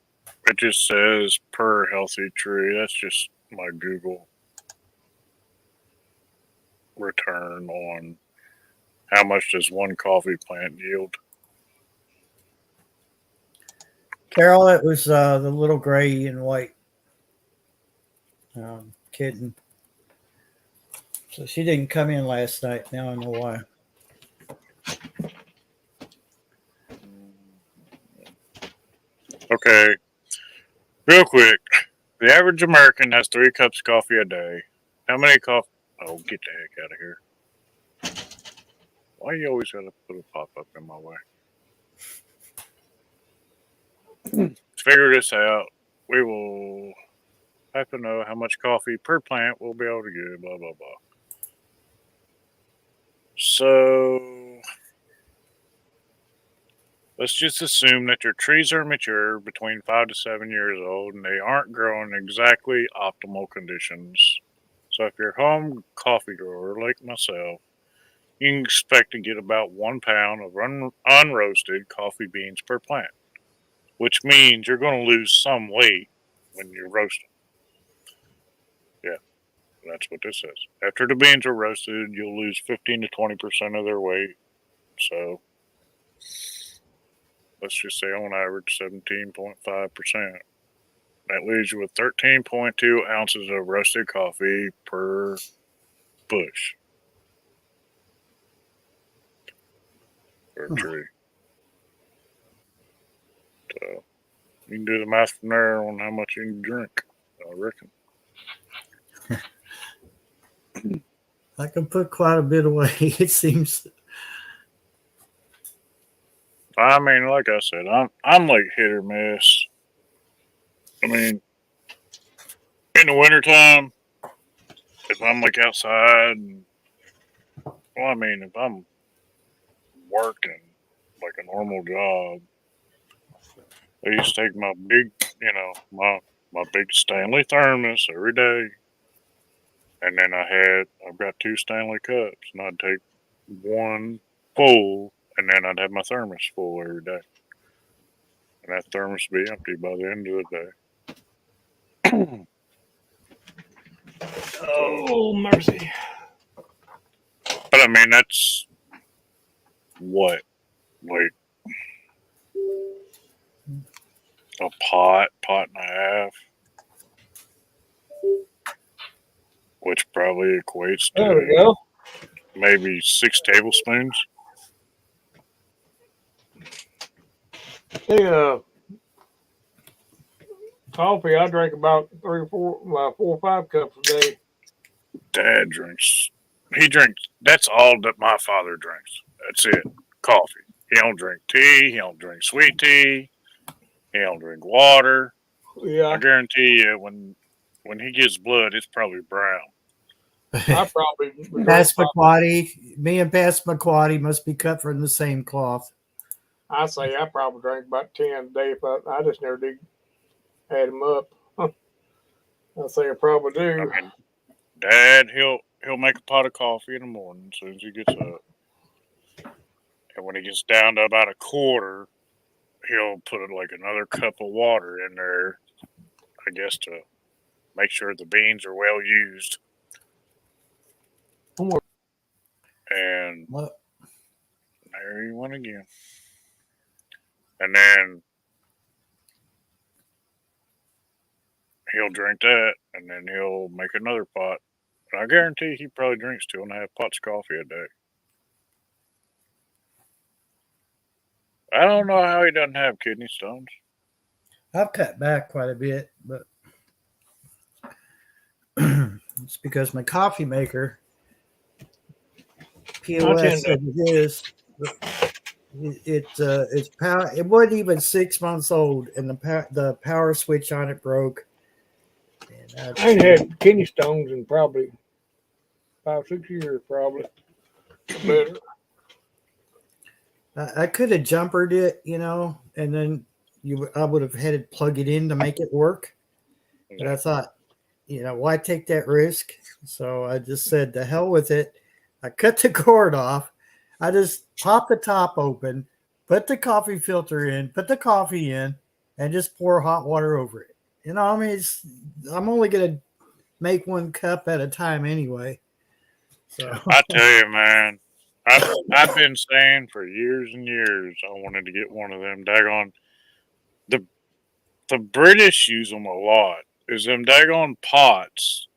It just says per healthy tree. That's just my Google return on how much does one coffee plant yield. Carol, it was the little gray and white kitten. So she didn't come in last night. Now I know why. Okay, real quick. The average American has 3 cups of coffee a day. How many coffee? Oh, get the heck out of here. Why you always gotta put a pop up in my way? To figure this out, we will have to know how much coffee per plant we'll be able to get, blah, blah, blah. So, let's just assume that your trees are mature between 5 to 7 years old and they aren't growing in exactly optimal conditions. So, if you're a home coffee grower like myself, you can expect to get about 1 pound of unroasted coffee beans per plant, which means you're going to lose some weight when you're roasting. Yeah, that's what this says. After the beans are roasted, you'll lose 15 to 20% of their weight. So, let's just say on average 17.5%. That leaves you with 13.2 ounces of roasted coffee per bush or tree. So you can do the math from there on how much you can drink, I reckon. I can put quite a bit away. It seems. I mean, like I said, I'm like hit or miss. I mean, in the wintertime, if I'm like outside, if I'm working like a normal job, I used to take my big, my big Stanley thermos every day, and then I've got 2 Stanley cups, and I'd take one full and then I'd have my thermos full every day, and that thermos would be empty by the end of the day. Oh, mercy. But I mean, that's what, like a pot and a half, which probably equates There we to go. maybe 6 tablespoons. Hey, coffee, I drink about 4 or 5 cups a day. Dad drinks. He drinks. That's all that my father drinks. That's it. Coffee. He don't drink tea. He don't drink sweet tea. He don't drink water. I Yeah, guarantee you, when he gets blood, it's probably brown. I probably drink Passamaquoddy, me and Passamaquoddy must be cut from the same cloth. I say I probably drink about 10 a day, but I just never did add them up. I say I probably do. I mean, Dad, he'll make a pot of coffee in the morning as soon as he gets up, and when he gets down to about a quarter, he'll put like another cup of water in there. I guess to make sure the beans are well used. And Well, there you went again. And then he'll drink that, and then he'll make another pot. And I guarantee he probably drinks 2.5 pots of coffee a day. I don't know how he doesn't have kidney stones. I've cut back quite a bit, but it's because my coffee maker, POS said it is. It's power. It wasn't even 6 months old, and the power switch on it broke. And I ain't had kidney stones in probably 5, 6 years, probably. Better. I could have jumpered it, and then I would have had to plug it in to make it work. But I thought, why take that risk? So I just said, the hell with it. I cut the cord off. I just popped the top open, put the coffee filter in, put the coffee in, and just pour hot water over it. I mean, I'm only going to make 1 cup at a time anyway. So I tell you, man, I've been saying for years and years I wanted to get one of them daggone. The British use them a lot. Is them daggone pots,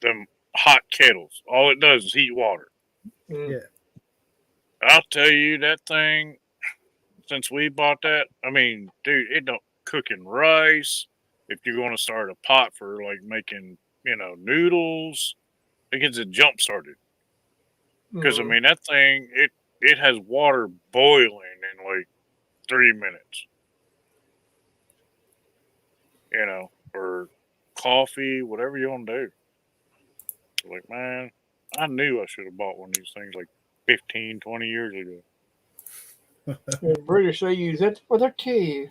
them hot kettles. All it does is heat water. Mm. Yeah. I'll tell you that thing. Since we bought that, I mean, dude, it don't cooking rice. If you're going to start a pot for like making, noodles, it gets it jump started. Because I mean, that thing, it has water boiling in like 3 minutes. Or coffee, whatever you want to do. Like, man, I knew I should have bought one of these things like 15, 20 years ago. The British, they use it for their tea.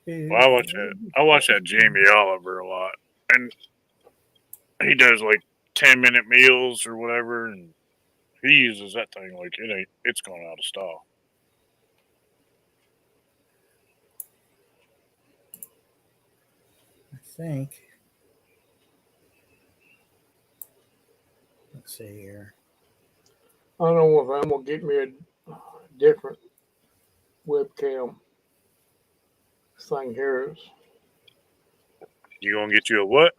Well, I watch that Jamie Oliver a lot, and he does like 10-minute meals or whatever, and he uses that thing like it's gone out of style. I think. Let's see here. I don't know if I'm gonna get me a different webcam. This thing here is You gonna get you a what?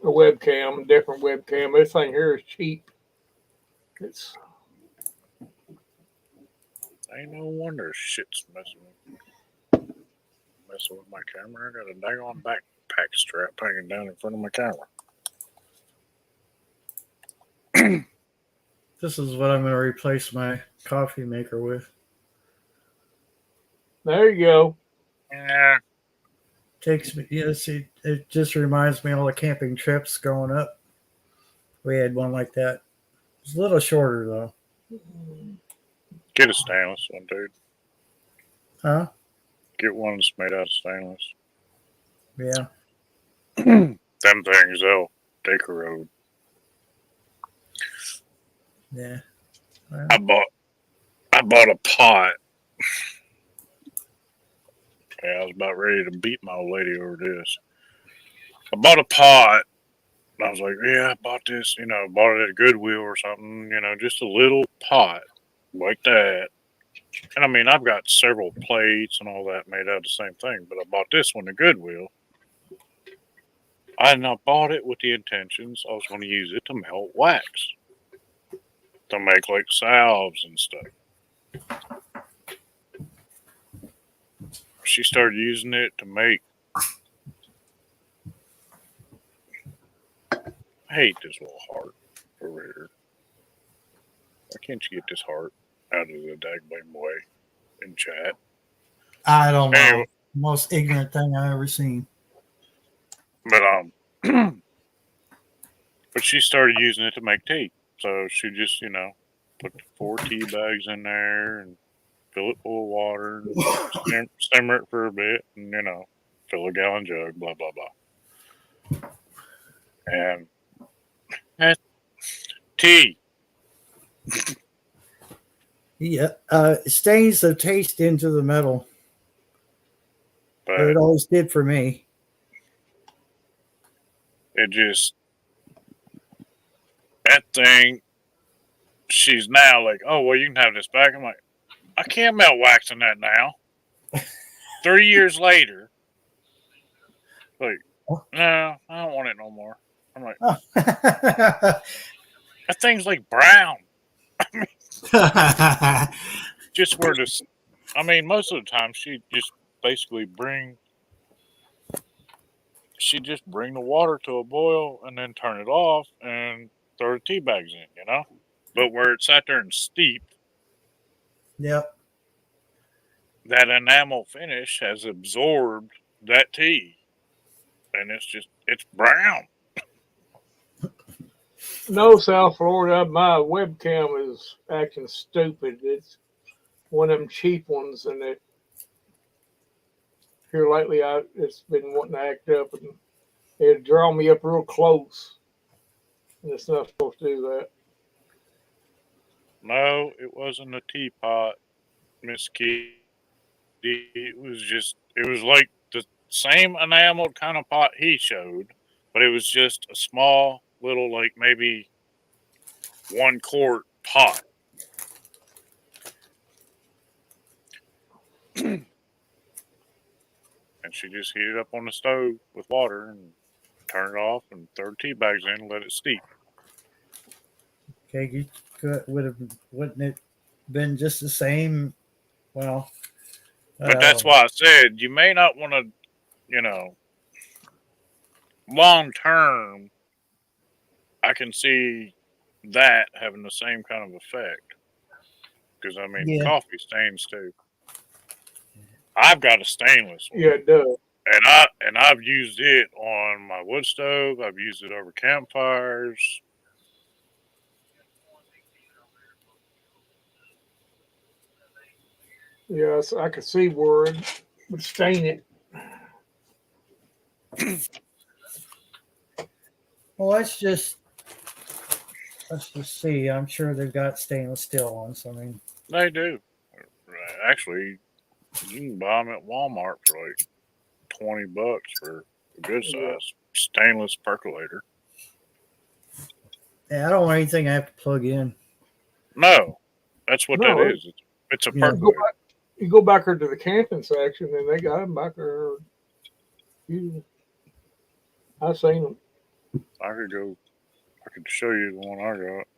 a webcam, different webcam. This thing here is cheap. It's Ain't no wonder shit's messing with my camera. I got a daggone backpack strap hanging down in front of my camera. This is what I'm going to replace my coffee maker with. there you go. Yeah. Takes me, see, it just reminds me of all the camping trips growing up. We had one like that. It's a little shorter though. Get a stainless one, dude. Huh? Get one that's made out of stainless. Yeah. Them things, they corrode. Yeah. I bought a pot. Yeah, I was about ready to beat my old lady over this. I bought a pot. I was like, yeah, I bought this, bought it at Goodwill or something, just a little pot like that. And I mean, I've got several plates and all that made out of the same thing, but I bought this one at Goodwill. I not bought it with the intentions I was going to use it to melt wax to make like salves and stuff. She started using it to make. I hate this little heart over here. Why can't you get this heart out of the daggone way in chat? I don't know. Anyway. Most ignorant thing I ever seen. But but she started using it to make tea. So she just, put 4 tea bags in there and fill it full of water, and simmer it for a bit, and fill a gallon jug, blah blah blah. And that's tea. Yeah, stains the taste into the metal. But It always did for me. it just that thing. She's now like, oh well, you can have this back. I'm like, I can't melt wax in that now. 3 years later, like, no, I don't want it no more. I'm like, that thing's like brown. Just where this, I mean, most of the time she just basically bring the water to a boil and then turn it off and throw the tea bags in, But where it sat there and steeped, Yep. that enamel finish has absorbed that tea, and it's brown. No, South Florida, my webcam is acting stupid. It's one of them cheap ones, and here lately, it's been wanting to act up, and it draw me up real close, and it's not supposed to do that. No, it wasn't a teapot, Miss Kitty. It was like the same enameled kind of pot he showed, but it was just a small little, like maybe 1 quart pot. And she just heated it up on the stove with water and turned it off and throw the tea bags in and let it steep. Okay, wouldn't it been just the same? Well, But that's why I said you may not want to, long term, I can see that having the same kind of effect. Because, I mean, Yeah. coffee stains too. I've got a stainless one. Yeah, it does. And I've used it on my wood stove. I've used it over campfires. Yes, I could see where it would stain it. Well, let's just see. I'm sure they've got stainless steel ones. I mean, They do. Actually, you can buy them at Walmart for like $20 for a good size stainless percolator. yeah, I don't want anything I have to plug in. No, that's what No, that is. It's a percolator. You go back there to the camping section, and they got them back there. I've seen them. I could show you the one I got.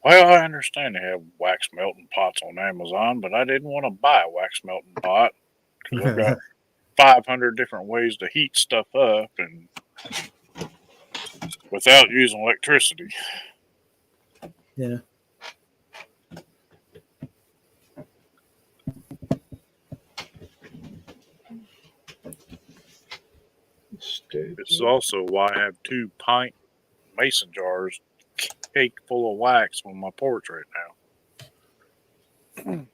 Well, I understand they have wax melting pots on Amazon, but I didn't want to buy a wax melting pot because I've got 500 different ways to heat stuff up and without using electricity. Yeah. This is also why I have 2 pint mason jars caked full of wax on my porch right now.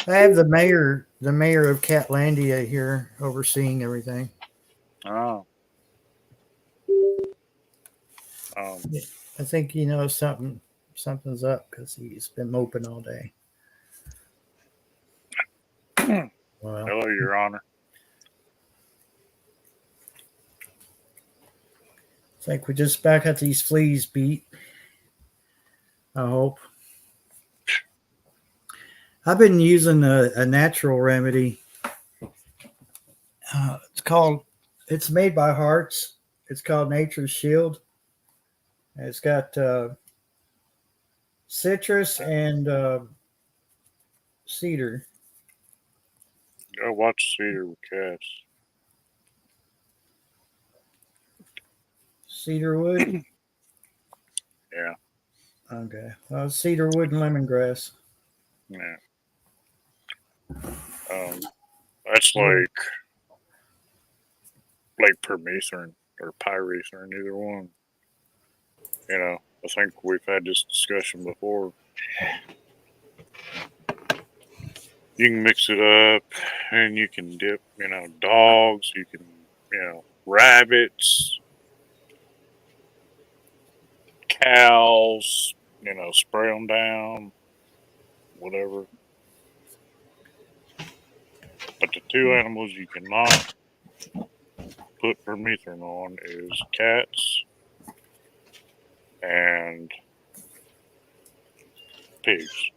I have the mayor of Catlandia here overseeing everything. Oh. I think he knows something something's up because he's been moping all day. Well, Hello, Your Honor. I think we just back at these fleas beat. I hope. I've been using a natural remedy. It's made by Hearts. It's called Nature's Shield. And it's got citrus and cedar. Go watch Cedar with Cats. Cedarwood? Yeah. Okay. Cedarwood and lemongrass. Yeah. That's like permethrin or pyrethrin, either one. You know, I think we've had this discussion before. You can mix it up and you can dip, dogs, you can, rabbits, cows, spray them down, whatever. But the two animals you cannot put permethrin on is cats and pigs.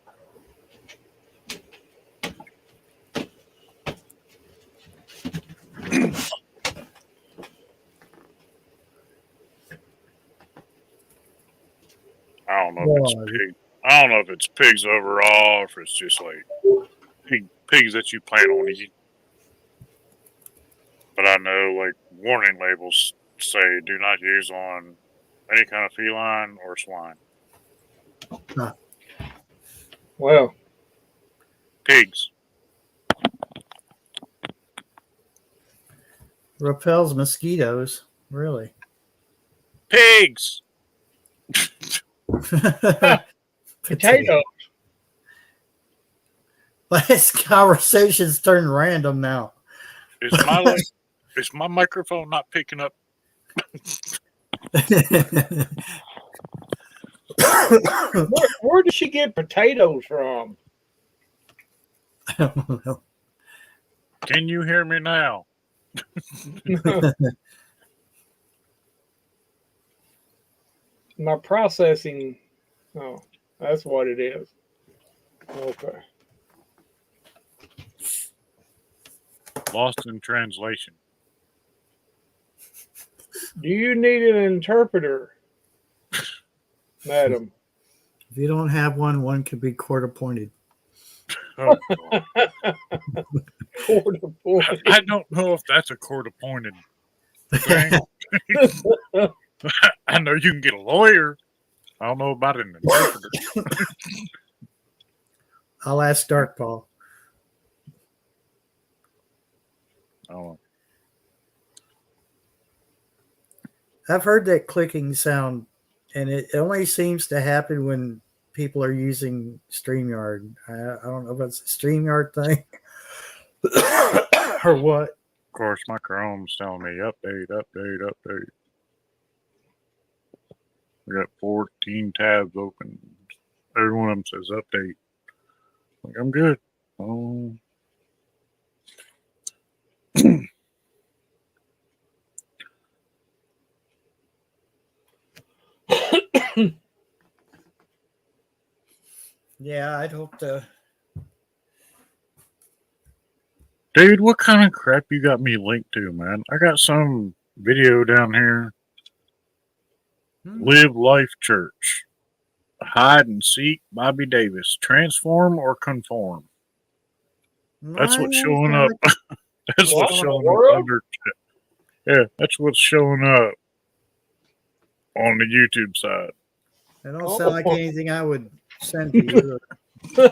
I don't know if it's pig. I don't know if it's pigs overall, or if it's just like pigs that you plan on eating. But I know, like, warning labels say do not use on any kind of feline or swine. Huh. Well, Pigs. Repels mosquitoes. Really? Pigs. potato. This conversation's turned random now. Is my microphone not picking up? Where did she get potatoes from? I don't know. Can you hear me now? My processing. Oh, that's what it is. Okay. Lost in translation. Do you need an interpreter, madam? If you don't have one, one could be court appointed. Oh, God. Court appointed. I don't know if that's a court appointed thing. I know you can get a lawyer. I don't know about an interpreter. I'll ask Dark Paul. Oh, I've heard that clicking sound, and it only seems to happen when people are using StreamYard. I don't know if it's a StreamYard thing or what. of course, my Chrome's telling me update. We got 14 tabs open. Every one of them says update. Like, I'm good. Oh. Yeah, I'd hope to. Dude, what kind of crap you got me linked to, man? I got some video down here. Live Life Church. Hide and Seek, Bobby Davis. Transform or conform? That's what's showing up. That's what's showing up under. Yeah, that's what's showing up on the YouTube side. It don't sound like anything I would send to you or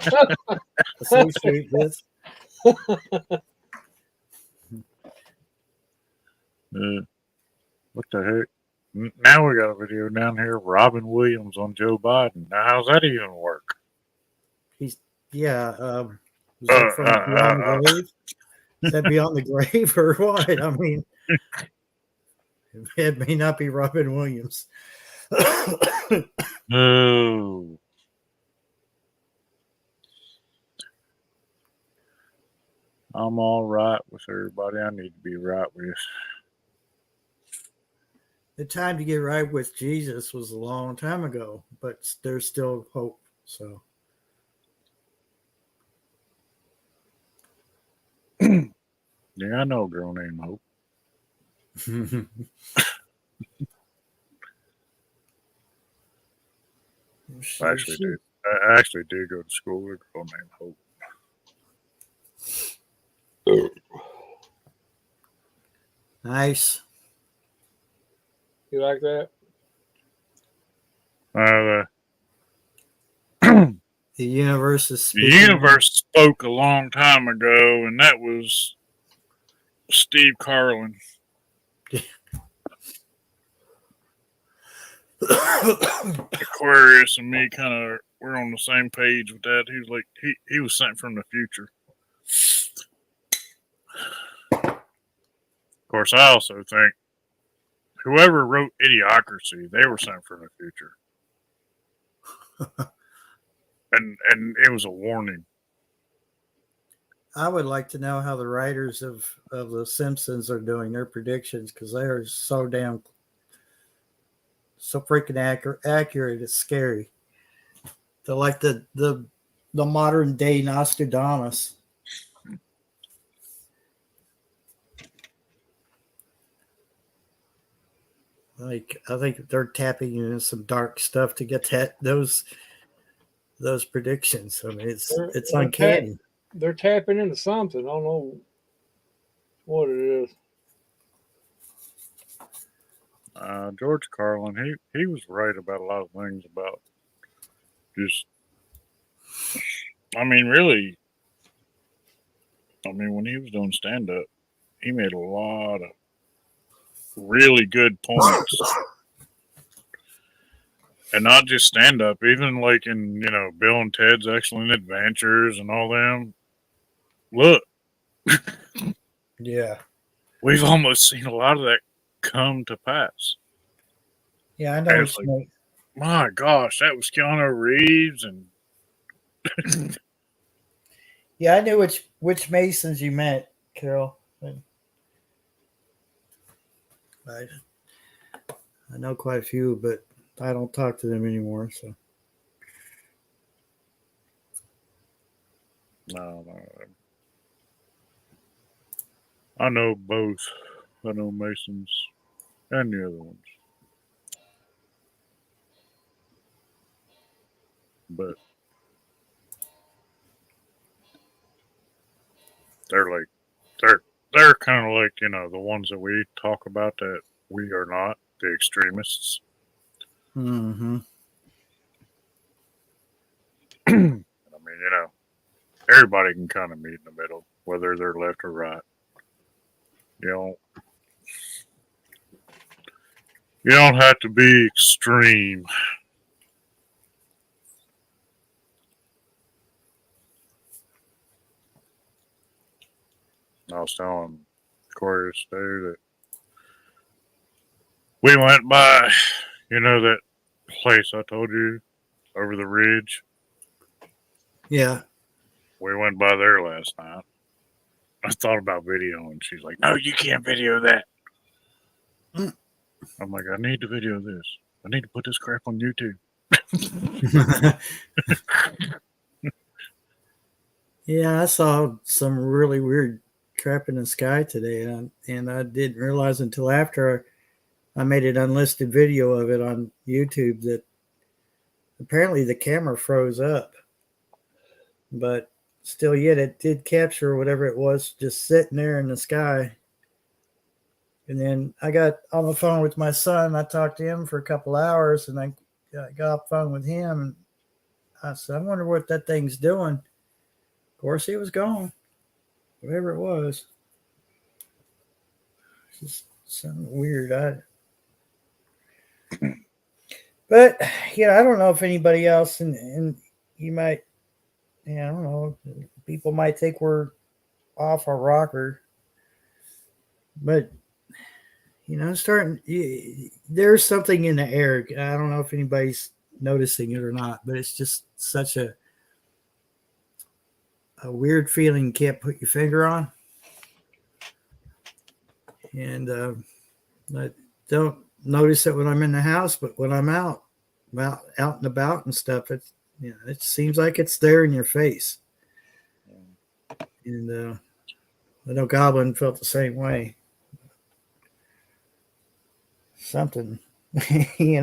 associate with. What the heck? Now we got a video down here of Robin Williams on Joe Biden. Now, how's that even work? Was that from beyond the grave? Is that beyond the grave or what? I mean, it may not be Robin Williams. No. I'm all right with everybody I need to be right with. The time to get right with Jesus was a long time ago, but there's still hope. So Yeah, I know a girl named Hope. I actually did. I actually did go to school with a girl named Hope. Nice. You like that? The The universe is The speaking. universe spoke a long time ago, and that was Steve Carlin. Aquarius and me kind of we're on the same page with that. He was like he was sent from the future. Of course, I also think whoever wrote Idiocracy, they were sent from the future, and it was a warning. I would like to know how the writers of The Simpsons are doing their predictions because they are so freaking accurate. It's scary. They're like the modern day Nostradamus. Like I think they're tapping into some dark stuff to get those predictions. I mean, it's uncanny. They're tapping into something. I don't know what it is. George Carlin, he was right about a lot of things about just. I mean, really. I mean, when he was doing stand up, he made a lot of really good points. And not just stand up, even like in, Bill and Ted's Excellent Adventures and all them. Look, Yeah. we've almost seen a lot of that come to pass. Yeah, I know. It's like, my gosh, that was Keanu Reeves and yeah, I knew which Masons you meant, Carol. I know quite a few, but I don't talk to them anymore. So no. I know both. I know Masons and the other ones. But they're like they're kind of like, the ones that we talk about that we are not, the extremists. mm-hmm. I mean, everybody can kind of meet in the middle, whether they're left or right. You don't have to be extreme. I was telling Corey today that we went by, that place I told you over the ridge. Yeah. We went by there last night. I thought about video, and she's like, "No, you can't video that." I'm like, "I need to video this. I need to put this crap on YouTube." Yeah, I saw some really weird crap in the sky today, and I didn't realize until after I made an unlisted video of it on YouTube that apparently the camera froze up, but still, yet it did capture whatever it was just sitting there in the sky. And then I got on the phone with my son. I talked to him for a couple hours, and I got off the phone with him, and I said, "I wonder what that thing's doing." Of course, he was gone, whatever it was. It's just something weird. But I don't know if anybody else, and you might, I don't know, people might think we're off our rocker, but starting. There's something in the air. I don't know if anybody's noticing it or not, but it's just such a weird feeling you can't put your finger on. And I don't notice it when I'm in the house, but when I'm out and about and stuff, it seems like it's there in your face. And I know Goblin felt the same way. Something, maybe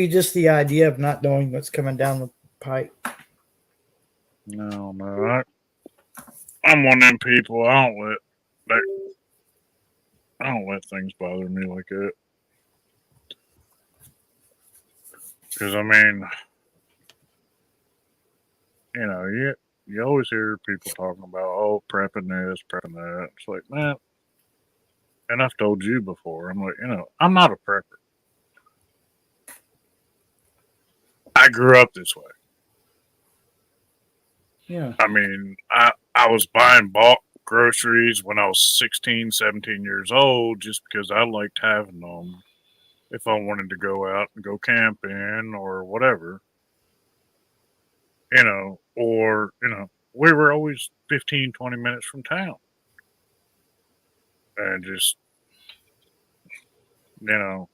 just the idea of not knowing what's coming down the pipe. No, I'm one of them people. I don't let things bother me like that. Because I mean, you always hear people talking about prepping this, prepping that. It's like, man, and I've told you before. I'm like, I'm not a prepper. I grew up this way. Yeah. I mean, I was buying bulk groceries when I was 16, 17 years old just because I liked having them if I wanted to go out and go camping or whatever. We were always 15, 20 minutes from town. And just, so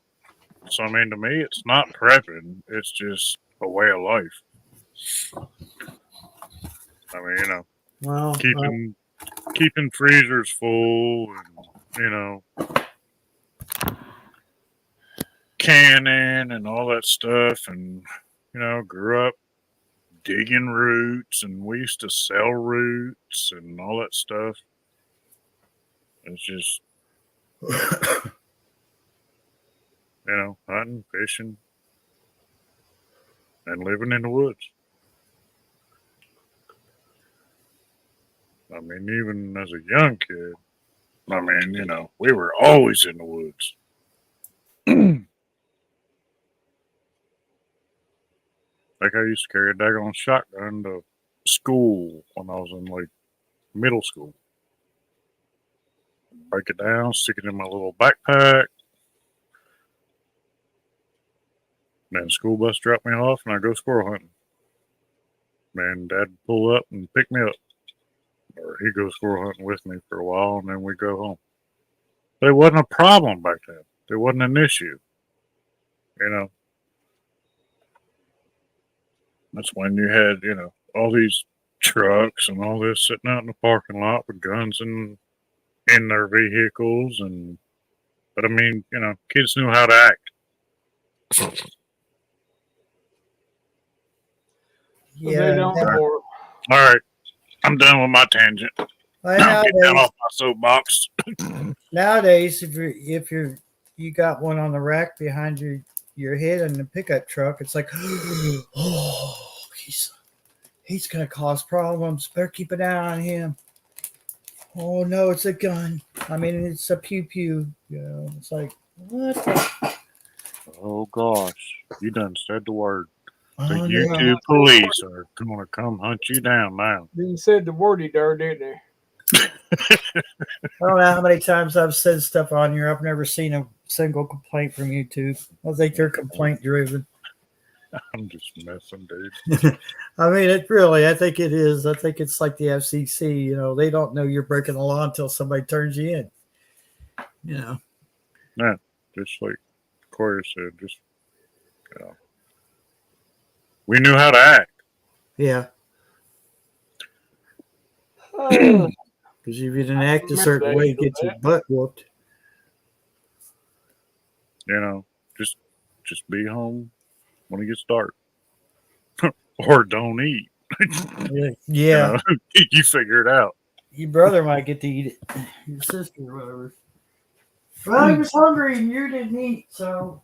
I mean, to me, it's not prepping. It's just a way of life. I mean, Well, keeping freezers full and, canning and all that stuff. And, grew up digging roots, and we used to sell roots and all that stuff. It's just, hunting, fishing, and living in the woods. I mean, even as a young kid, we were always in the woods. Like, I used to carry a daggone shotgun to school when I was in, middle school. Break it down, stick it in my little backpack. Then the school bus dropped me off, and I go squirrel hunting. Man, Dad would pull up and pick me up. Or he'd go squirrel hunting with me for a while, and then we'd go home. But it wasn't a problem back then. It wasn't an issue. That's when you had, all these trucks and all this sitting out in the parking lot with guns in their vehicles. But I mean, kids knew how to act. They yeah. don't more. All right. I'm done with my tangent. I'll get down off my soapbox. Nowadays, if you got one on the rack behind your head in the pickup truck, it's like, oh, he's gonna cause problems. Better keep an eye on him. Oh no, it's a gun. I mean, it's a pew pew. It's like, what? Oh gosh, you done said the word. The Oh, YouTube no. police are gonna come hunt you down now. He said the word he dare, didn't he? I don't know how many times I've said stuff on here. I've never seen a single complaint from YouTube. I think they're complaint driven. I'm just messing, dude. I mean, I think it is. I think it's like the FCC. They don't know you're breaking the law until somebody turns you in. Yeah, just like Corey said, we knew how to act. Yeah. Oh, Because if you didn't act a certain way, you get your butt whooped. Just be home when it gets dark. Or don't eat. Yeah. You figure it out. Your brother might get to eat it. Your sister or whatever. Well, he was hungry and you didn't eat, so.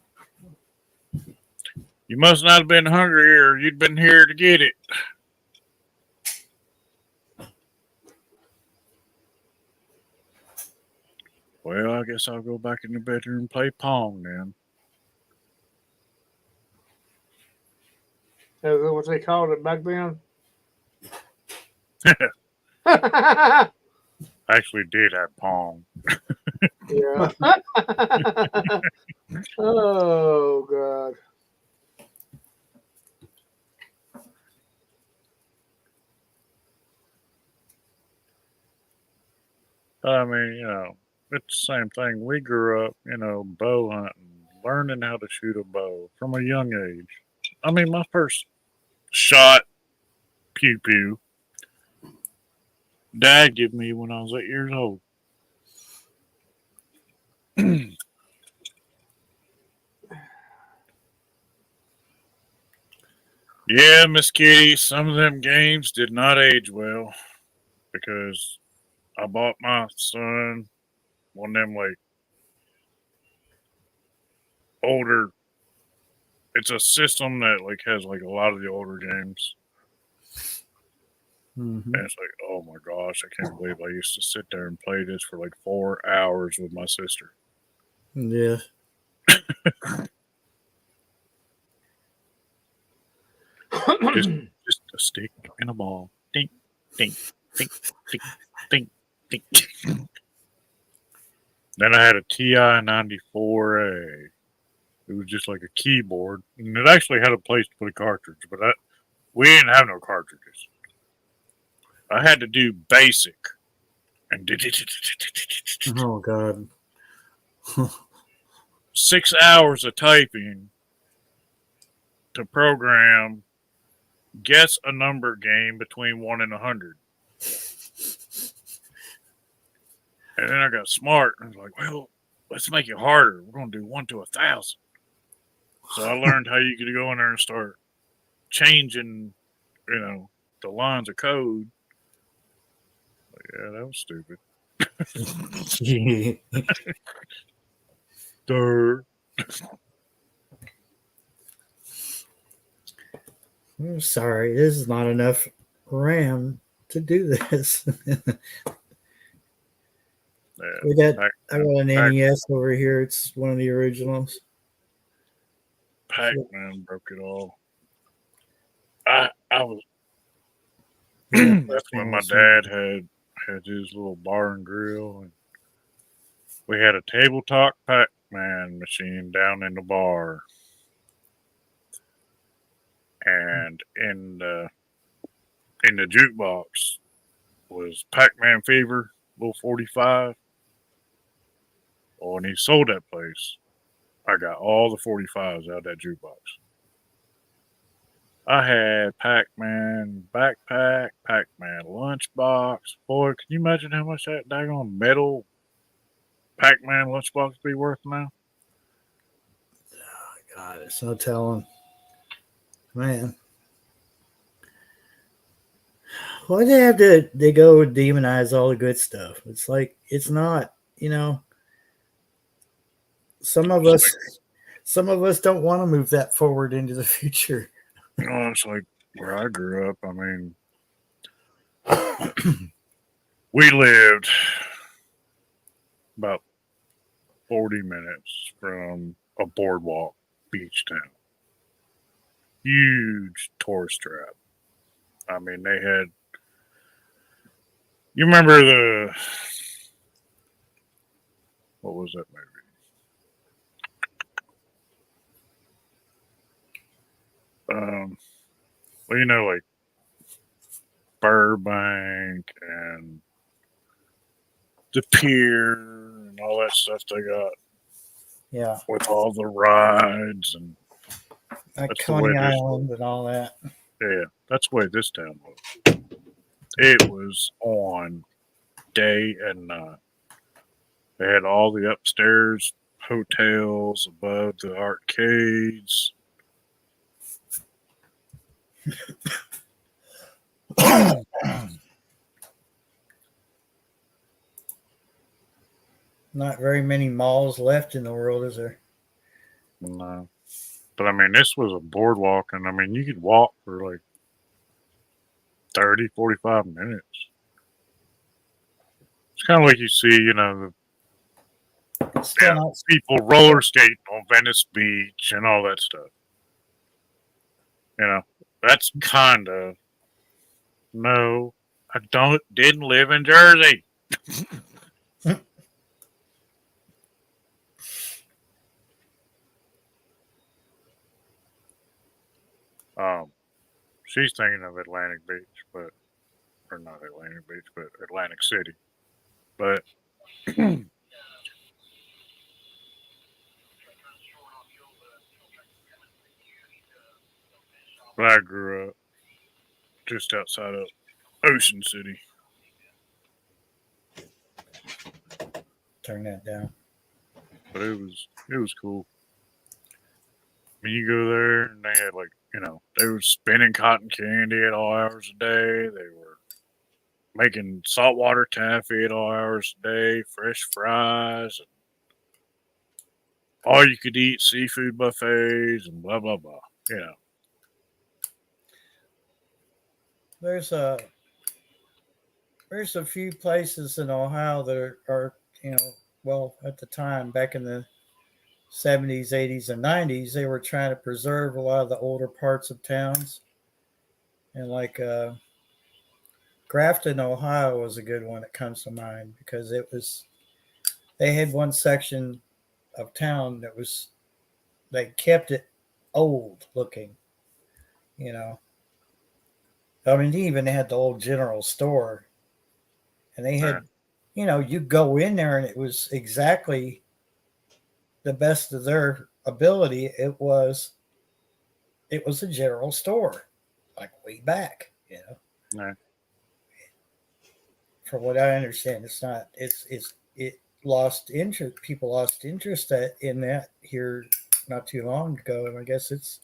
You must not have been hungry or you'd been here to get it. Well, I guess I'll go back in the bedroom and play Pong then. That's what they called it back then. I actually did have Pong. Yeah. Oh God. I mean, it's the same thing. We grew up, bow hunting, learning how to shoot a bow from a young age. I mean, my first shot, pew pew, Dad gave me when I was 8 years old. Yeah, Miss Kitty, some of them games did not age well because I bought my son one of them like older. It's a system that like has like a lot of the older games, Mm-hmm. and it's like, oh my gosh, I can't believe I used to sit there and play this for like 4 hours with my sister. Yeah. Just a stick and a ball. Dink, dink, dink, dink, dink, dink. Then I had a TI 94A. It was just like a keyboard, and it actually had a place to put a cartridge, but we didn't have no cartridges. I had to do basic and Oh God. 6 hours of typing to program guess a number game between 1 and 100. And then I got smart and I was like, well, let's make it harder. We're going to do 1 to 1,000. So I learned how you could go in there and start changing, the lines of code. Yeah, that was stupid. Durr. I'm sorry, this is not enough RAM to do this. Yeah, I got an NES over here. It's one of the originals. Pac-Man broke it all. I was. Yeah, That's when my Pac-Man dad had his little bar and grill, and we had a tabletop Pac-Man machine down in the bar, and in the jukebox was Pac-Man Fever, little 45. Oh, when he sold that place, I got all the 45s out of that jukebox. I had Pac-Man backpack, Pac-Man lunchbox. Boy, can you imagine how much that daggone metal Pac-Man lunchbox be worth now? God, it's no telling. Man. Why they have to they go demonize all the good stuff? It's like it's not, some of us don't want to move that forward into the future. It's like where I grew up. I mean, we lived about 40 minutes from a boardwalk beach town. Huge tourist trap. I mean, they had. You remember what was that movie? Well, like Burbank and the pier and all that stuff they got. Yeah. With all the rides and Like that's the way Coney this Island and all that. yeah, that's the way this town was. It was on day and night. They had all the upstairs hotels above the arcades. Not very many malls left in the world, is there? No. But I mean, this was a boardwalk, and I mean, you could walk for like 30, 45 minutes. It's kind of like you see, Still not. people roller skating on Venice Beach and all that stuff. That's kind of. No, I didn't live in Jersey. She's thinking of Atlantic Beach, or not Atlantic Beach, but Atlantic City. But I grew up just outside of Ocean City. Turn that down. But it was cool. I mean, you go there and they had they were spinning cotton candy at all hours of the day. They were making saltwater taffy at all hours of the day, fresh fries, and all you could eat seafood buffets and blah blah blah. You know. There's a few places in Ohio that are well, at the time back in the 70s, 80s, and 90s, they were trying to preserve a lot of the older parts of towns. And like Grafton, Ohio was a good one that comes to mind because they had one section of town they kept it old looking, you know. I mean, they even had the old general store, and they had, you go in there and it was exactly the best of their ability. It was a general store, like way back, Yeah. From what I understand, it lost interest. People lost interest in that here not too long ago, and I guess it's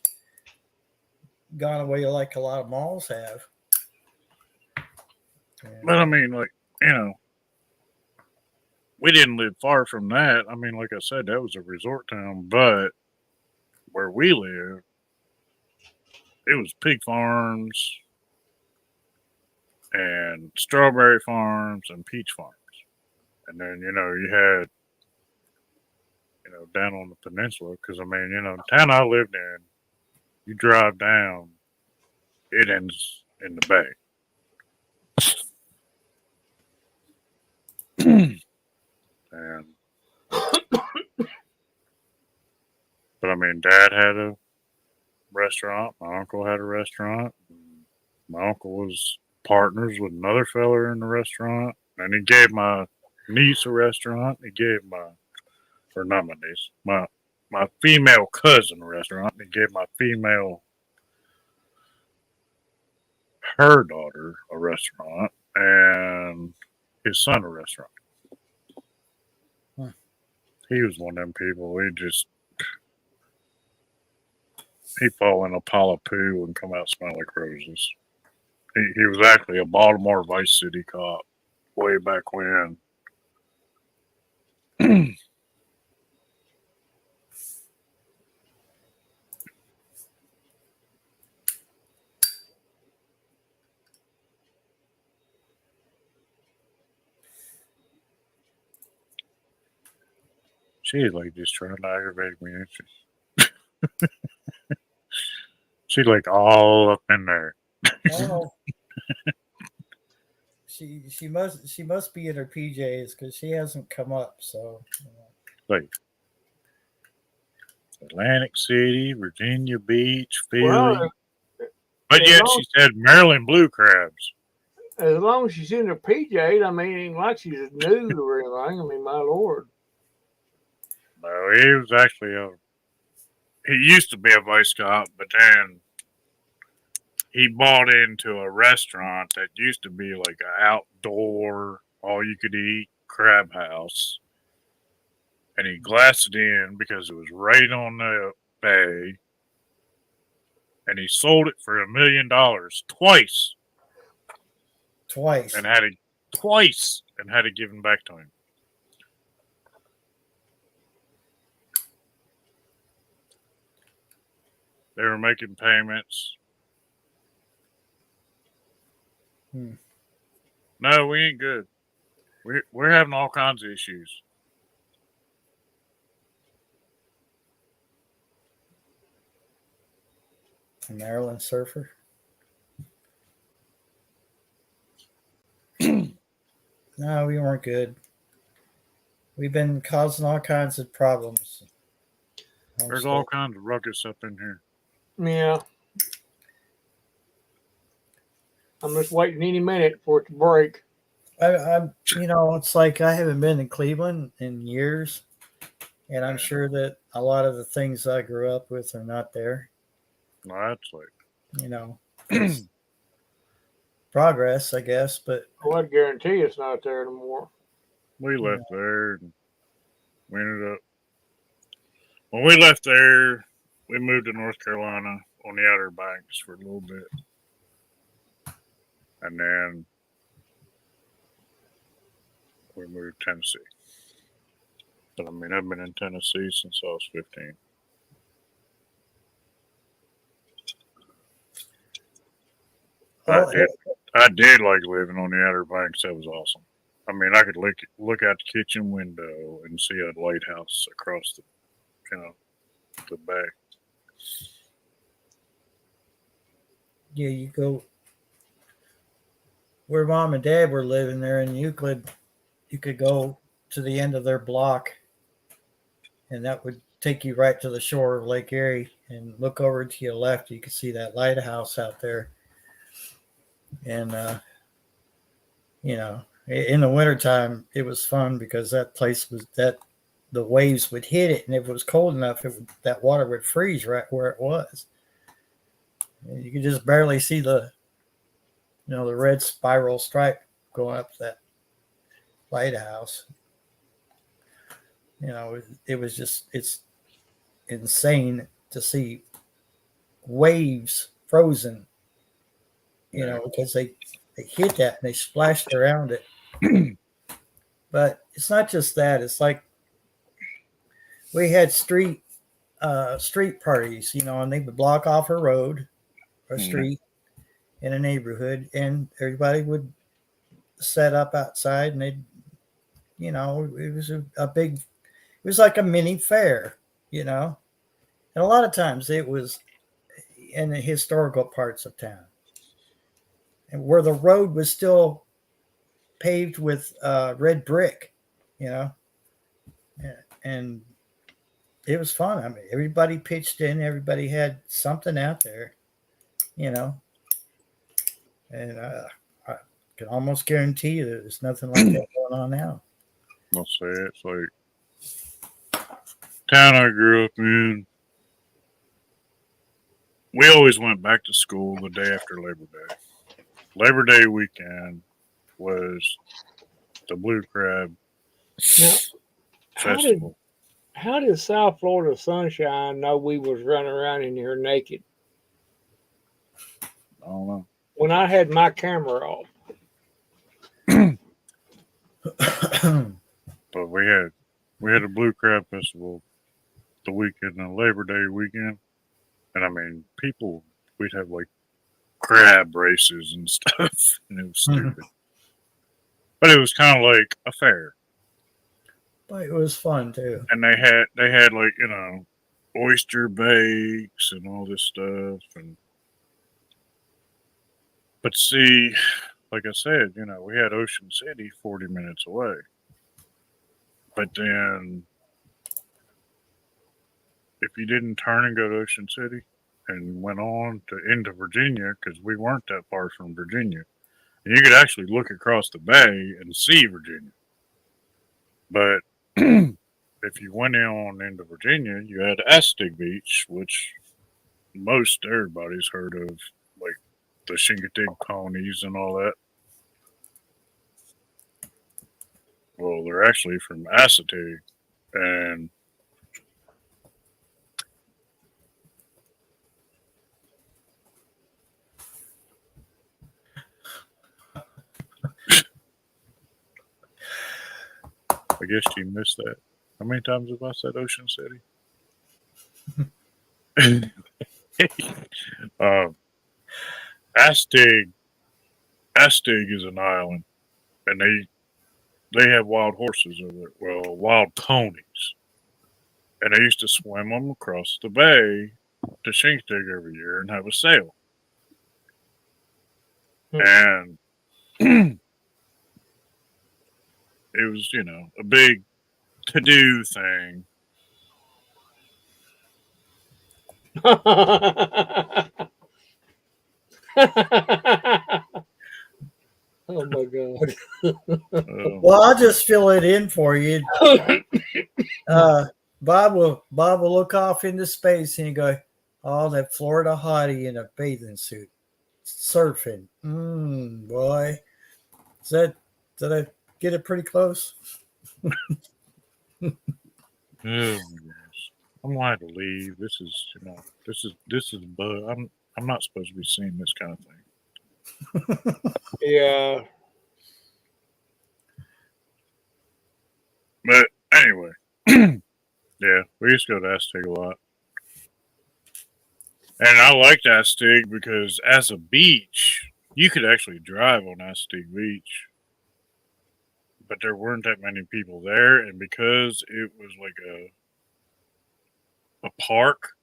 gone away like a lot of malls have. But I mean, we didn't live far from that. I mean, like I said, that was a resort town, but where we lived, it was pig farms and strawberry farms and peach farms. And then, you had, down on the peninsula, because, I mean, the town I lived in, you drive down, it ends in the bay. And, but I mean, Dad had a restaurant. My uncle had a restaurant. My uncle was partners with another fella in the restaurant. And he gave my niece a restaurant. He gave or not my niece, my female cousin a restaurant. He gave her daughter a restaurant, and his son a restaurant. Huh. He was one of them people. He'd fall in a pile of poo and come out smelling like roses. He was actually a Baltimore Vice City cop way back when. She's like just trying to aggravate me, ain't she? She's like all up in there. Oh, she must be in her PJs because she hasn't come up. So, Like Atlantic City, Virginia Beach, Philly. Well, But yet she said Maryland blue crabs. as long as she's in her PJs, I mean, it ain't like she's nude or anything. I mean, my lord. No, he was actually he used to be a vice cop, but then he bought into a restaurant that used to be like an outdoor, all you could eat crab house. And he glassed it in because it was right on the bay. And he sold it for $1 million twice. And had it given back to him. They were making payments. No, we ain't good. We're having all kinds of issues. a Maryland surfer. No, we weren't good. We've been causing all kinds of problems. There's all kinds of ruckus up in here. Yeah. I'm just waiting any minute for it to break. It's like I haven't been in Cleveland in years, and I'm sure that a lot of the things I grew up with are not there. No, that's like You know, it's progress, I guess, but Well, I guarantee it's not there anymore. we left there and we ended up when we left there, we moved to North Carolina on the Outer Banks for a little bit, and then we moved to Tennessee. But I mean, I've been in Tennessee since I was 15. oh, I did like living on the Outer Banks. That was awesome. I mean, I could look out the kitchen window and see a lighthouse across the bay. yeah, you go where mom and dad were living there in Euclid. You could go to the end of their block, and that would take you right to the shore of Lake Erie. And look over to your left, you could see that lighthouse out there. And in the wintertime, it was fun because that place was that the waves would hit it, and if it was cold enough, that water would freeze right where it was. And you could just barely see the red spiral stripe going up that lighthouse. It was just it's insane to see waves frozen. Because they hit that and they splashed around it. But it's not just that. It's like we had street parties, and they would block off a road or street in a neighborhood, and everybody would set up outside, and it was a big, it was like a mini fair, and a lot of times it was in the historical parts of town, and where the road was still paved with red brick, and it was fun. I mean, everybody pitched in, everybody had something out there, and I can almost guarantee you that there's nothing like that going on now. I'll say it's like town I grew up in. We always went back to school the day after Labor Day. Labor Day weekend was the Blue Crab Now, Festival. how did South Florida Sunshine know we was running around in here naked I don't know. when I had my camera off? But we had a Blue Crab Festival the weekend of Labor Day weekend. And I mean, we'd have like crab races and stuff. And it was stupid. But it was kind of like a fair. But it was fun too. And they had like, oyster bakes and all this stuff. But see, like I said, we had Ocean City 40 minutes away. But then if you didn't turn and go to Ocean City and went on into Virginia, because we weren't that far from Virginia, and you could actually look across the bay and see Virginia. But if you went on into Virginia, you had Aztec Beach, which most everybody's heard of, like the Chincoteague ponies and all that. Well, they're actually from Aztec, and I guess you missed that. How many times have I said Ocean City? Aztec is an island, and they have wild horses over there. Well, wild ponies, and they used to swim them across the bay to Chincoteague every year and have a sale. And it was, a big to-do thing. Oh my god. Well, I'll just fill it in for you. Bob will look off into space and you go, oh, that Florida hottie in a bathing suit surfing. Boy. Did I get it pretty close? Oh my gosh. I'm gonna have to leave. This is, this is bug. I'm not supposed to be seeing this kind of thing. Yeah. But anyway, yeah, we used to go to Aztec a lot. And I liked Aztec because as a beach, you could actually drive on Aztec Beach. But there weren't that many people there, and because it was like a park,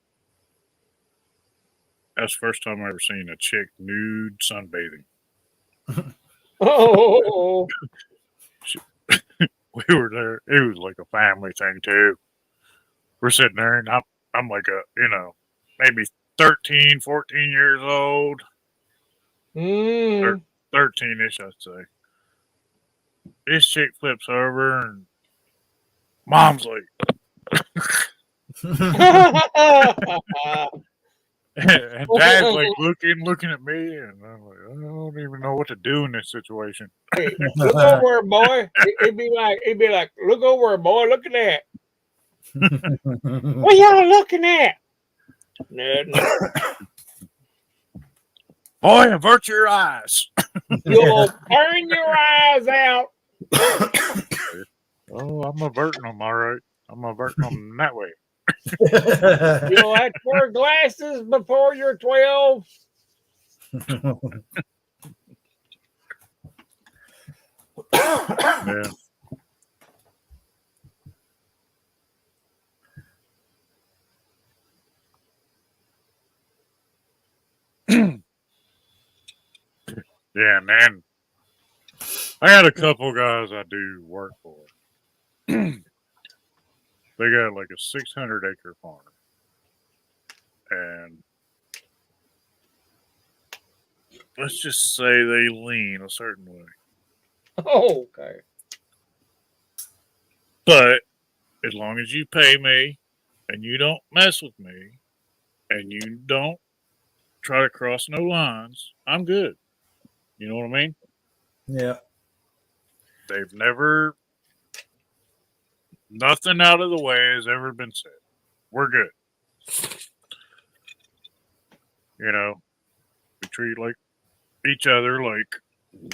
that's the first time I ever seen a chick nude sunbathing. Oh. We were there. It was like a family thing too. We're sitting there, and I'm like maybe 13, 14 years old. 13-ish, I'd say. This chick flips over, and mom's like, and dad's like looking at me, and I'm like, I don't even know what to do in this situation. Hey, look over, boy. He'd be like, look over, boy. Look at that. What y'all looking at? Nothing. Boy, avert your eyes. You'll turn your eyes out. Oh, I'm averting them, all right. I'm averting them that way. You'll have to wear glasses before you're 12. Yeah. Yeah, man. I got a couple guys I do work for. They got like a 600-acre farm. And let's just say they lean a certain way. Oh, okay. But as long as you pay me and you don't mess with me and you don't try to cross no lines, I'm good. You know what I mean? Yeah. They've never, nothing out of the way has ever been said. We're good. You know, we treat like each other like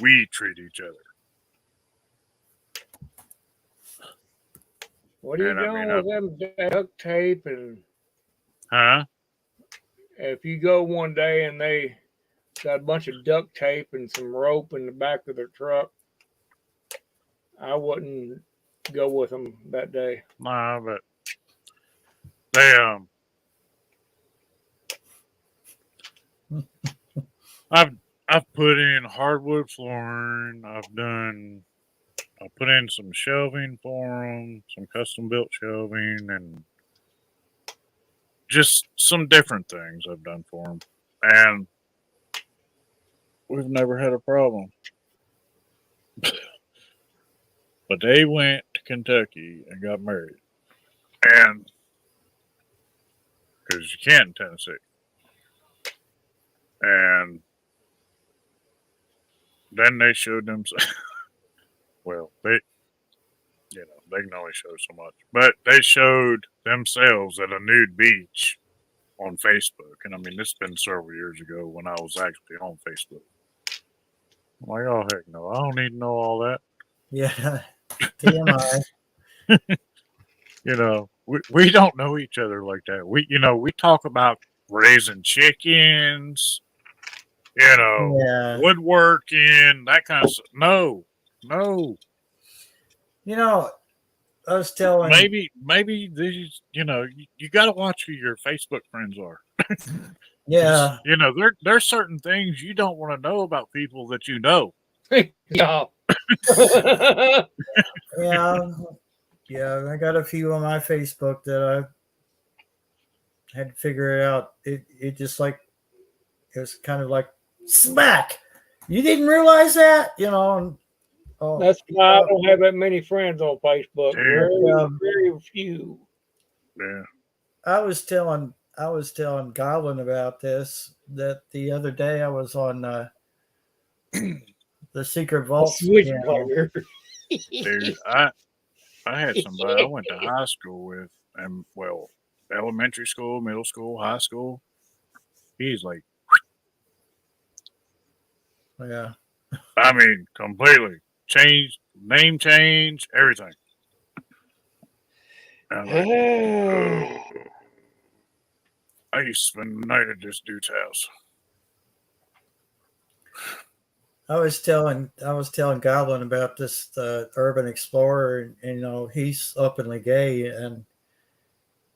we treat each other. What are you And I doing mean, with them duct tape? And huh? if you go one day and they got a bunch of duct tape and some rope in the back of their truck, I wouldn't go with them that day. Nah, but they I've put in hardwood flooring. I put in some shelving for them, some custom built shelving, and just some different things I've done for them. And we've never had a problem. But they went to Kentucky and got married. And because you can in Tennessee. And then they showed them, well, they can only show so much. But they showed themselves at a nude beach on Facebook. And I mean, this has been several years ago when I was actually on Facebook. I'm like, oh, heck no, I don't need to know all that. Yeah. TMI. You know, we don't know each other like that. We talk about raising chickens, Yeah. woodworking, that kind of stuff. No. I was telling. Maybe these, you got to watch who your Facebook friends are. Yeah. There's certain things you don't want to know about people that you know. Yeah. Yeah. Yeah. I got a few on my Facebook that I had to figure it out. It just like, it was kind of like smack. You didn't realize that, oh, That's why I don't have that many friends on Facebook. Dude. Very few. Yeah. I was telling Goblin about this that the other day I was on the Secret A Vaults Switch channel. player. Dude, I had somebody I went to high school with, and well, elementary school, middle school, high school. He's like, Yeah. I mean, completely changed, name change, everything. And I'm like, oh. I used to spend the night at this dude's house. I was telling Goblin about this urban explorer, and he's openly gay, and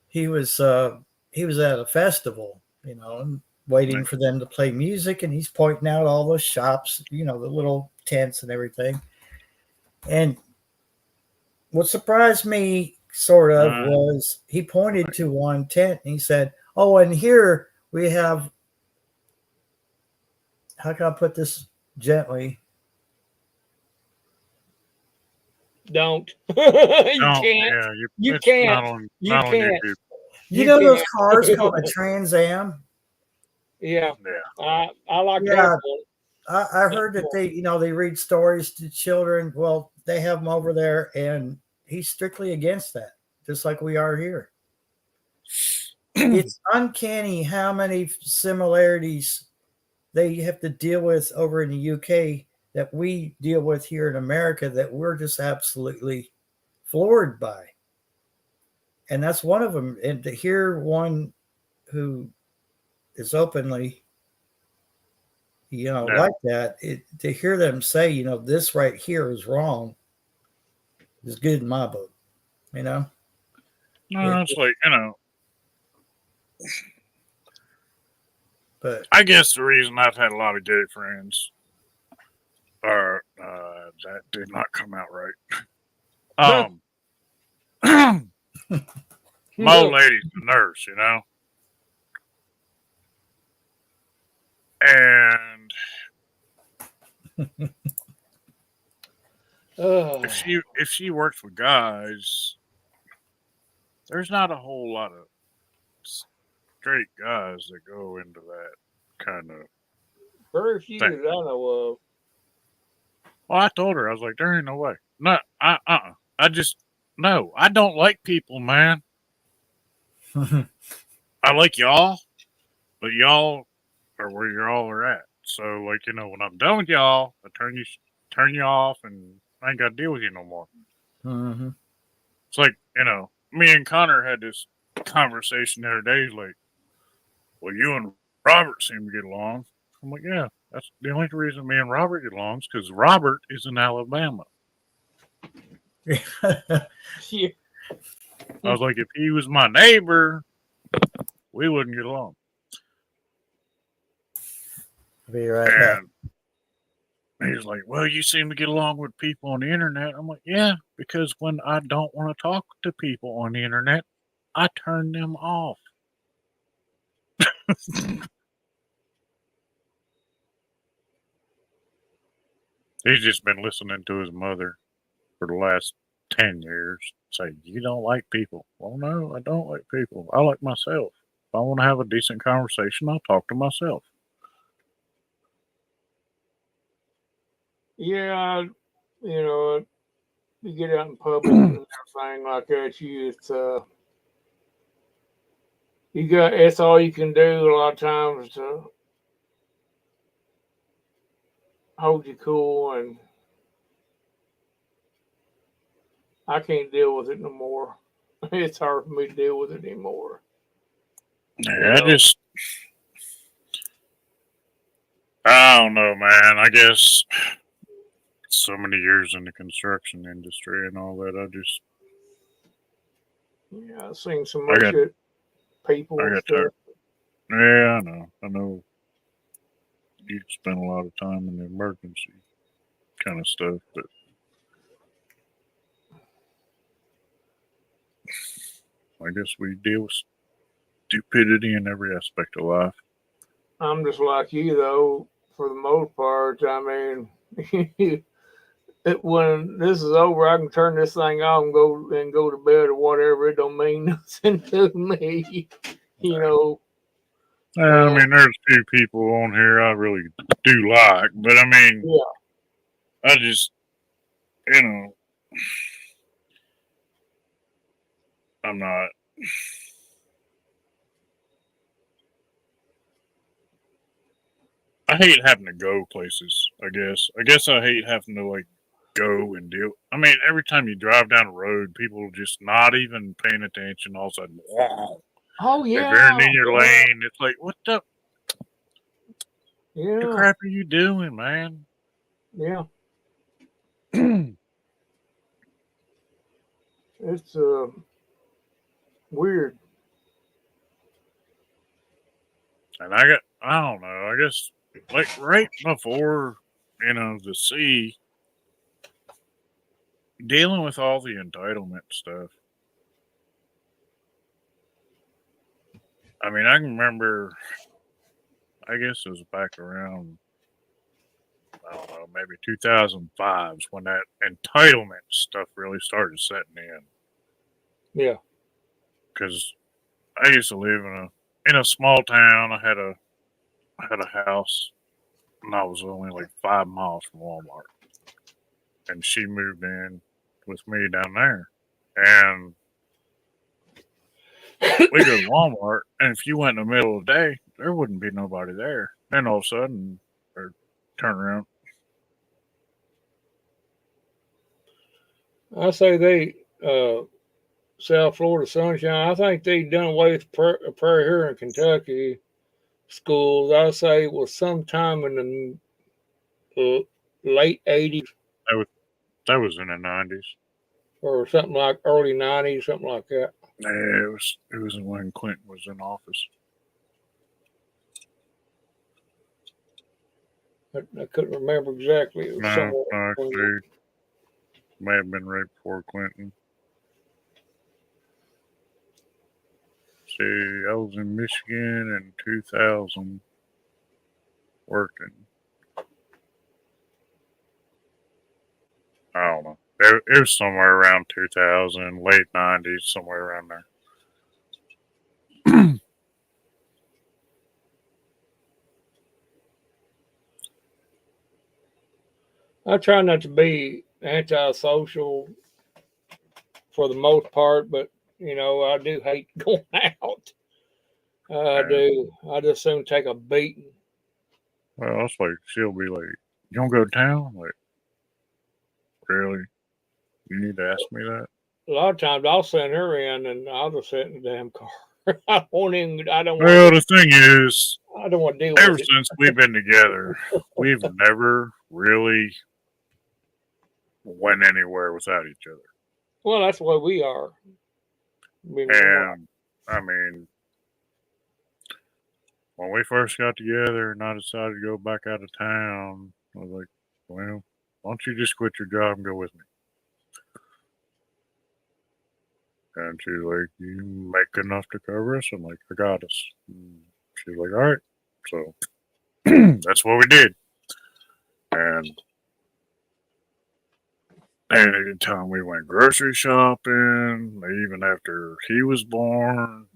he was at a festival, and waiting for them to play music, and he's pointing out all those shops, the little tents and everything. And what surprised me sort of was he pointed to one tent and he said, "Oh, and here we have." How can I put this gently? Don't. You No, can't. yeah, You it's can't. Not on, You not on can't. YouTube. You You know those can't. cars called a Trans Am? Yeah. Yeah. I like Yeah. that one. I heard that they read stories to children. Well, they have them over there, and he's strictly against that, just like we are here. It's uncanny how many similarities they have to deal with over in the UK that we deal with here in America that we're just absolutely floored by. And that's one of them. And to hear one who is openly, Yeah. like that, to hear them say, this right here is wrong is good in my book, No, it's like, But I guess the reason I've had a lot of gay friends are that did not come out right. My old lady's a nurse, and if she works with guys, there's not a whole lot of straight guys that go into that kind of. Very few that I know of. Well, I told her, I was like, there ain't no way. No, I just no, I don't like people, man. I like y'all, but y'all are where y'all are at. So, like, when I'm done with y'all, I turn you off, and I ain't got to deal with you no more. mm-hmm. It's like, me and Connor had this conversation the other day. He's like, well, you and Robert seem to get along. I'm like, yeah, that's the only reason me and Robert get along is because Robert is in Alabama. Yeah. I was like, if he was my neighbor, we wouldn't get along. Be right back. And he's like, well, you seem to get along with people on the internet. I'm like, yeah, because when I don't want to talk to people on the internet, I turn them off. He's just been listening to his mother for the last 10 years say, you don't like people. Well, no, I don't like people. I like myself. If I want to have a decent conversation, I'll talk to myself. Yeah, you get out in public and everything like that, it's all you can do a lot of times to hold you cool, and I can't deal with it no more. It's hard for me to deal with it anymore. Yeah, I don't know, man. I guess so many years in the construction industry and all that, I've seen so much shit, people and stuff. Yeah, I know. You spend a lot of time in the emergency kind of stuff, but I guess we deal with stupidity in every aspect of life. I'm just like you, though. for the most part. I mean, when this is over, I can turn this thing off and go to bed or whatever. It don't mean nothing to me, you know. I mean, there's a few people on here I really do like, but I mean, Yeah, I just, you know, I'm not. I hate having to go places. I guess. I guess I hate having to like go and deal. I mean, every time you drive down the road, people just not even paying attention. All of a sudden, wow. oh If yeah, you're in your lane, it's like, what the yeah, crap are you doing, man? yeah. It's weird. And I don't know. I guess like right before, the sea, dealing with all the entitlement stuff. I mean, I can remember. I guess it was back around, I don't know, maybe 2005 is when that entitlement stuff really started setting in. Yeah, Because I used to live in a small town. I had a house, and I was only like 5 miles from Walmart. And she moved in with me down there, and we go to Walmart, and if you went in the middle of the day, there wouldn't be nobody there. Then all of a sudden, or turn around. I say they South Florida sunshine. I think they done away with prayer here in Kentucky schools. I say it was sometime in the late '80s That was in the 90s. or something like early '90s, something like that. Yeah, it was when Clinton was in office. I couldn't remember exactly. It was No, somewhere no, between. actually, may have been right before Clinton. See, I was in Michigan in 2000 working. I don't know. It was somewhere around 2000, late 90s, somewhere around there. I try not to be antisocial for the most part, but I do hate going out. I Yeah. do. I just soon take a beating. Well, it's like, she'll be like, you don't go to town? Like, really? You need to ask me that? A lot of times I'll send her in and I'll just sit in the damn car. I won't even. Well, the thing is, I don't want to deal ever with it. since we've been together, we've never really went anywhere without each other. Well, that's the way we are. And, I mean, when we first got together and I decided to go back out of town, I was like, well, why don't you just quit your job and go with me? And she's like, you make enough to cover us? I'm like, I got us. And she's like, all right. So that's what we did. And any time we went grocery shopping, even after he was born,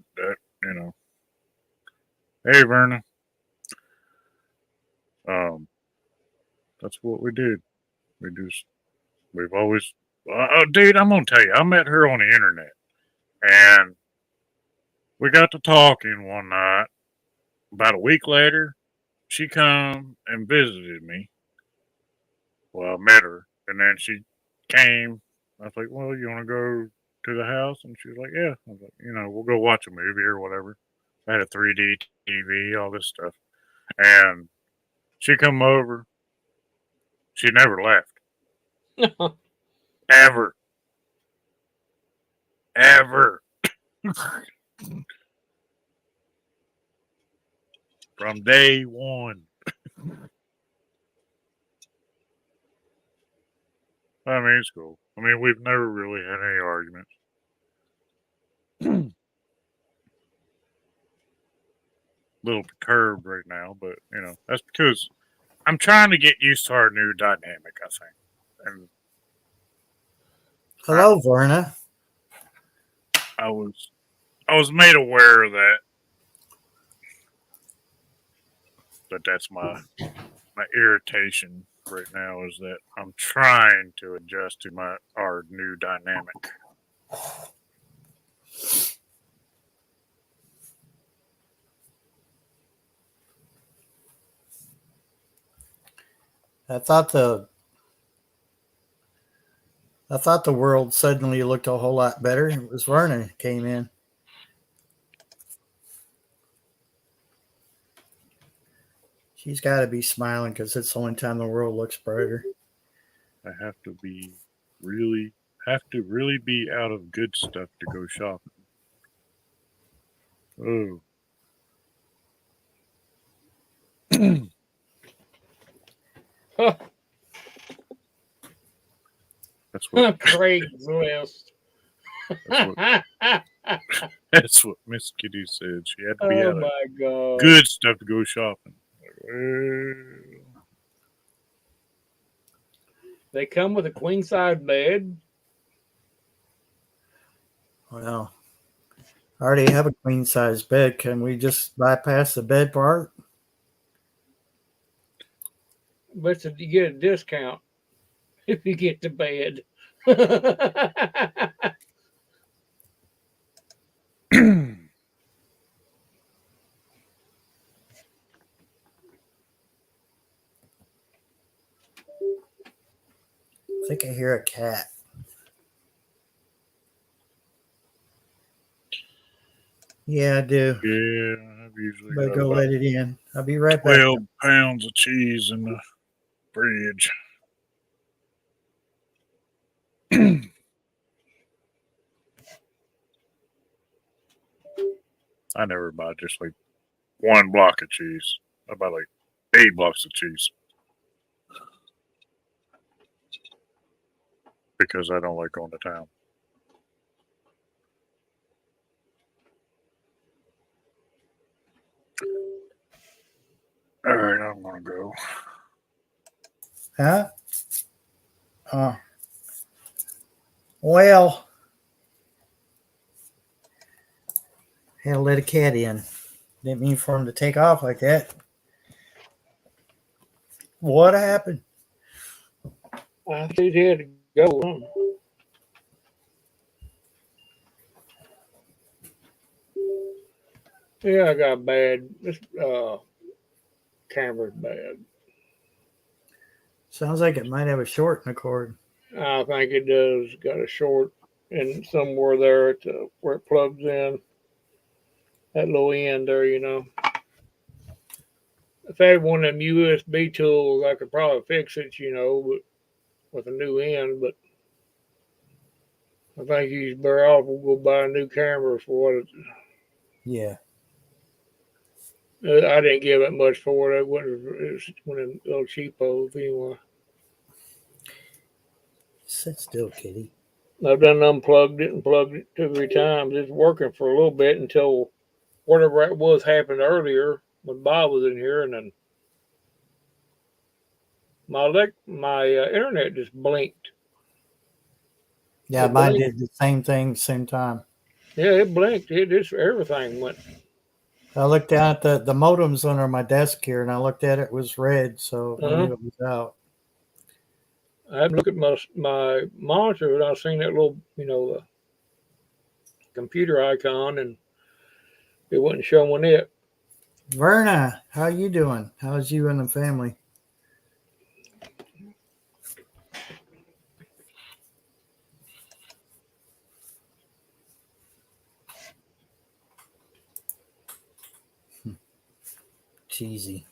hey, Verna, that's what we did. We've always, dude, I'm going to tell you, I met her on the internet. And we got to talking one night. About a week later, she come and visited me. Well, I met her, and then she came. I was like, "Well, you want to go to the house?" And she was like, "Yeah." I was like, "We'll go watch a movie or whatever." I had a 3D TV, all this stuff, and she come over. She never left, ever, ever. From day one. I mean, it's cool. I mean, we've never really had any arguments. Little perturbed right now, but that's because I'm trying to get used to our new dynamic, I think. And Hello, Verna. I was made aware of that. But that's my irritation right now is that I'm trying to adjust to our new dynamic. I thought the world suddenly looked a whole lot better. It was Verna who came in. She's got to be smiling because it's the only time the world looks brighter. I have to really be out of good stuff to go shopping. Oh. That's what Craigslist. that's what Miss Kitty said. She had to be Oh out of my god. good stuff to go shopping. Well, They come with a queen size bed. Well, I already have a queen size bed. Can we just bypass the bed part? But you get a discount if you get the bed. I think I hear a cat. Yeah, I do. yeah, I've usually Better got go about let it in. I'll be right back. 12 pounds of cheese in the fridge. I never buy just like one block of cheese. I buy like 8 blocks of cheese because I don't like going to town. All right, I'm gonna go. Huh? Well, had to let a cat in. Didn't mean for him to take off like that. What happened? I think he had to go. Huh? Yeah, I got bad. This camera's bad. Sounds like it might have a short in the cord. I think it does. Got a short and somewhere there at where it plugs in. That little end there, you know. If I had one of them USB tools, I could probably fix it, you know, but with a new end. But I think he's better off. We'll go buy a new camera for what it. Yeah. I didn't give it much for it. It was one of them little cheapos anyway. Sit still, kitty. I've done unplugged it and plugged it 2 or 3 times. It's working for a little bit until whatever it was happened earlier when Bob was in here, and then my internet just blinked. Yeah, It mine blinked. did the same thing, same time. Yeah, it blinked. It just everything went. I looked down at the modem's under my desk here, and I looked at it, it was red, so I knew it was out. I had to look at my monitor, and I seen that little, you know, the computer icon, and it wasn't showing it. Verna, how you doing? How's you and the family? Cheesy.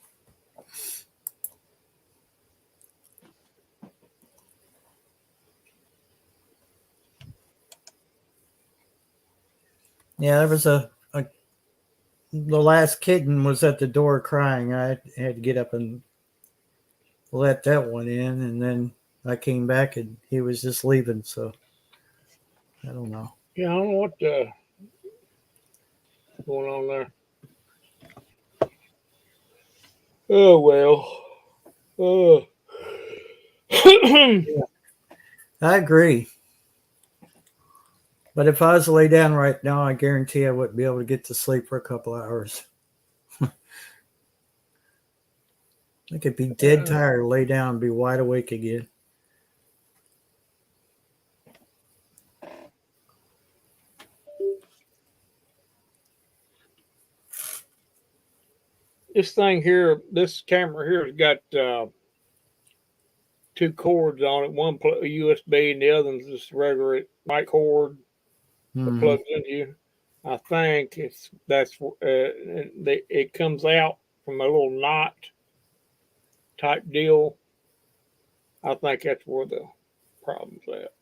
Yeah, there was the last kitten was at the door crying. I had to get up and let that one in, and then I came back and he was just leaving. So I don't know. Yeah, I don't know what going on there. Oh well. Oh. I agree. But if I was to lay down right now, I guarantee I wouldn't be able to get to sleep for a couple hours. I could be dead tired, lay down, and be wide awake again. This thing here, this camera here has got two cords on it. One USB and the other one's just regular mic cord that Mhm. plugs into. I think it comes out from a little knot type deal. I think that's where the problem's at.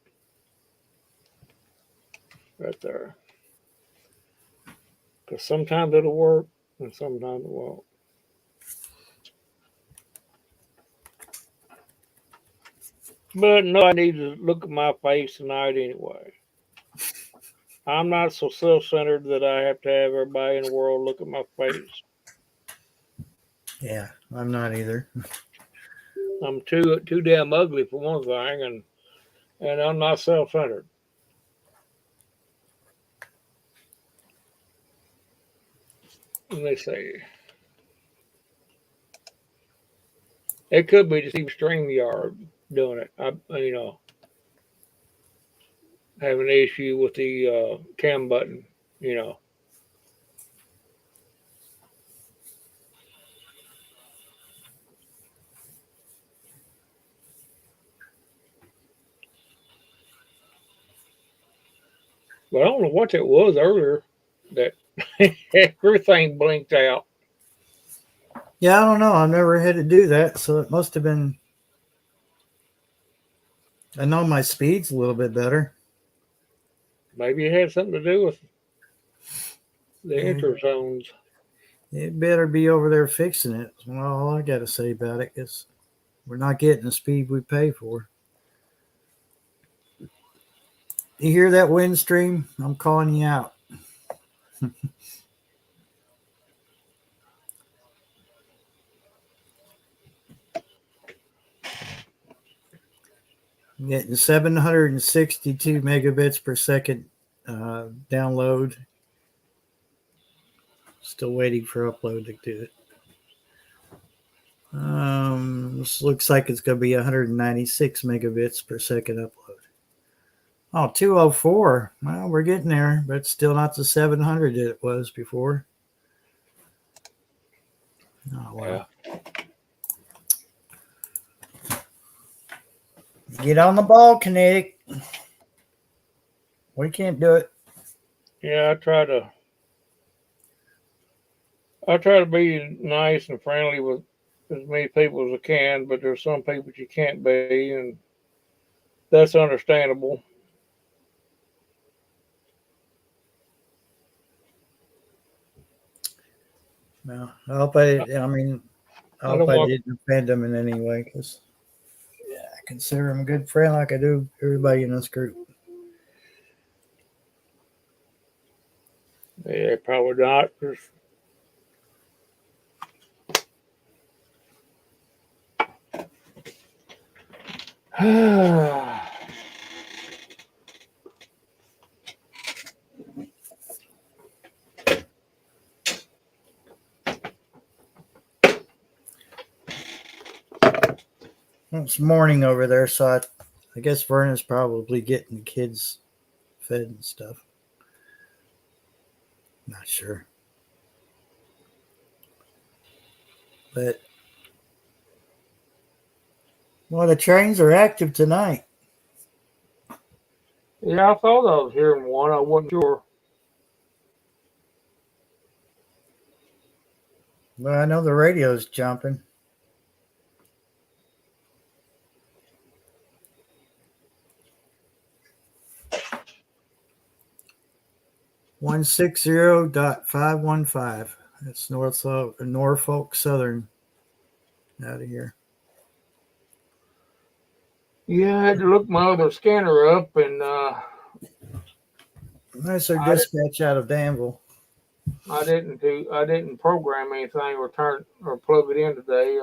Right there. Because sometimes it'll work and sometimes it won't. But no, I need to look at my face tonight anyway. I'm not so self-centered that I have to have everybody in the world look at my face. Yeah, I'm not either. I'm too damn ugly for one thing, and I'm not self-centered. Let me see. It could be just even StreamYard doing it. Have an issue with the cam button. But I don't know what it was earlier that everything blinked out. Yeah, I don't know. I've never had to do that, so it must have been. I know my speed's a little bit better. Maybe it had something to do with the Yeah. interzones. It better be over there fixing it. That's all I got to say about it is we're not getting the speed we pay for. You hear that wind stream? I'm calling you out. I'm getting 762 megabits per second download. Still waiting for upload to do it. This looks like it's going to be 196 megabits per second upload. Oh, 204. Well, we're getting there, but it's still not the 700 that it was before. Oh, wow. Yeah. Get on the ball, Kinetic. We can't do it. Yeah, I try to be nice and friendly with as many people as I can, but there's some people you can't be, and that's understandable. No, I hope I I hope don't I want. didn't offend them in any way because I consider them a good friend like I do everybody in this group. Yeah, probably not. 'Cause Well, it's morning over there, so I guess Vernon's probably getting the kids fed and stuff. Not sure. But, well, the trains are active tonight. yeah, I thought I was hearing one. I wasn't sure. Well, I know the radio's jumping. .515. That's Norfolk Southern out of here. Yeah, I had to look my other scanner up, and That's their I dispatch out of Danville. I didn't program anything or turn or plug it in today.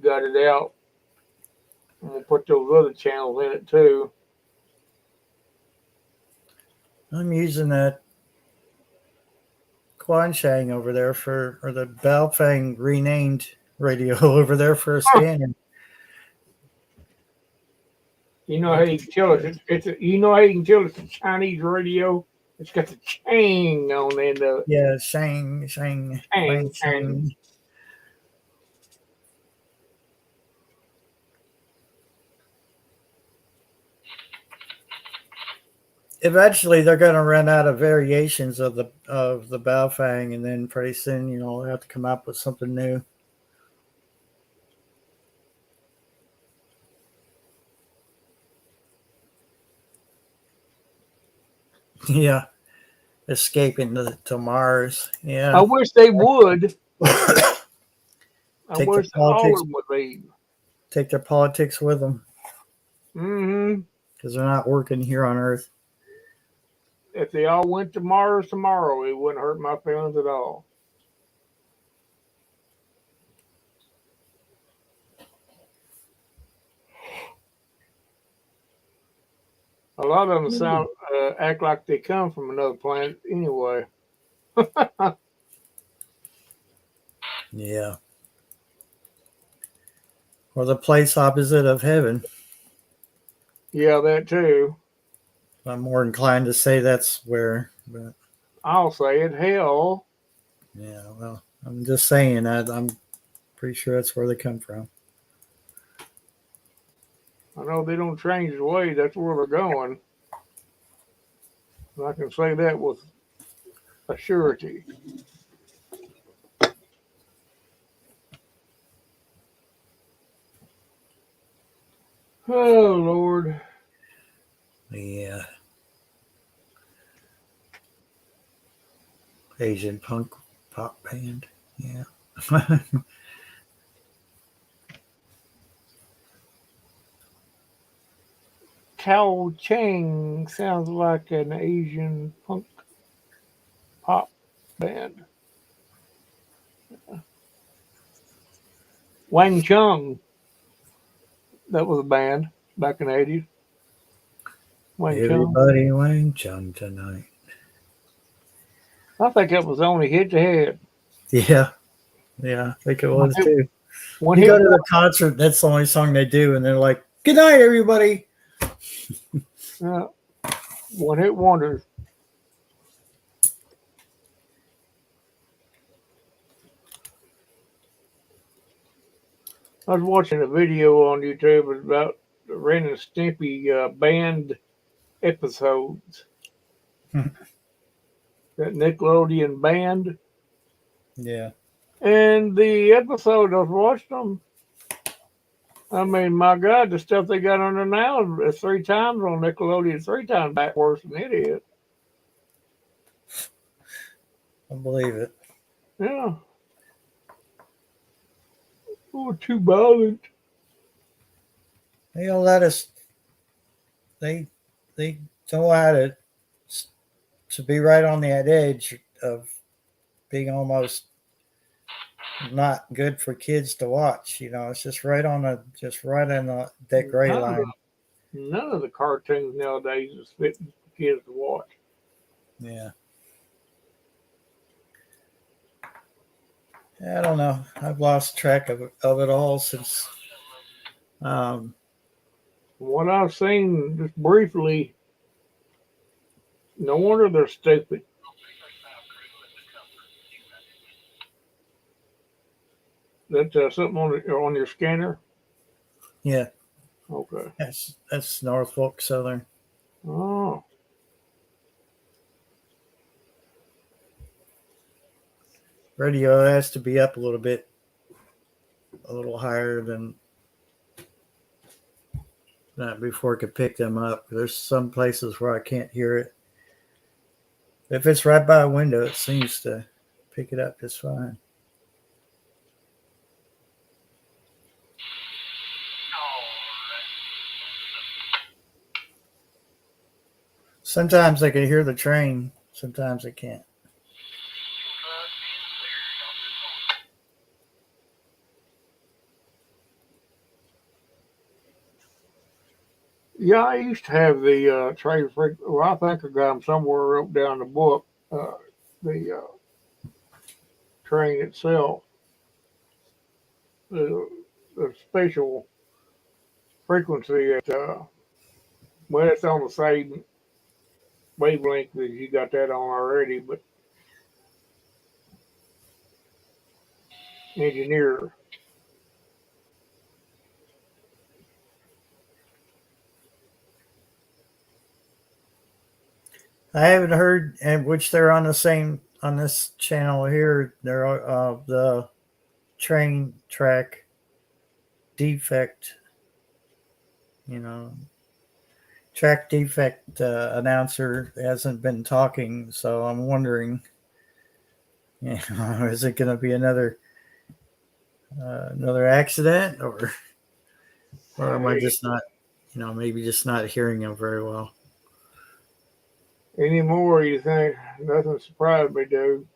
got it out. I'm gonna put those other channels in it too. I'm using that Quanshang over there or the Baofeng renamed radio over there for a scanning. You know how you can tell you know how you can tell it's a Chinese radio? It's got the chang on the end of it. Yeah, Shang, Shang, Chang, Shang. Eventually, they're going to run out of variations of the Baofeng, and then pretty soon, they'll have to come up with something new. Yeah, escaping to Mars. I Yeah, wish they would. I Take wish the all of politics. them would leave. Take their politics with them Mm-hmm. because they're not working here on Earth. If they all went to Mars tomorrow, it wouldn't hurt my feelings at all. A lot of them act like they come from another planet anyway. Yeah, or the place opposite of heaven. Yeah, that too. I'm more inclined to say that's where, but I'll say it. Hell, yeah, well, I'm just saying that I'm pretty sure that's where they come from. I know they don't change the way. That's where they're going. And I can say that with a surety. Oh, Lord. Yeah. Asian punk pop band. Yeah. Cao Chang sounds like an Asian punk pop band. Wang Chung, that was a band back in the 80s. Wang Chung. Everybody Wang Chung tonight. I think that was only hit to head. Yeah. Yeah, I think it was too. One You hit go to the concert, that's the only song they do, and they're like, "Good night, everybody." one hit wonders. I was watching a video on YouTube about the Ren and Stimpy band episodes. Hmm. That Nickelodeon band. Yeah. And the episode I was watching them, I mean, my God, the stuff they got on there now is 3 times on Nickelodeon, 3 times back worse than it is. I believe it. Yeah. Oh, too violent. They'll let us. They know how to be right on that edge of being almost not good for kids to watch. It's just right on that gray line. None of the cartoons nowadays is fit for kids to watch. Yeah. I don't know. I've lost track of it all since. From what I've seen just briefly, no wonder they're stupid. That's something on your scanner? Yeah. Okay. That's Norfolk Southern. Oh. Radio has to be up a little higher than that before it could pick them up. There's some places where I can't hear it. If it's right by a window, it seems to pick it up just fine. Sometimes I can hear the train. Sometimes I can't. Yeah, I used to have the trade freak. Well, I think I got them somewhere wrote down in the book. The train itself, the, the special frequency at well, it's on the same wavelength as you got that on already, but engineer. I haven't heard, and which they're on the same on this channel here. They're the train track defect, you know, track defect announcer hasn't been talking, so I'm wondering, you know, is it going to be another accident, or am I just not, you know, maybe just not hearing him very well? Anymore, you think nothing surprised me, dude.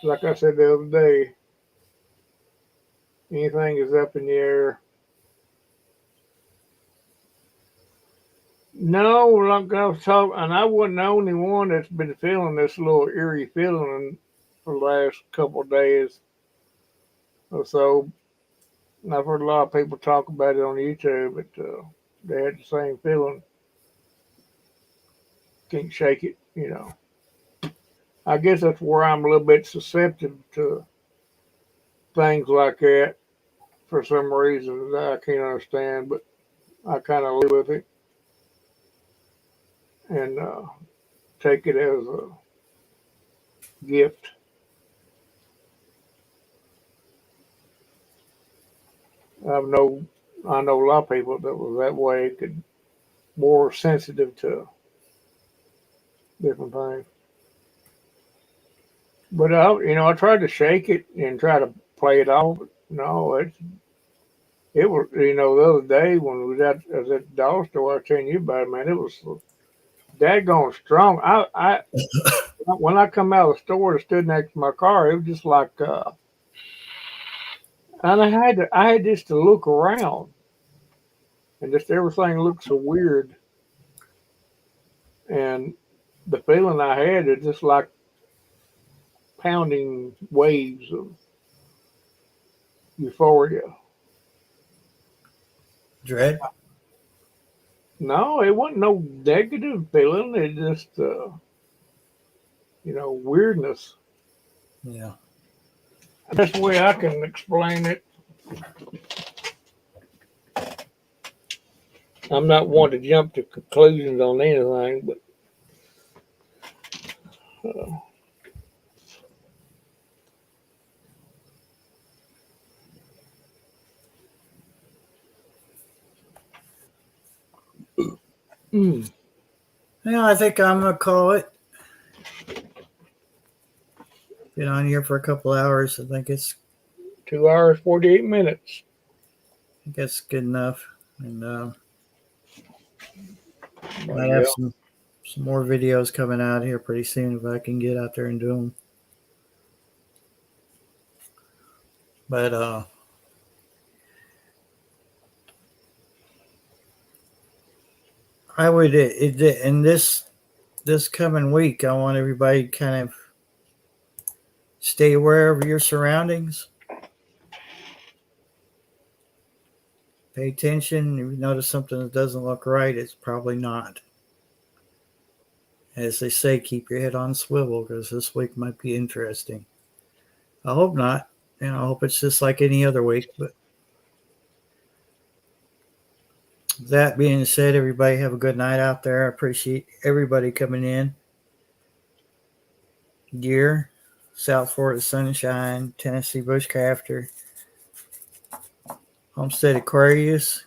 Like I said the other day, anything is up in the air. No, like I was talking, and I wasn't the only one that's been feeling this little eerie feeling for the last couple of days or so. And I've heard a lot of people talk about it on YouTube, but they had the same feeling. Can't shake it, you know. I guess that's where I'm a little bit susceptible to things like that for some reason that I can't understand, but I kind of live with it and take it as a gift. I know I know a lot of people that was that way, could more sensitive to different things. But I tried to shake it and try to play it off. But no, it was the other day when we was at the dollar store I was telling you about it, man. It was daggone strong. I when I come out of the store and stood next to my car, it was just like, and I had just to look around, and just everything looked so weird, and the feeling I had is just like pounding waves of euphoria. Dread? No, it wasn't no negative feeling. It just, weirdness. Yeah. That's the way I can explain it. I'm not one to jump to conclusions on anything, but uh, mm, Yeah, I think I'm gonna call it. Been on here for a couple hours. I think it's 2 hours, 48 minutes. good enough, and Well, might yeah. have some more videos coming out here pretty soon if I can get out there and do them. But I would in this coming week, I want everybody to kind of stay aware of your surroundings. Pay attention. If you notice something that doesn't look right, it's probably not. As they say, keep your head on swivel because this week might be interesting. I hope not. I hope it's just like any other week. But that being said, everybody have a good night out there. I appreciate everybody coming in. Gear, South Florida Sunshine, Tennessee Bushcrafter, Homestead Aquarius.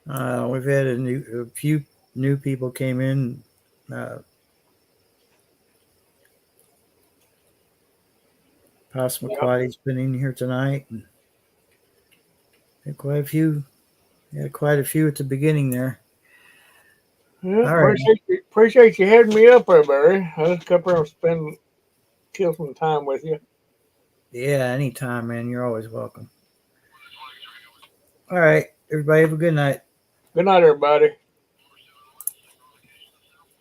We've had a few new people came in. Possum Yeah. Aquati's been in here tonight, and had quite a few. Had quite a few at the beginning there. Yeah, All right. appreciate you having me up there, Barry. I just come here and kill some time with you. Yeah, anytime, man. You're always welcome. All right. Everybody have a good night. Good night, everybody.